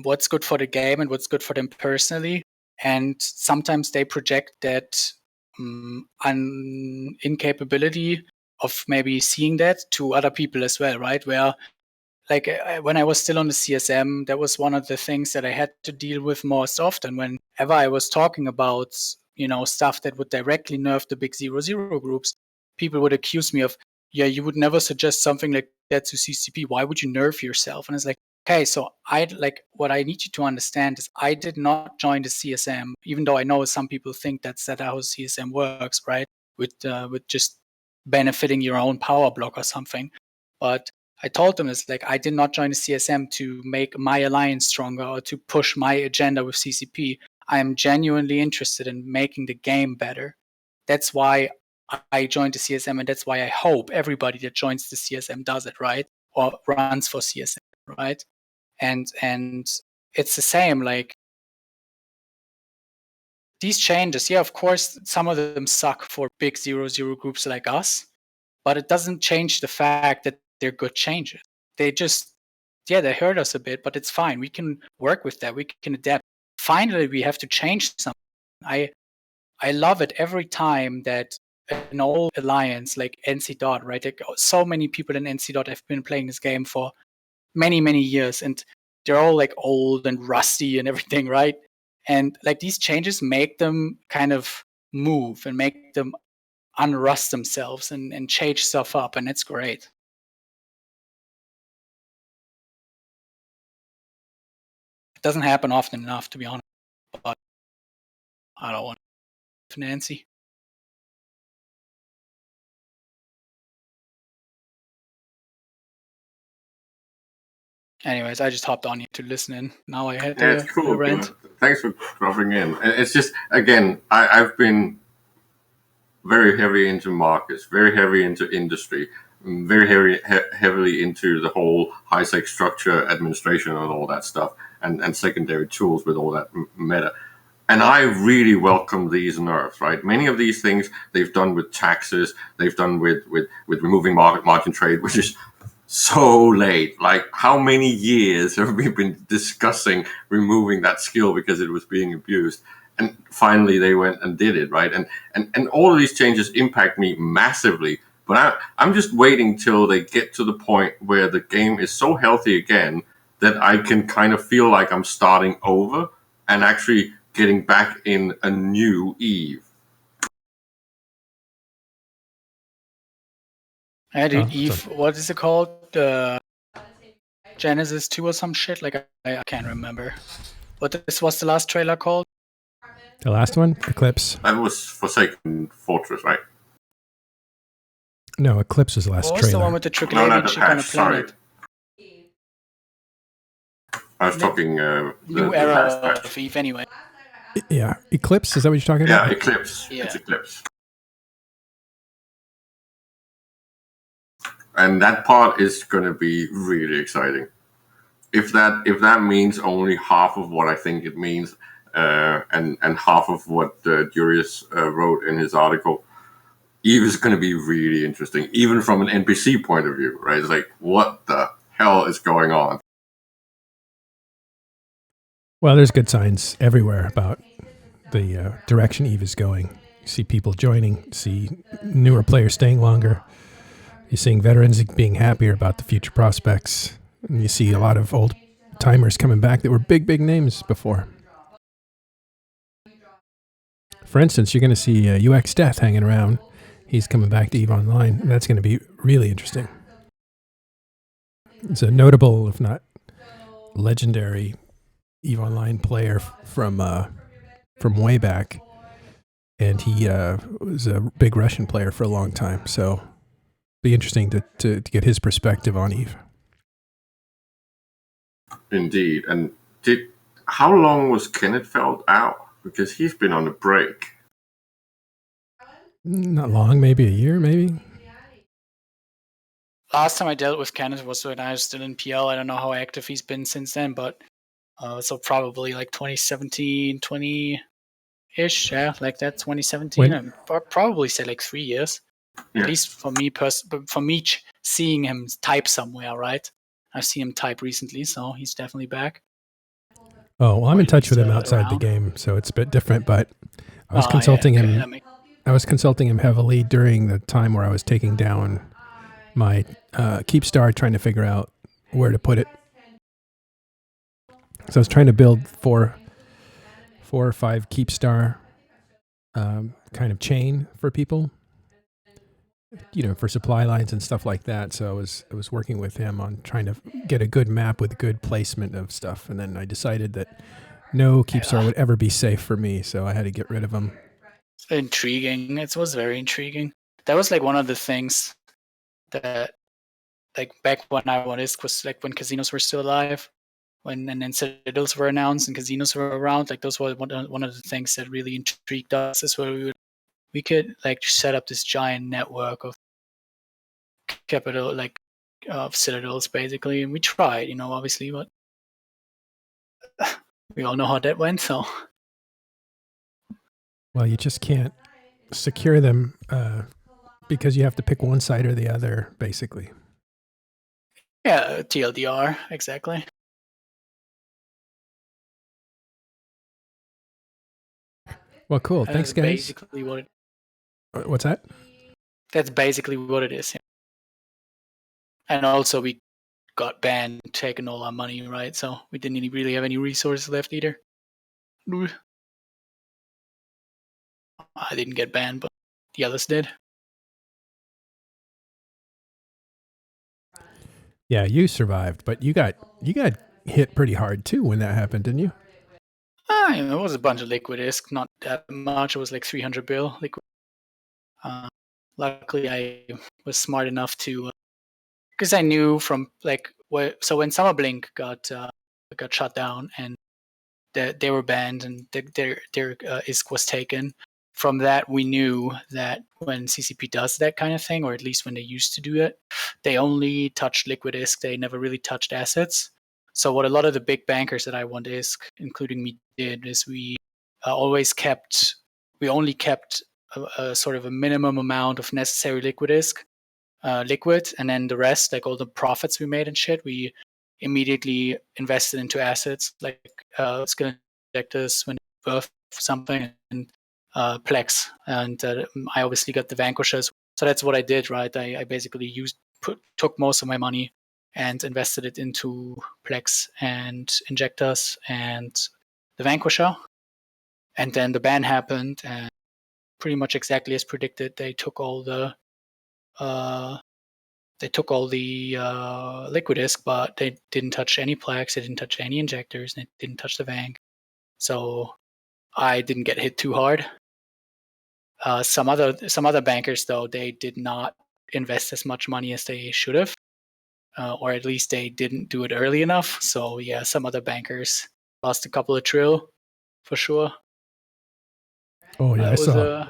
what's good for the game and what's good for them personally. And sometimes they project that incapability of maybe seeing that to other people as well, right? Where when I was still on the CSM, that was one of the things that I had to deal with most often. Whenever I was talking about, stuff that would directly nerf the big 0-0 groups, people would accuse me of, yeah, you would never suggest something like that to CCP. Why would you nerf yourself? And it's like, okay, so what I need you to understand is I did not join the CSM, even though I know some people think that's how CSM works, right? With just benefiting your own power block or something. But I told them it's like I did not join the CSM to make my alliance stronger or to push my agenda with CCP. I am genuinely interested in making the game better. That's why I joined the CSM, and that's why I hope everybody that joins the CSM does it, right? Or runs for CSM, right? And it's the same, like these changes, yeah, of course, some of them suck for big 0-0 groups like us, but it doesn't change the fact that they're good changes. They just, they hurt us a bit, but it's fine. We can work with that. We can adapt. Finally, we have to change something. I love it every time that an old alliance like NC Dot, right? Like, so many people in NC Dot have been playing this game for many, many years, and they're all like old and rusty and everything, right? And like these changes make them kind of move and make them unrust themselves and change stuff up, and it's great. It doesn't happen often enough, to be honest, but I don't want to Nancy. Anyways, I just hopped on you to listen in. Now I had to cool. rant. Thanks for dropping in. It's just, again, I've been very heavy into markets, very heavy into industry, very heavily into the whole high sec structure administration and all that stuff, and secondary tools with all that meta. And I really welcome these nerfs, right? Many of these things they've done with taxes, they've done with removing margin trade, which is so late. Like, how many years have we been discussing removing that skill because it was being abused? And finally they went and did it, right? And all of these changes impact me massively. But I'm just waiting till they get to the point where the game is so healthy again that I can kind of feel like I'm starting over and actually getting back in a new Eve. Eve, what is it called? Genesis 2 or some shit? Like, I can't remember. What this was the last trailer called? The last one? Eclipse. That was Forsaken Fortress, right? No, Eclipse was the last trailer. What was the one with the Trickle chick on a planet? I was talking new era of Eve anyway. Yeah, Eclipse, is that what you're talking about? Yeah, Eclipse. Yeah. It's Eclipse. and that part is going to be really exciting. If that means only half of what I think it means, and half of what Durius wrote in his article, Eve is going to be really interesting, even from an NPC point of view, right? It's like, what the hell is going on? Well, there's good signs everywhere about the direction Eve is going. You see people joining, see newer players staying longer. You're seeing veterans being happier about the future prospects. And you see a lot of old timers coming back that were big names before. For instance, you're going to see UX Death hanging around. He's coming back to EVE Online, and that's going to be really interesting. It's a notable, if not legendary, EVE Online player from way back, and he was a big Russian player for a long time. So, it'll be interesting to get his perspective on EVE. Indeed, and how long was Kennethfeld out? Because he's been on a break. Not long, maybe a year, maybe. Last time I dealt with Kenneth was when I was still in PL. I don't know how active he's been since then, but so probably like 2017, 20-ish, yeah, like that, 2017. I'd probably say like 3 years. Yeah. At least for me, seeing him type somewhere, right? I've seen him type recently, so he's definitely back. Oh, well, I'm in touch with him outside the game, so it's a bit different, but I was consulting him. I was consulting him heavily during the time where I was taking down my Keepstar, trying to figure out where to put it. So I was trying to build four or five Keepstar kind of chain for people, for supply lines and stuff like that. So I was working with him on trying to get a good map with good placement of stuff, and then I decided that no Keepstar would ever be safe for me, so I had to get rid of him. Intriguing. It was very intriguing. That was like one of the things that, like, back when I won ISK was like when casinos were still alive, and then Citadels were announced and casinos were around. Like, those were one of the things that really intrigued us, is where we could like set up this giant network of capital, like of Citadels, basically. And we tried, obviously, but we all know how that went. So, well, you just can't secure them because you have to pick one side or the other, basically. Yeah, TLDR, exactly. Well, cool. Thanks, guys. Basically what What's that? That's basically what it is. Yeah. And also, we got banned, taking all our money, right? So we didn't really have any resources left either. I didn't get banned, but the others did. Yeah, you survived, but you got hit pretty hard too when that happened, didn't you? It was a bunch of liquid ISK, not that much. It was like 300 bill liquid. Luckily, I was smart enough to, because I knew from so when Summerblink got shut down and they were banned and their ISK was taken. From that, we knew that when CCP does that kind of thing, or at least when they used to do it, they only touched liquid ISK. They never really touched assets. So what a lot of the big bankers that I want ISK, including me, did is we only kept a sort of a minimum amount of necessary liquid ISK, liquid, and then the rest, like all the profits we made and shit, we immediately invested into assets like skill injectors when worth something, and PLEX, and I obviously got the Vanquishers. So that's what I did, right? I basically took most of my money and invested it into PLEX and injectors and the Vanquisher. And then the ban happened, and pretty much exactly as predicted, they took all the liquid ISK, but they didn't touch any PLEX, they didn't touch any injectors, they didn't touch the Vanq. So I didn't get hit too hard. Some other bankers, though, they did not invest as much money as they should have, or at least they didn't do it early enough. So yeah, some other bankers lost a couple of trill for sure. Oh yeah,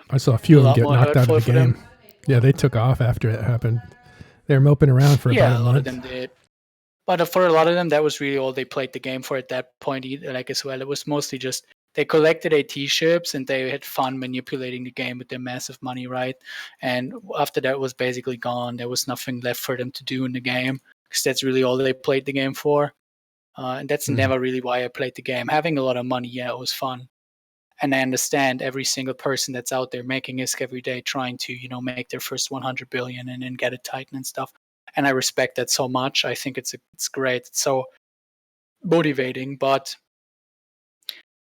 I saw a few of them get knocked out of the game. Yeah, they took off after it happened. They're moping around for about a lot month. of them did. But for a lot of them, that was really all they played the game for at that point, like as well. It was mostly just they collected AT ships and they had fun manipulating the game with their massive money, right? And after that was basically gone. There was nothing left for them to do in the game because that's really all they played the game for. And that's never really why I played the game. Having a lot of money, yeah, it was fun. And I understand every single person that's out there making ISK every day, trying to, make their first 100 billion and then get a Titan and stuff. And I respect that so much. I think it's great. It's so motivating. But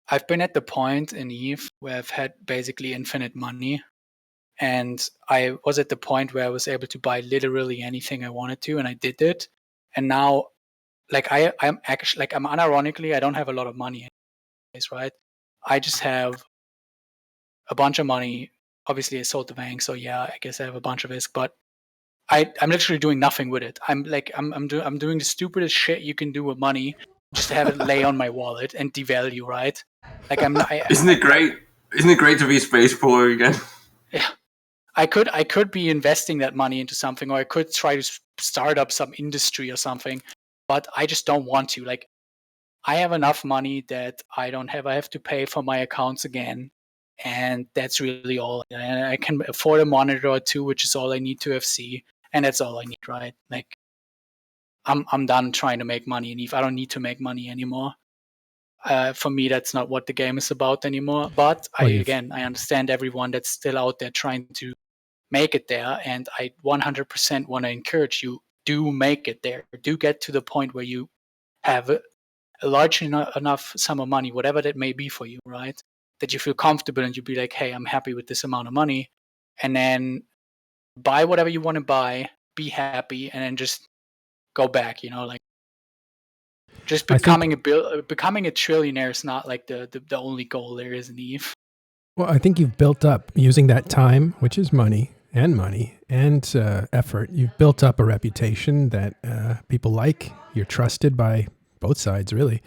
I've been at the point in EVE where I've had basically infinite money. And I was at the point where I was able to buy literally anything I wanted to, and I did it. And now, like I'm actually, like, I'm unironically, I don't have a lot of money anyways, right? I just have a bunch of money. Obviously I sold the bank, so yeah, I guess I have a bunch of ISK, but I'm literally doing nothing with it. I'm doing the stupidest shit you can do with money, just to have it lay on my wallet and devalue, right? Like I'm not. Isn't it great? Isn't it great to be space poor again? Yeah, I could be investing that money into something, or I could try to start up some industry or something, but I just don't want to. Like, I have enough money that I don't have. I have to pay for my accounts again, and that's really all. And I can afford a monitor or two, which is all I need to FC, and that's all I need, right? Like, I'm done trying to make money in EVE. I don't need to make money anymore. For me, that's not what the game is about anymore. But I understand everyone that's still out there trying to make it there, and I 100% want to encourage you, do make it there. Do get to the point where you have a large enough sum of money, whatever that may be for you, right? That you feel comfortable and you be like, hey, I'm happy with this amount of money, and then buy whatever you want to buy, be happy, and then just go back, like just becoming a trillionaire is not like the only goal there is in EVE. Well, I think you've built up using that time, which is money and effort. You've built up a reputation that people like. You're trusted by both sides, really.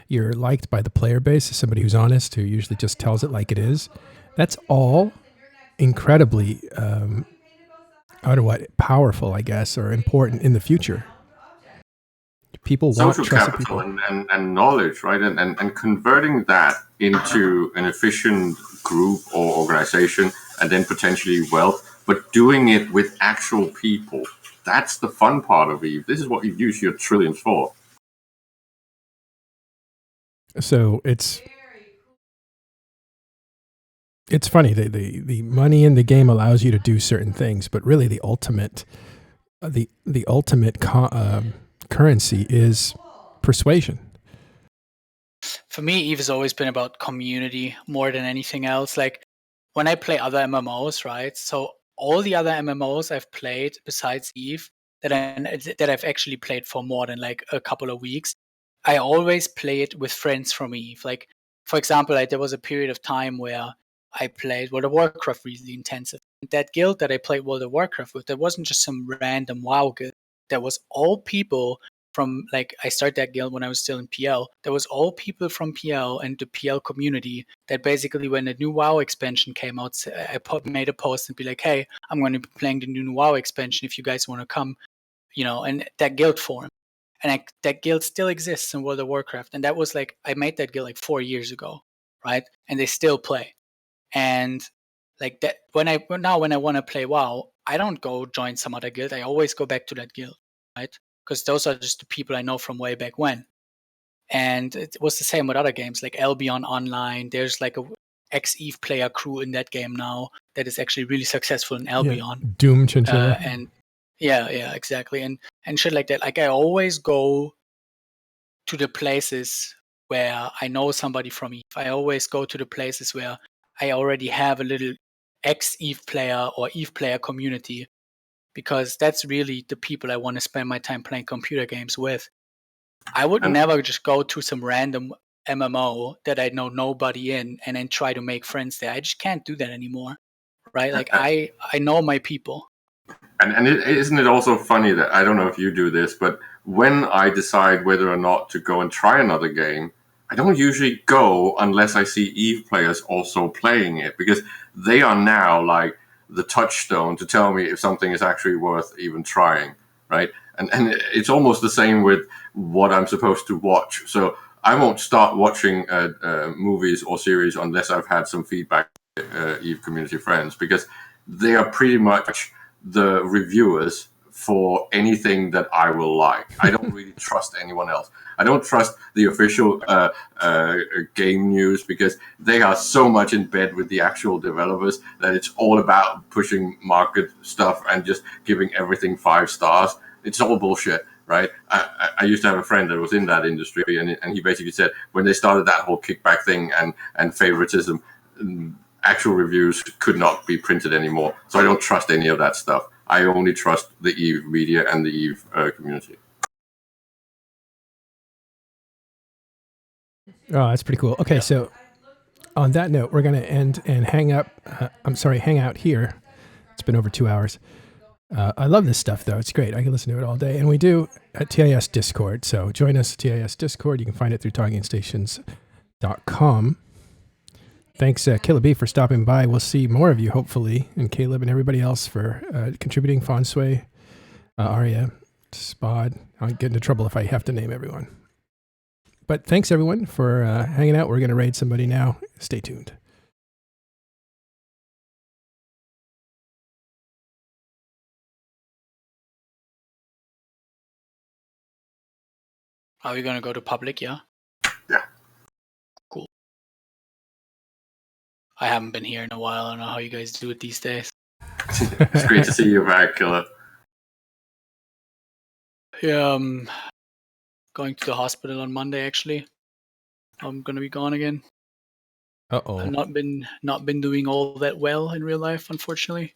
You're liked by the player base as somebody who's honest, who usually just tells it like it is. That's all incredibly powerful, I guess, or important in the future. People want social capital and knowledge, right? And converting that into an efficient group or organization, and then potentially wealth, but doing it with actual people. That's the fun part of EVE. This is what you use your trillions for. So it's funny. The money in the game allows you to do certain things, but really the ultimate currency is persuasion. For me, EVE has always been about community more than anything else. Like, when I play other MMOs, right? So all the other MMOs I've played besides EVE that I've actually played for more than like a couple of weeks, I always play it with friends from EVE. Like, for example, there was a period of time where I played World of Warcraft really intensive. That guild that I played World of Warcraft with, that wasn't just some random WoW guild. That was all people from, like, I started that guild when I was still in PL. There was all people from PL and the PL community that basically, when the new WoW expansion came out, I made a post and be like, hey, I'm going to be playing the new WoW expansion if you guys want to come, and that guild formed. And that guild still exists in World of Warcraft. And that was like, I made that guild like 4 years ago, right? And they still play. And like that, when I want to play WoW, I don't go join some other guild. I always go back to that guild, right? Because those are just the people I know from way back when. And it was the same with other games like Albion Online. There's like a ex-EVE player crew in that game now that is actually really successful in Albion. Yeah. Doom Chinchilla. And yeah, exactly. And shit like that. Like, I always go to the places where I know somebody from EVE. I always go to the places where I already have a little ex-EVE player or EVE player community, because that's really the people I want to spend my time playing computer games with. I would never just go to some random MMO that I know nobody in and then try to make friends there. I just can't do that anymore, right? Like, I know my people. And isn't it also funny that, I don't know if you do this, but when I decide whether or not to go and try another game, I don't usually go unless I see EVE players also playing it, because they are now like the touchstone to tell me if something is actually worth even trying. right? And it's almost the same with what I'm supposed to watch. So I won't start watching movies or series unless I've had some feedback, Eve community friends, because they are pretty much the reviewers for anything that I will like. I don't really trust anyone else. I don't trust the official game news because they are so much in bed with the actual developers that it's all about pushing market stuff and just giving everything 5 stars. It's all bullshit, right? I used to have a friend that was in that industry, and he basically said when they started that whole kickback thing and favoritism, actual reviews could not be printed anymore. So I don't trust any of that stuff. I only trust the Eve media and the Eve community. Oh, that's pretty cool. Okay, so on that note, we're going to end and hang out here. It's been over 2 hours. I love this stuff, though. It's great. I can listen to it all day. And we do at TIS Discord. So join us at TIS Discord. You can find it through talkingstations.com. Thanks, KillahBee, for stopping by. We'll see more of you, hopefully, and Caleb and everybody else for contributing. Funsui, Arya, Spod. I'll get into trouble if I have to name everyone. But thanks, everyone, for hanging out. We're going to raid somebody now. Stay tuned. Are we going to go to public, yeah? Yeah. Cool. I haven't been here in a while. I don't know how you guys do it these days. It's great to see you back, Killah. Yeah, I'm going to the hospital on Monday, actually. I'm going to be gone again. Uh-oh. I've not been doing all that well in real life, unfortunately.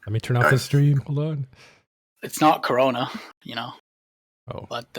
Let me turn off the stream. Hold on. It's not Corona, you know. Oh. But